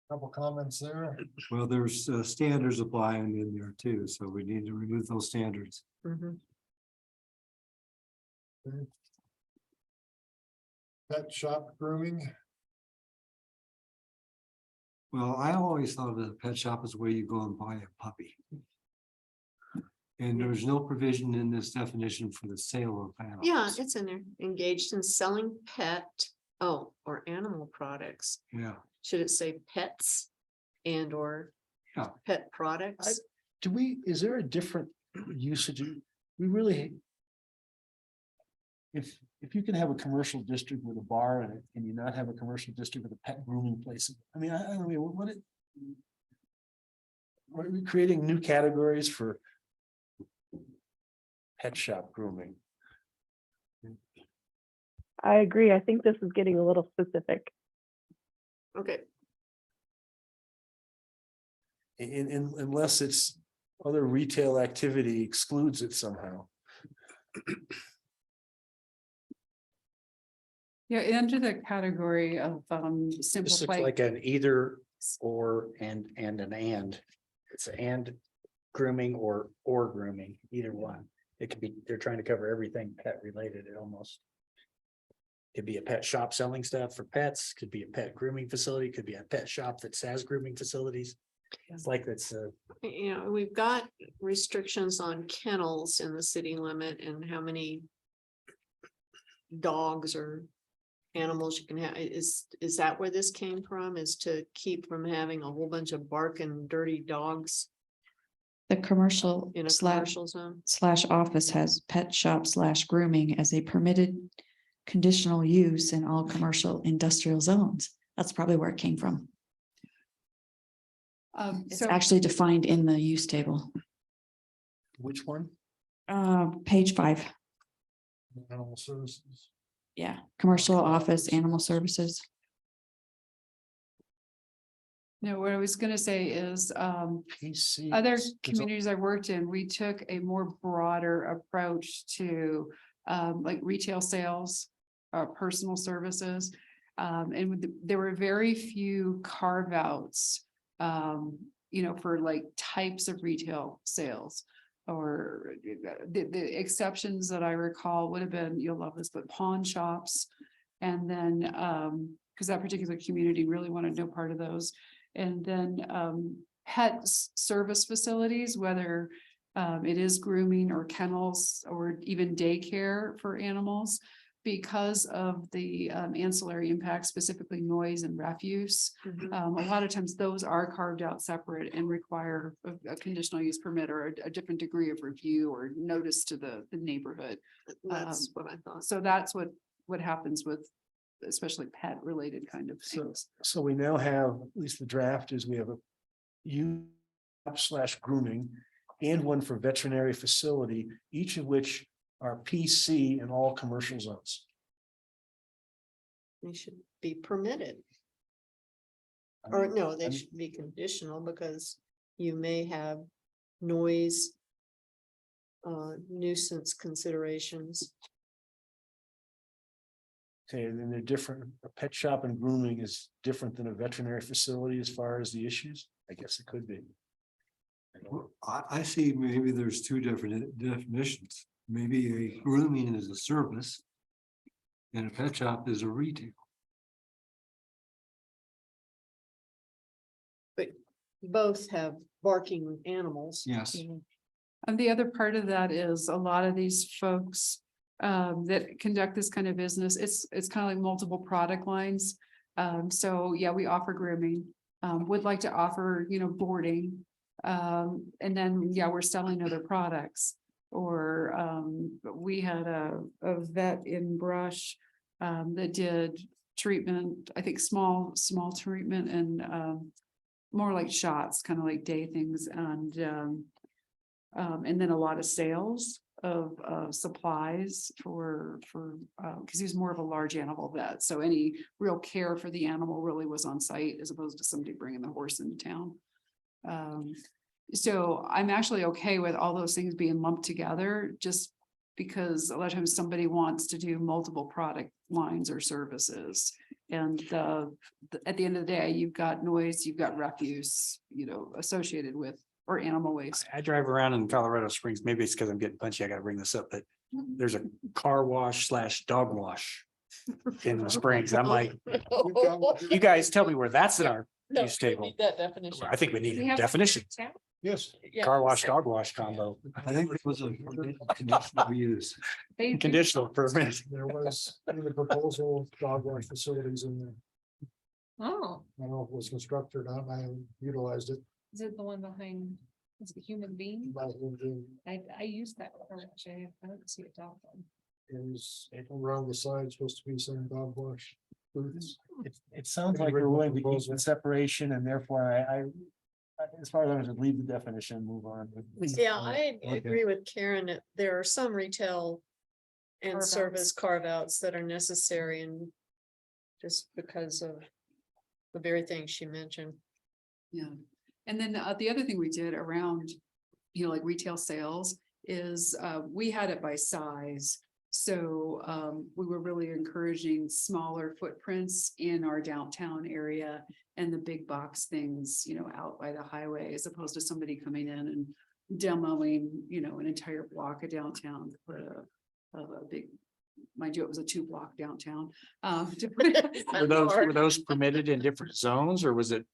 Couple comments there. Well, there's standards applying in there too, so we need to remove those standards. Pet shop grooming. Well, I always thought that a pet shop is where you go and buy a puppy. And there's no provision in this definition for the sale of animals. Yeah, it's in there. Engaged in selling pet, or animal products. Yeah, Should it say pets and or Yeah. pet products? Is there a different usage? We really. If you can have a commercial district with a bar in it, can you not have a commercial district with a pet grooming place? I mean, I don't know, are we creating new categories for pet shop grooming? I agree. I think this is getting a little specific. Okay, Unless it's other retail activity excludes it somehow. Yeah, under the category of This looks simplified. like an either or and an. It's and grooming or grooming, either one. It could be, they're trying to cover everything pet related, it almost. Could be a pet shop selling stuff for pets, could be a pet grooming facility, could be a pet shop that has grooming facilities. It's like that's we've got restrictions on kennels in the city limit and how many dogs or animals you can have. Is that where this came from? Is to keep from having a whole bunch of barking dirty dogs The commercial in a slash commercial zone? office has pet shop slash grooming as a permitted conditional use in all commercial industrial zones. That's probably where it came from. It's So actually defined in the use table, Which one? page 5. Animal services. Yeah, commercial office, animal services. no, what I was gonna say is, PC. other communities I worked in, we took a more broader approach to like retail sales, personal services. There were very few carve outs, for like types of retail sales. Or the exceptions that I recall would have been, you'll love this, but pawn shops. And then, because that particular community really wanted no part of those. And then pet service facilities, whether it is grooming or kennels or even daycare for animals, because of the ancillary impacts, specifically noise and refuse. A lot of times those are carved out separate and require a conditional use permit or a different degree of review or notice to the neighborhood. That's what I thought. So that's what happens with especially pet related kind of things. So we now have, at least the draft is, we have a /grooming and one for veterinary facility, each of which are PC in all commercial zones. They should be permitted. Or no, they should be conditional because you may have noise. Nuisance considerations. Okay, and then they're different. A pet shop and grooming is different than a veterinary facility as far as the issues. I guess it could be. I see maybe there's two different definitions. Maybe a grooming is a service. And a pet shop is a retail. But both have barking animals. Yes. And the other part of that is a lot of these folks that conduct this kind of business, it's kind of like multiple product lines. So yeah, we offer grooming, would like to offer, boarding. And then, yeah, we're selling other products. Or we had a vet in Brush that did treatment, I think small treatment and more like shots, kind of like day things and then a lot of sales supplies because he was more of a large animal vet. So any real care for the animal really was on site as opposed to somebody bringing the horse into town. So I'm actually okay with all those things being lumped together, just because a lot of times somebody wants to do multiple product lines or services. And at the end of the day, you've got noise, you've got refuse, associated with, or animal waste. I drive around in Colorado Springs. Maybe it's because I'm getting punchy. I gotta bring this up, but there's a car wash / dog wash in the Springs. I'm like, you guys tell me where that's in our use table. That definition. I think we need a definition. Yes. Car wash, dog wash combo. I think it was a conditional use. Conditional permit. There was in the proposal, dog wash facilities in there. Oh, I don't know if it was constructed or not. I utilized it. is it the one behind, is it human being? By the I used that. car wash. I don't see a dog one. is around the side supposed to be some dog wash booths. It sounds like we're willing to keep the separation and therefore as far as I was, leave the definition and move on. Yeah, I Okay. agree with Karen. That there are some retail and Carve-outs. service carve-outs that are necessary and just because of the very thing she mentioned. Yeah, and then the other thing we did around, like retail sales is we had it by size. So we were really encouraging smaller footprints in our downtown area and the big box things, out by the highway, as opposed to somebody coming in and demoing, an entire block of downtown to put a big, mind you, it was a 2-block downtown. To put Were those permitted in different zones or was it,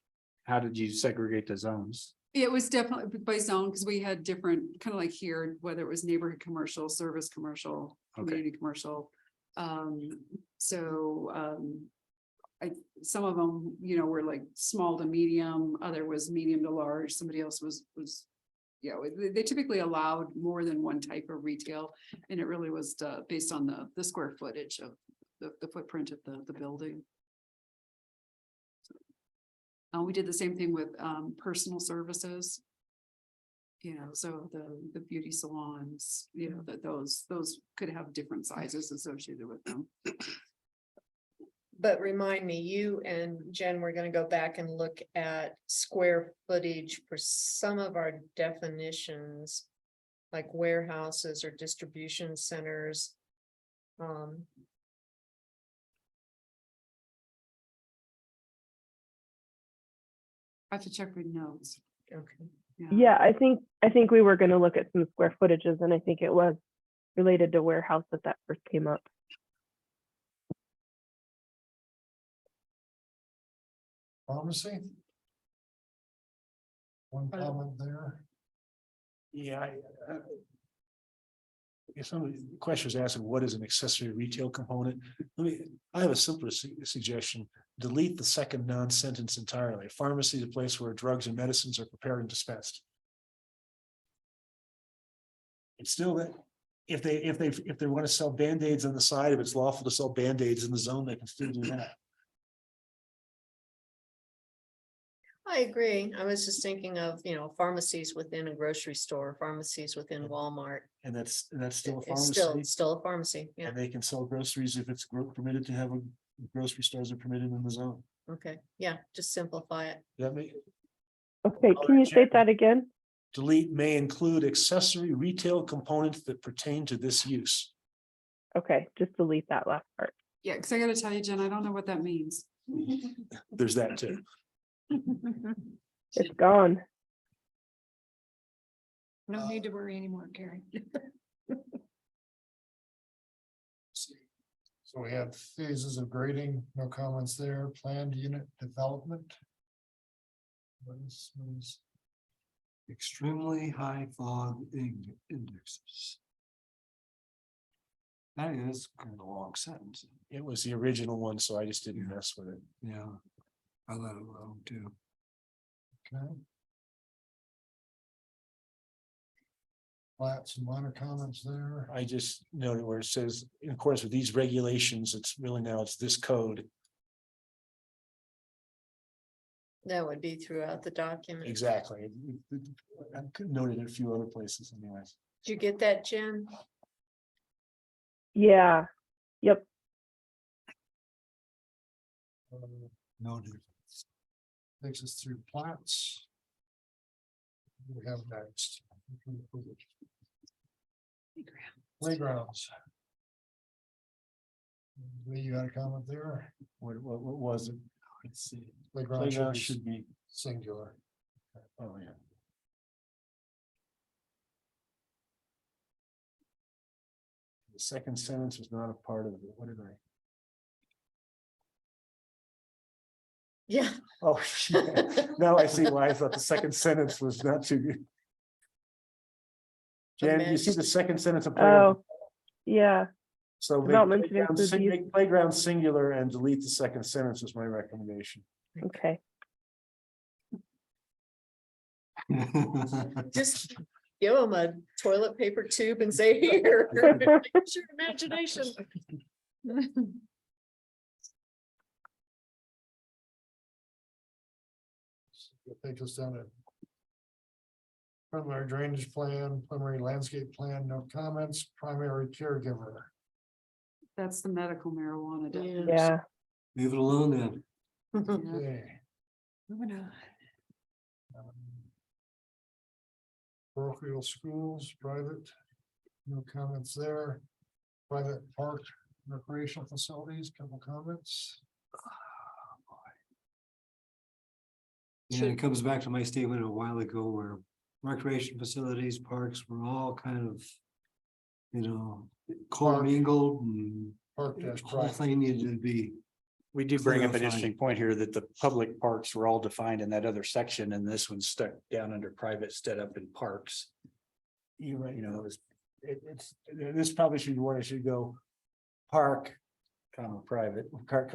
how did you segregate the zones? It was definitely by zone because we had different, kind of like here, whether it was neighborhood commercial, service commercial, community commercial. Some of them, were like small to medium, other was medium to large, somebody else was, they typically allowed more than one type of retail. And it really was based on the square footage of the footprint of the building. We did the same thing with personal services. So the beauty salons, that those could have different sizes associated with them. But remind me, you and Jen, we're gonna go back and look at square footage for some of our definitions. Like warehouses or distribution centers. I have to check with notes. Okay. Yeah, I think we were gonna look at some square footages, and I think it was related to warehouse that first came up. Pharmacy. One comment there. Yeah. If somebody, the question was asking, what is an accessory retail component? I have a simpler suggestion. Delete the second non-sentence entirely. Pharmacy is a place where drugs and medicines are prepared and dispensed. It's still that, if they want to sell Band-Aids on the side, if it's lawful to sell Band-Aids in the zone, they can still do that. I agree. I was just thinking of, pharmacies within a grocery store, pharmacies within Walmart. And that's still a It's pharmacy. still a pharmacy. Yeah. And they can sell groceries if it's permitted to have grocery stores are permitted in the zone. Okay. Yeah. Just simplify it. That may Okay, can you state that again? delete may include accessory retail components that pertain to this use. Okay, just delete that last part. Yeah, because I gotta tell you, Jen, I don't know what that means. There's that too. It's gone. No need to worry anymore, Karen. So we have phases of grading, no comments there, planned unit development. What is Extremely high fog indexes. That is kind of a long sentence. It was the original one, so I just didn't mess with it. Yeah, I let it alone too. okay? Some minor comments there. I just noted where it says, in accordance with these regulations, it's this code. That would be throughout the document. Exactly. I noted it a few other places anyways. Did you get that, Jen? Yeah, yep. Noted. Takes us through plats. We have next. Playgrounds. Lee, you got a comment there? What was it? Let's see. Playground Playground should should be be, singular. oh, yeah. The second sentence was not a part of it. What did I? Yeah. Oh, yeah. Now I see why I thought the second sentence was not too good. Jan, you see the second sentence of playground? Oh, yeah. So make development should playground include sing- these- make playground singular and delete the second sentence is my recommendation. Okay. Just give them a toilet paper tube and say, here. Use your imagination. Take us down to primary drainage plan, primary landscape plan, no comments, primary caregiver. That's the medical marijuana. Yeah. definition. Yeah. Leave it alone then. Okay. Moving on. Parochial schools, private, no comments there. Private park, recreational facilities, couple comments. Yeah, it comes back to my statement a while ago where recreation facilities, parks were all kind of, you know, commingled and Park dash the whole private. thing needed to be. We do bring up an Clarify. interesting point here that the public parks were all defined in that other section and this one's stuck down under private instead up in parks. You're right. You know, it was This probably should be where it should go. Park, comma private, parks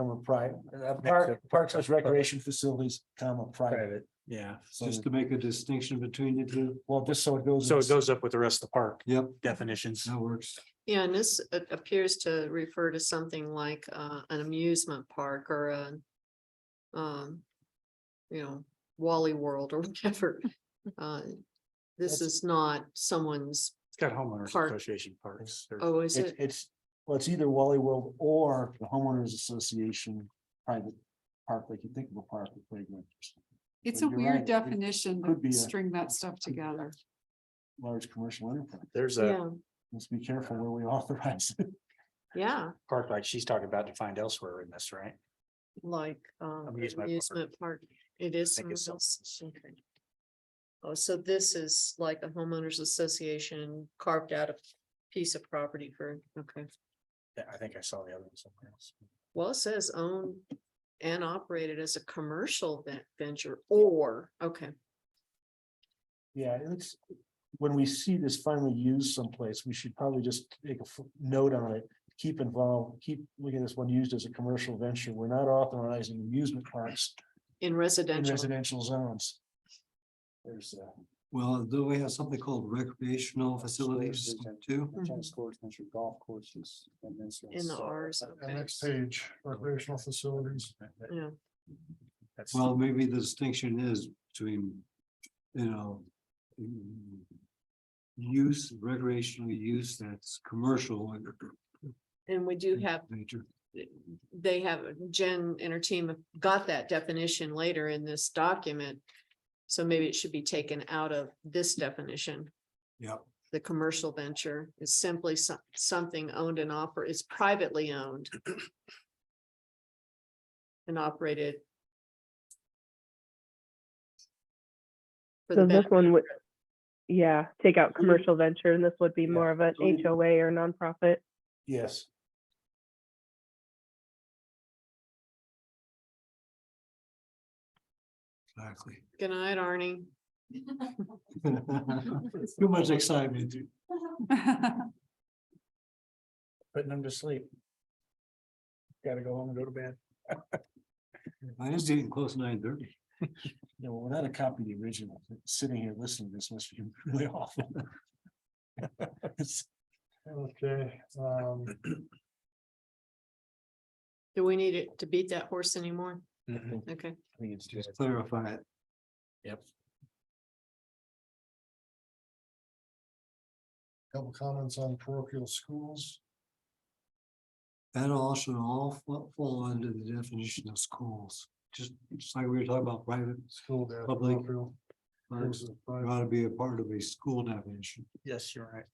as recreation facilities, comma, private. private, yeah. So, Just to make a distinction between the two. well, just so it goes. So it goes up with the rest of the park Yep, definitions. that works. Yeah, and this appears to refer to something like an amusement park or you know, Wally World or whatever. This is not someone's, It's got homeowners Park. association parks. There's- oh, is it? Well, it's either Wally World or the homeowners association private park, like you think of a park with playground. It's But a you're weird right, it definition could be to a- string that stuff together. Large commercial enterprise. There's a Yeah, Let's be careful where we authorize it. yeah, park like she's talking about defined elsewhere in this, right? like Amusement park. amusement park. It is. I think it's somewhere else. Okay. Oh, so this is like a homeowners association carved out a piece of property for, okay. Yeah, I think I saw the other one somewhere else. Well, it says owned and operated as a commercial venture or, okay. Yeah, it's, when we see this finally used someplace, we should probably just take a note on it. Keep involved, keep looking at this one used as a commercial venture. We're not authorizing amusement parks In in residential. residential zones. There's Well, do we have something called recreational facilities too? tennis courts, golf courses. And then In the Rs. The next page, recreational facilities. Yeah, That's Well, maybe the distinction is between, you know. Use, recreational use that's commercial. and we do have, Nature. they have, Jen and her team have got that definition later in this document. So maybe it should be taken out of this definition. Yep. The commercial venture is simply something owned and is privately owned. And operated. For So the this benefit. one would, yeah, take out commercial venture and this would be more of an delete it. HOA or nonprofit. Yes. Exactly. Good night, Arnie. Too much excitement. putting them to sleep. Gotta go home and go to bed. Mine is getting close to 9:30. Yeah, well, without a copy of the original, sitting here listening to this must be really awful. Okay, Do we need it to beat that horse anymore? Okay. I think it's Just clarify it. Yep. Couple comments on parochial schools. That all should all fall under the definition of schools, just like we were talking about private School. dash Public. parochial. schools. Ought to be a part of a school definition. Yes, you're right.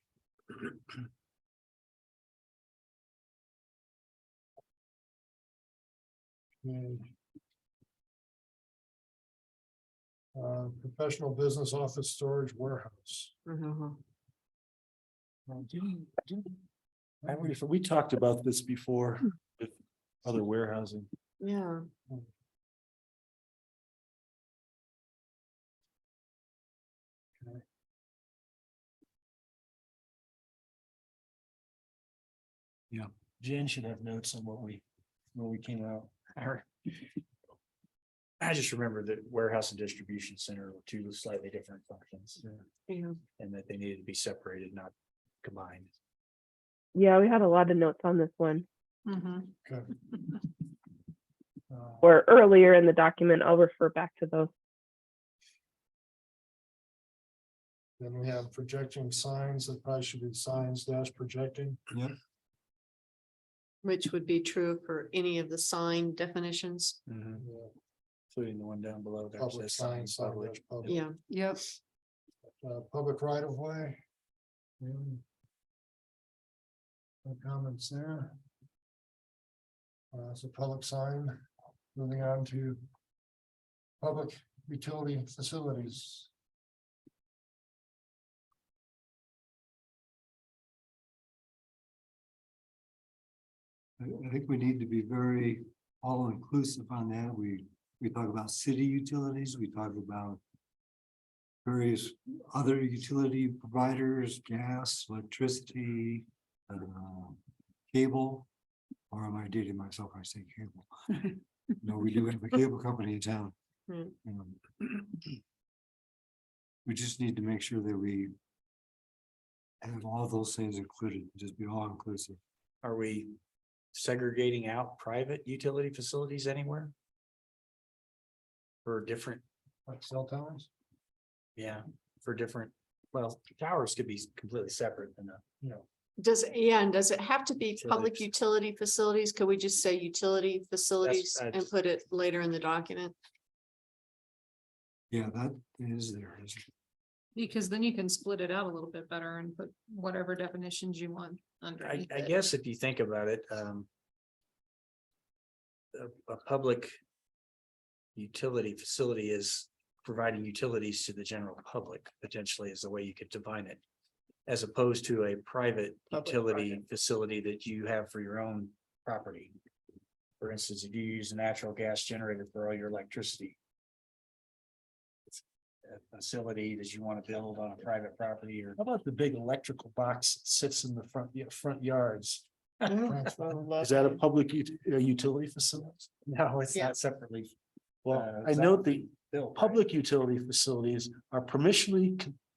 Okay. Professional business office storage warehouse. We talked about this before with other warehousing. Yeah. Jen should have notes on where we came out. I just remember that warehouse and distribution center were two slightly different functions. Yeah. And that they needed to be separated, not combined. Yeah, we had a lot of notes on this one, Okay. or earlier in the document. I'll refer back to those. Then we have projecting signs, that probably should be signs dash projecting. Yep. Which would be true for any of the sign definitions. Yeah. Including the one down below there. Public says signs, sign public. public. Yeah. Yep. Public right of way. No comments there. So public sign, moving on to public utility facilities. I think we need to be very all inclusive on that. We talk about city utilities, we talk about various other utility providers, gas, electricity, cable. Or am I dating myself? I say cable. No, we do have a cable company in town. We just need to make sure that we have all those things included, just be all inclusive. Are we segregating out private utility facilities anywhere? For different, Like cell towers? yeah, for different, well, towers could be completely separate than And does it have to be public Utilities. utility facilities? Could we just say utility facilities I and just- put it later in the document? Yeah, that is there. Isn't it? Because then you can split it out a little bit better and put whatever definitions you want under. I guess if you think about it, a public utility facility is providing utilities to the general public, potentially is the way you could define it. As opposed to a private utility facility that you have for your own property. For instance, if you use a natural gas generator for all your electricity. It's a facility that you want to build on a private property or. How about the big electrical box that sits in the front yards? Is that a public utility facility? No, it's Yeah. not separately. Well, I note the public utility facilities are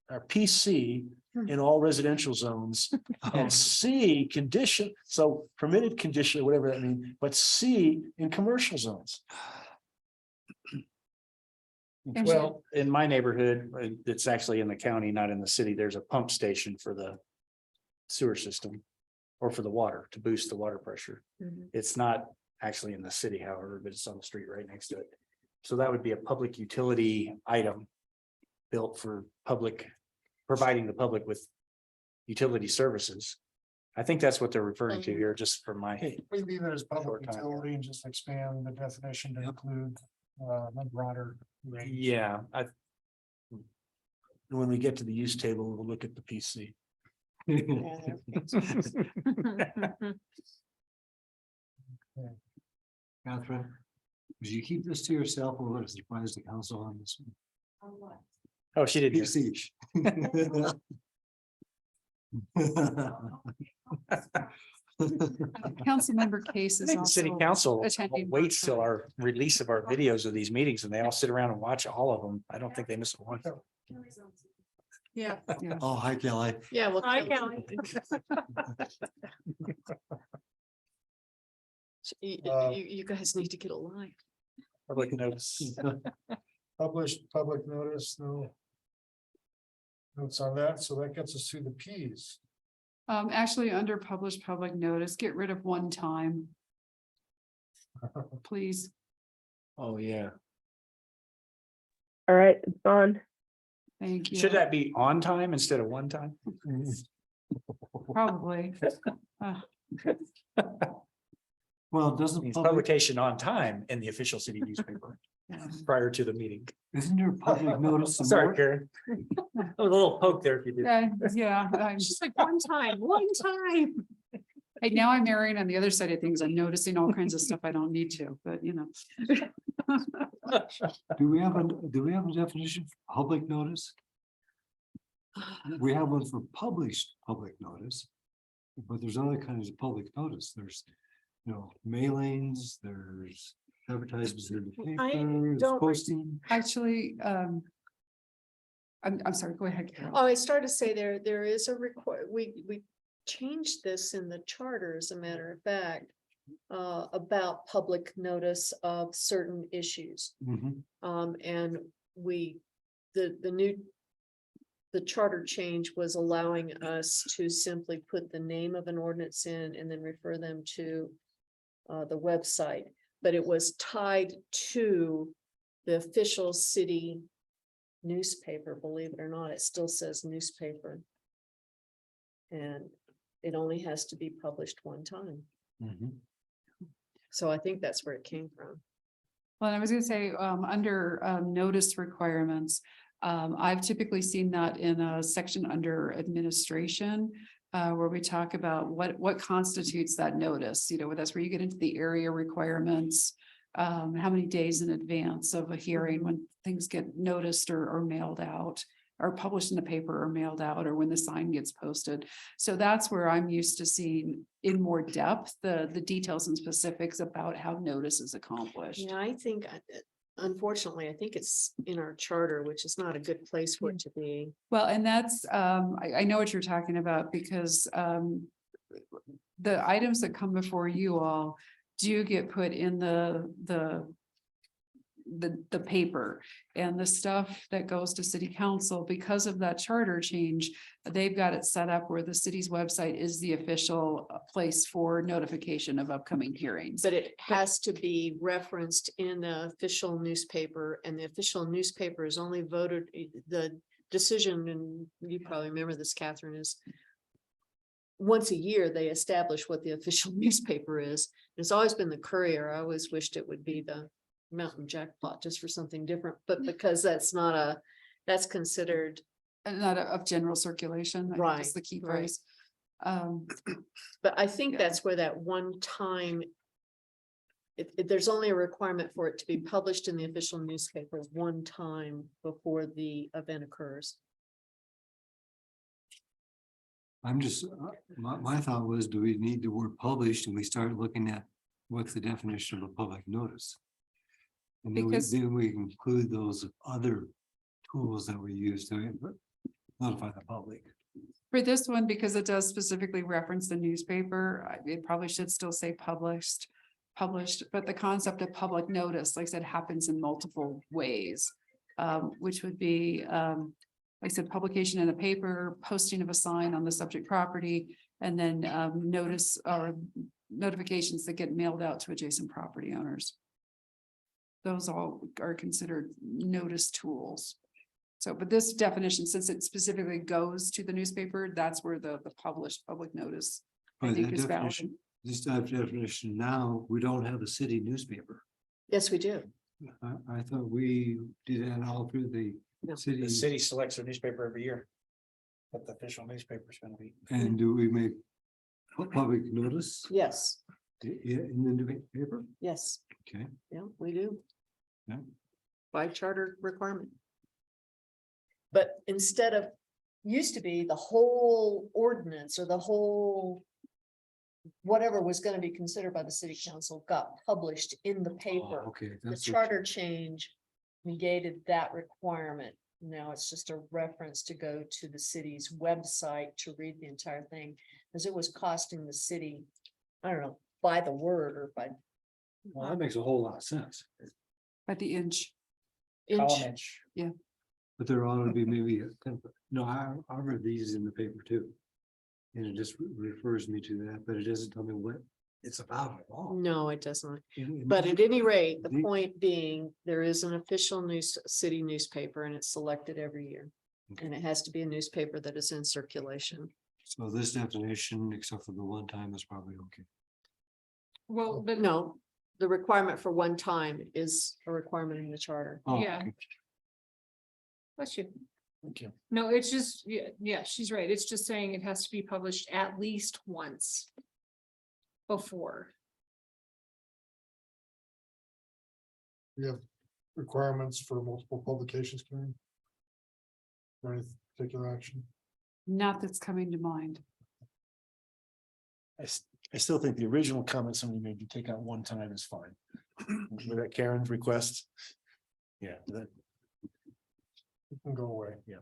are PC in all residential zones. And C condition, so permitted condition, or whatever that means, but C in commercial zones. Well, in my neighborhood, it's actually in the county, not in the city. There's a pump station for the sewer system. Or for the water, to boost the water pressure. It's not actually in the city, however, but it's on the street right next to it. So that would be a public utility item. Built for public, providing the public with utility services. I think that's what they're referring to here, just from my. We leave it as public Short time. utility and just expand the definition to include a broader range. Yeah, When we get to the use table, we'll look at the PC. Catherine, would you keep this to yourself or let us advise the council on this? oh, she did. PC. Councilmember Case I is think the city also council attending waits till our release of our videos of these meetings and they all sit around and watch all of them. I don't think they miss one. Yeah. Oh, hi, Kelly. Yeah, well. Hi, Kelly. You guys need to get a line. Public notice. Published public notice, no. Notes on that, so that gets us to the Ps. Actually, under published public notice, get rid of one time. Please. Oh, yeah. All right, it's gone. Thank you. Should that be on time instead of one time? Probably. Uh, Well, doesn't Means public, publication on time in the official city newspaper yeah. prior to the meeting. isn't there public notice? some Sorry, more? Karen. A little poke there if you did. Yeah, I'm Just like one time. Hey, now I'm erring on the other side of things. I'm noticing all kinds of stuff I don't need to, but you know. Do we have a definition for public notice? We have one for published public notice. But there's other kinds of public notice. There's, mailings, there's advertisements in the paper, there's don't- posting. Actually, I'm sorry, go ahead, Carol. Oh, I started to say there is a we changed this in the charter, as a matter of fact. About public notice of certain issues. Mhm. And the charter change was allowing us to simply put the name of an ordinance in and then refer them to the website, but it was tied to the official city newspaper, believe it or not, it still says newspaper. And it only has to be published one time. Mhm. So I think that's where it came from. Well, I was gonna say, under notice requirements, I've typically seen that in a section under administration. Where we talk about what constitutes that notice, that's where you get into the area requirements. How many days in advance of a hearing when things get noticed or mailed out. Or published in the paper or mailed out, or when the sign gets posted. So that's where I'm used to seeing in more depth, the details and specifics about how notice is accomplished. Yeah, I think, unfortunately, I think it's in our charter, which is not a good place for it to be. Well, and that's, I know what you're talking about because the items that come before you all do get put in the paper, and the stuff that goes to city council because of that charter change. They've got it set up where the city's website is the official place for notification of upcoming hearings. But it has to be referenced in the official newspaper, and the official newspaper is only voted, the decision, and you probably remember this, Catherine, is once a year, they establish what the official newspaper is. It's always been the Courier. I always wished it would be the Mountain Jackpot, just for something different, but because that's considered. And not of general circulation. I think Right, that's the key right. phrase. But I think Yeah. that's where that one time. There's only a requirement for it to be published in the official newspaper one time before the event occurs. I'm just, my thought was, do we need the word published, and we start looking at what's the definition of a public notice? And Because- then we include those other tools that we use to notify the public. For this one, because it does specifically reference the newspaper, it probably should still say published, but the concept of public notice, like I said, happens in multiple ways. Which would be, like I said, publication in the paper, posting of a sign on the subject property, and then notice or notifications that get mailed out to adjacent property owners. Those all are considered notice tools. So, but this definition, since it specifically goes to the newspaper, that's where the published public notice, I But think, that is valid. definition, this definition now, we don't have a city newspaper. Yes, we do. I thought we did that all through the No. city. The city selects their newspaper every year. What the official newspaper is gonna be. And do we make public notice Yes, in the newspaper? yes, Okay. yeah, we do. Yeah. By charter requirement. But instead of, used to be the whole ordinance or the whole. Whatever was gonna be considered by the city council got published in the Oh, paper. okay. The That's what- charter change negated that requirement. Now it's just a reference to go to the city's website to read the entire thing, because it was costing the city, I don't know, by the word or by Well, that makes a whole lot of sense, By the inch. Column inch. inch. but there ought to be maybe, no, I read these in the paper too. And it just refers me to that, but it doesn't tell me what it's about at all. No, it doesn't. And- But at any rate, the The- point being, there is an official city newspaper and it's selected every year. And it has to be a newspaper that is in circulation. So this definition, except for the one time, is probably okay. Well, but No, the requirement for one time is a requirement in the charter. Oh, Yeah. okay. bless you. Thank you. No, it's just, yeah, she's right. It's just saying it has to be published at least once. Before. We have requirements for multiple publications, Karen? For any particular action? Not that's coming to mind. I still think the original comment somebody made, you take out one time is fine. With that Karen's request. Yeah, that, It can go away. Yeah.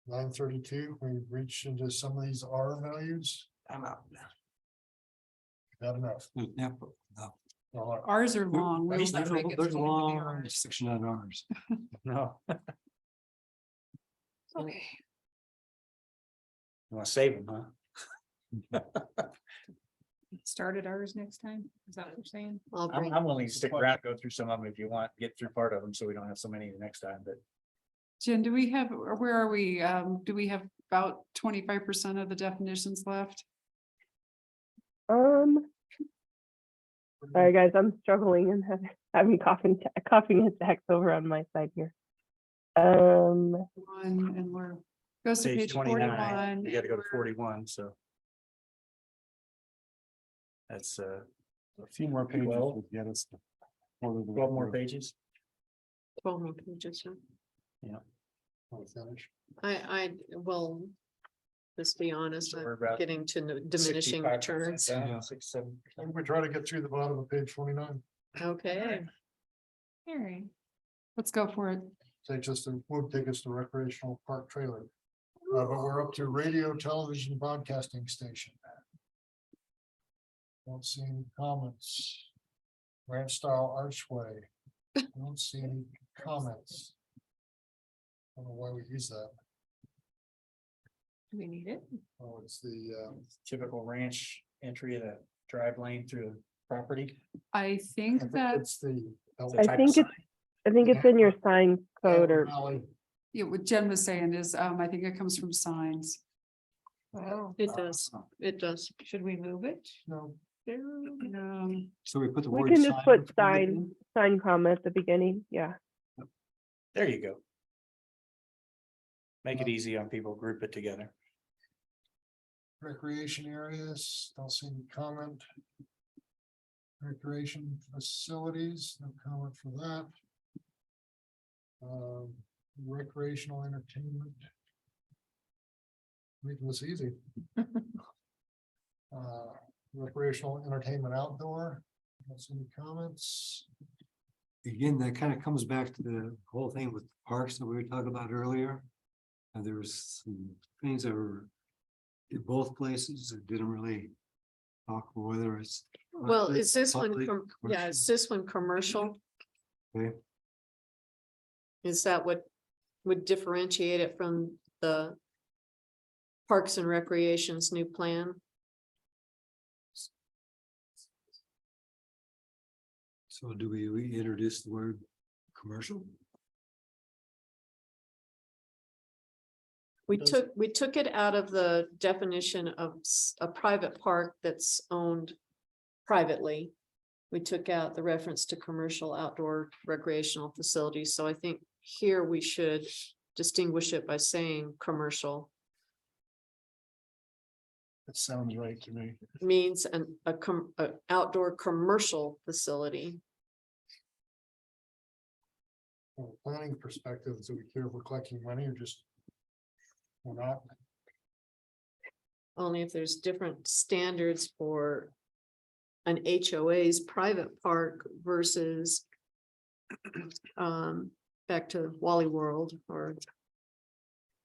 9:32, we reached into some of these R values. I'm out. Not enough. Yeah, no. Well, Ours are long. We'll There's never make it there's a through. long section on ours. No, Okay. you want to save them, huh? Started ours next time. Is that what you're saying? I'll bring, I'm willing to stick around, go through some of them if you want, get through part of them, so we don't have so many the next time, but. Jen, do we have, or where are we? Do we have about 25% of the definitions left? Sorry, guys, I'm struggling and having coughing attacks over on my side here. One, and we're, goes to Page page 29, 41. you gotta go to 41, so. That's a few more pages. Well, would get us the order of the 12 more report. pages. 12 more pages. Huh? I'll finish. I will. Let's be honest, So we're I'm about getting to diminishing 65% returns. down, Yeah. 67%. I think we try to get through the bottom of page 29. Okay, All right. Let's go for it. Would take us to recreational park trailer. But we're up to radio, television, broadcasting station. Don't see any comments. Ranch style archway. Don't see any comments. I don't know why we use that. Do we need it? Oh, it's the, Typical ranch entry of the drive lane through the property. I think that, it's the. I think it's in your sign code or yeah, what Jen was saying is, I think it comes from signs. Oh, it does. It does. should we move it? No, So we put the we word. can just put sign. sign comma at the beginning. Yeah. There you go. Make it easy on people, group it together. recreation areas, don't see any comment. Recreation facilities, no comment for that. Recreational entertainment. Making this easy. Recreational entertainment outdoor, don't see any comments. Again, that kind of comes back to the whole thing with parks that we were talking about earlier. And there was some things that were in both places that didn't really talk whether it's. Well, is this one, public, yeah, is this one commercial? Okay. Is that what would differentiate it from the Parks and Recreation's new plan? So do we introduce the word commercial? We took it out of the definition of a private park that's owned privately. We took out the reference to commercial outdoor recreational facilities, so I think here we should distinguish it by saying commercial That sounds right to me. means a outdoor commercial facility. From a planning perspective, so we care if we're collecting money or just. We're not. Only if there's different standards for an HOA's private park versus back to Wally World or.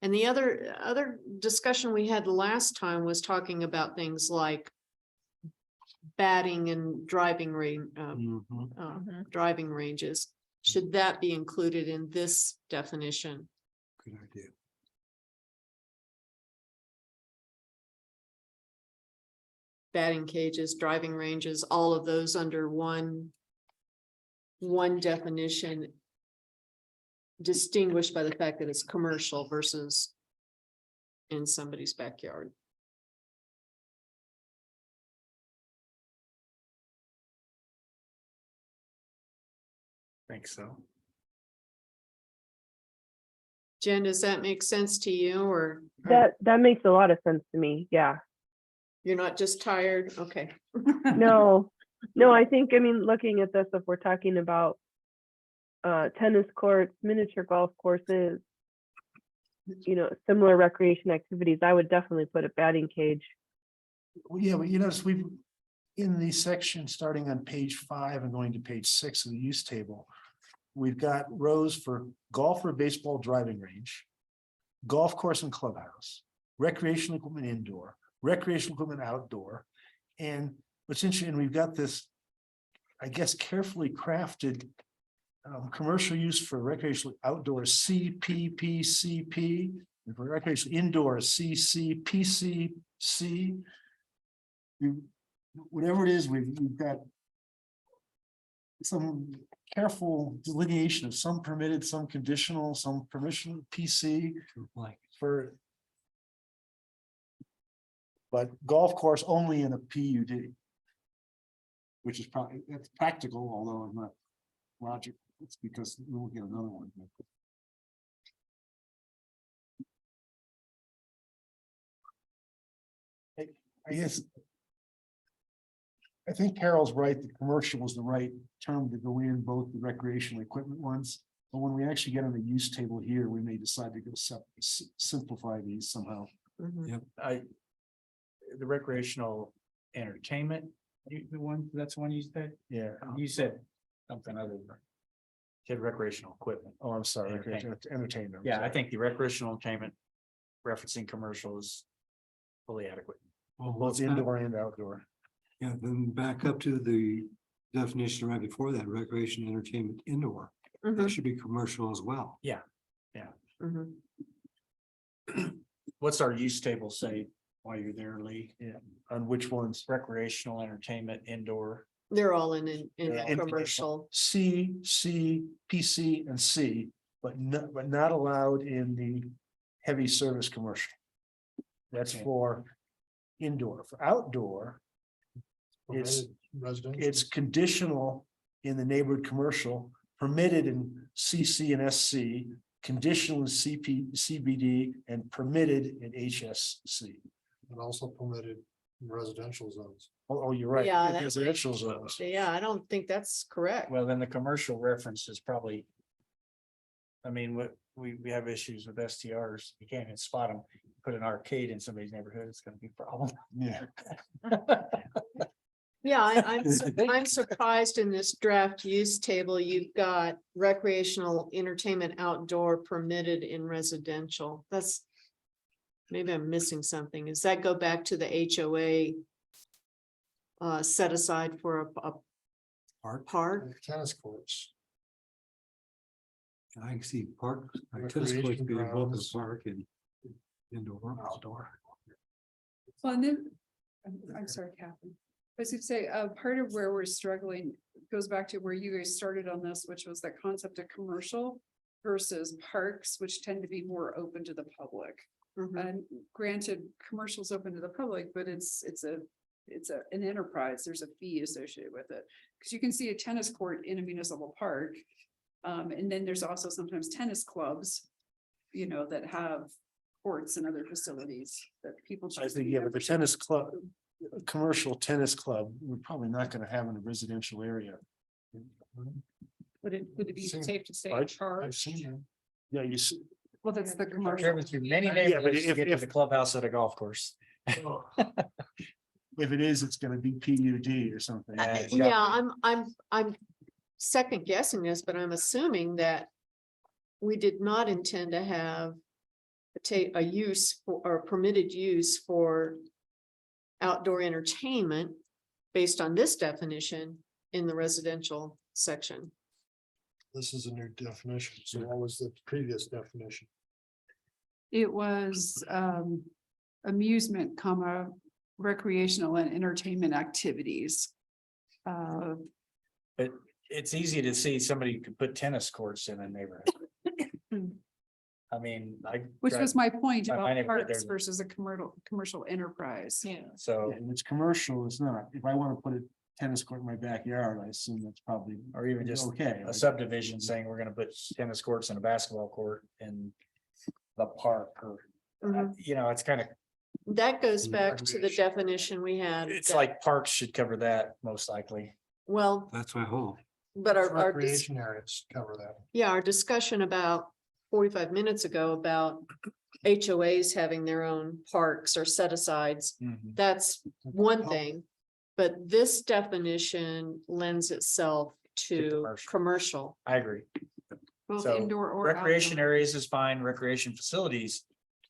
And the other discussion we had last time was talking about things like batting and driving driving ranges. Should that be included in this definition? Good idea. batting cages, driving ranges, all of those under one definition, distinguished by the fact that it's commercial versus in somebody's backyard. Think so. Jen, does that make sense to you, or That makes a lot of sense to me. Yeah. you're not just tired? Okay. No, I think, I mean, looking at this, if we're talking about tennis courts, miniature golf courses, similar recreation activities, I would definitely put a batting cage. Well, yeah, but you notice we've, in the section starting on page 5 and going to page 6 of the use table, we've got rows for golf or baseball driving range, golf course and clubhouse, recreational equipment indoor, recreational equipment outdoor. And what's interesting, we've got this, I guess, carefully crafted commercial use for recreational outdoor CPPCP, and for recreational indoor CCPCC. Whatever it is, we've got some careful delineation of some permitted, some conditional, some permission PC for. But golf course only in a PUD. Which is probably, that's practical, although I'm not logical. It's because we'll get another one. I guess. I think Carol's right, the commercial is the right term to go in, both the recreational equipment ones. But when we actually get on the use table here, we may decide to go simplify these somehow. Mhm. The recreational entertainment, that's one you said? Yeah. You said something other than. Said recreational equipment. Oh, I'm sorry. Entertainment. Entertainment. I'm Yeah, I sorry. think the recreational entertainment referencing commercial is fully adequate. Both indoor and outdoor. Yeah, then back up to the definition right before that, recreation, entertainment, indoor. That Mhm, should be commercial as well. mhm. What's our use table say while you're there, Lee? Yeah. On which ones? Recreational entertainment indoor. They're all in And- commercial. C, PC, and C, but not allowed in the heavy service commercial. That's for indoor. For outdoor, it's, Residential. it's conditional in the neighborhood commercial, permitted in CC and SC, conditional in CBD, and permitted in HSC. And also permitted in residential zones. Oh, you're right. Yeah, that- Residential zones. Yeah, I don't think that's correct. Well, then the commercial reference is probably. I mean, what we have issues with STRs. You can't even spot them. Put an arcade in somebody's neighborhood, it's gonna be a problem. Yeah. Yeah, I'm surprised in this draft use table, you've got recreational entertainment outdoor permitted in residential. That's. Maybe I'm missing something. Does that go back to the HOA? Set aside for a park? Tennis courts. I can see park, tennis Recreation courts being both a grounds. park and indoor, outdoor. Well, and then, I'm sorry, Catherine. I was gonna say, part of where we're struggling goes back to where you guys started on this, which was the concept of commercial versus parks, which tend to be more open to the public. Mhm. And granted, commercial's open to the public, but it's an enterprise. There's a fee associated with it. Because you can see a tennis court in a municipal park. And then there's also sometimes tennis clubs, that have courts and other facilities that people. I choose to think, be yeah, but the members of. tennis club, commercial tennis club, we're probably not gonna have in a residential area. Would it be Same. safe to say I've charge? seen them. Yeah, you see. Well, that's the There commercial. was many but neighborhoods to if- get to if- the clubhouse at a golf course. If it is, it's gonna be PUD or something. Yeah, I'm second guessing this, but I'm assuming that. We did not intend to have. A use or permitted use for. Outdoor entertainment. Based on this definition in the residential section. This is a new definition. So what was the previous definition? It was amusement, recreational and entertainment activities. But it's easy to see somebody could put tennis courts in a neighborhood. I mean, Which was my point my about neighborhood, parks there's- versus a commercial enterprise. Yeah. So, If it's commercial, it's not. If I want to put a tennis court in my backyard, I assume that's probably or even just okay. a subdivision saying we're gonna put tennis courts and a basketball court in the park or, Mhm. you know, it's kind of, That goes back to the definition we had. it's that- like parks should cover that most likely. Well, That's my hope. but our, Recreation areas cover that. yeah, our discussion about 45 minutes ago about HOAs having their own parks or set asides, that's one thing. But this definition lends itself to commercial. commercial. I agree. Both So, indoor or Recreation outdoor. areas is fine, recreation facilities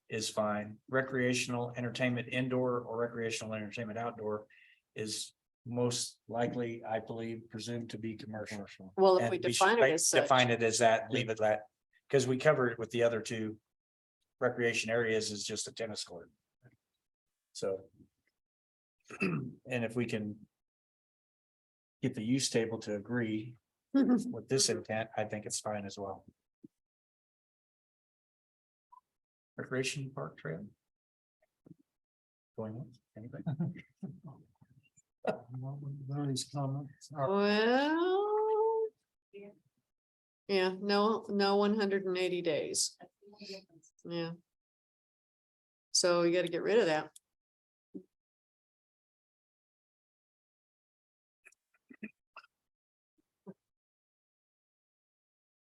is fine, recreational entertainment indoor or recreational entertainment outdoor is most likely, I believe, presumed to be commercial. Well, if And we should define it as such. Define it as that, leave it that, because we covered it with the other two. Recreation areas is just a tennis court. So. And if we can. Get the use table to agree with this intent, I think it's fine as well. Recreation park trail. Going on, anybody? Larry's comments. Well. Yeah, no 180 days. Yeah. So you gotta get rid of that.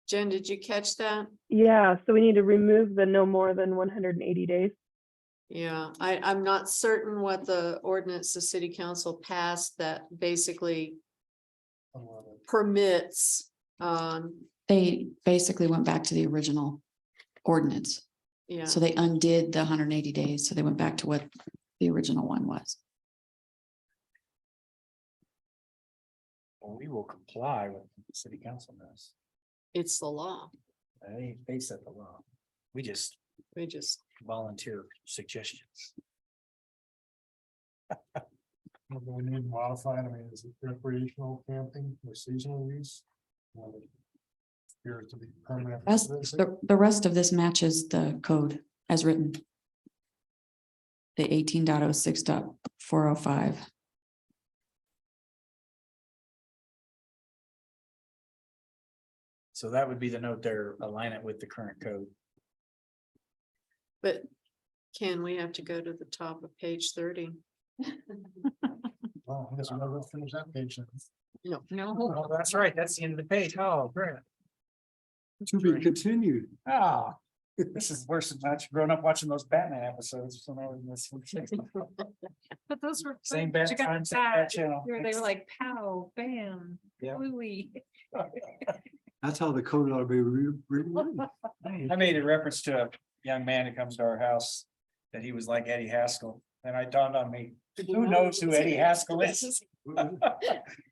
Jen, did you catch that? Yeah, so we need to remove the no more than 180 days. Yeah, I'm not certain what the ordinance the city council passed that basically permits, They basically went back to the original ordinance. yeah. So they undid the 180 days. So they went back to what the original one was. Well, we will comply with the city council does. It's the law. They set the law. We just We just, volunteer suggestions. Do we need to modify it? I mean, is it recreational camping or seasonal use? Appears to be permanent. That's, residency. the rest of this matches the code as written. The 18.06.405. So that would be the note there, align it with the current code. but can we have to go to the top of page 30? Well, I guess we'll never finish that page. then. No, Oh, that's right. That's the end of the page. Oh, great. To be continued. Ah, this is worse than I've grown up watching those Batman episodes. So now we're this one. but those were. Same fun. bat You got time, same that. bat channel. They were like pow, bam, Yeah. wooey. That's how the code ought to be rewritten. I made a reference to a young man who comes to our house, that he was like Eddie Haskell, and I dawned on me, who knows who Eddie Haskell is?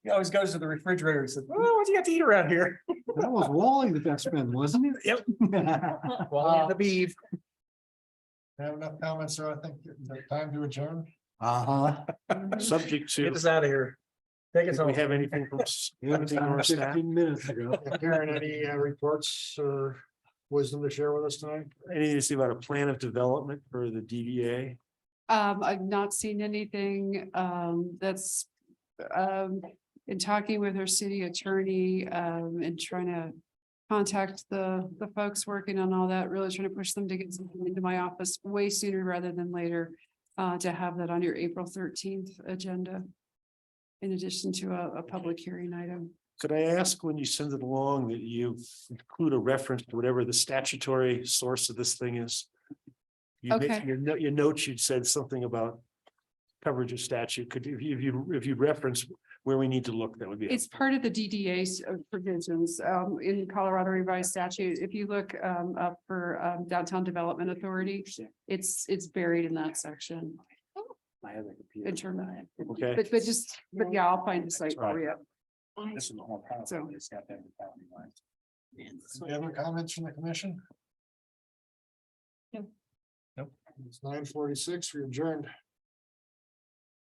He always goes to the refrigerator and says, oh, what do you got to eat around here? That was Wally the best man, wasn't it? Yep. Wally and the Beeve. Have enough comments, or I think it's time to adjourn. Subject to, Get us out of here. Take us if we home. have anything from, Yeah, anything from our staff? 15 minutes ago. Karen, any reports or wisdom to share with us tonight? Anything to say about a plan of development for the DDA? I've not seen anything, that's, in talking with our city attorney, and trying to contact the folks working on all that, really trying to push them to get something into my office way sooner rather than later, to have that on your April 13th agenda. In addition to a public hearing item. Could I ask when you send it along that you include a reference to whatever the statutory source of this thing is? Okay. Your notes, you'd said something about coverage of statute. Could, if you reference where we need to look, that would be. It's part of the DDA's provisions, in Colorado revised statute. If you look, up for, Downtown Development Authority, it's buried in that section. My other computer. In terms of, Okay. but yeah, I'll find the site for you. This is more powerful. So- It's got that county line. Any other comments from the commission? No. Nope. It's 9:46, we're adjourned.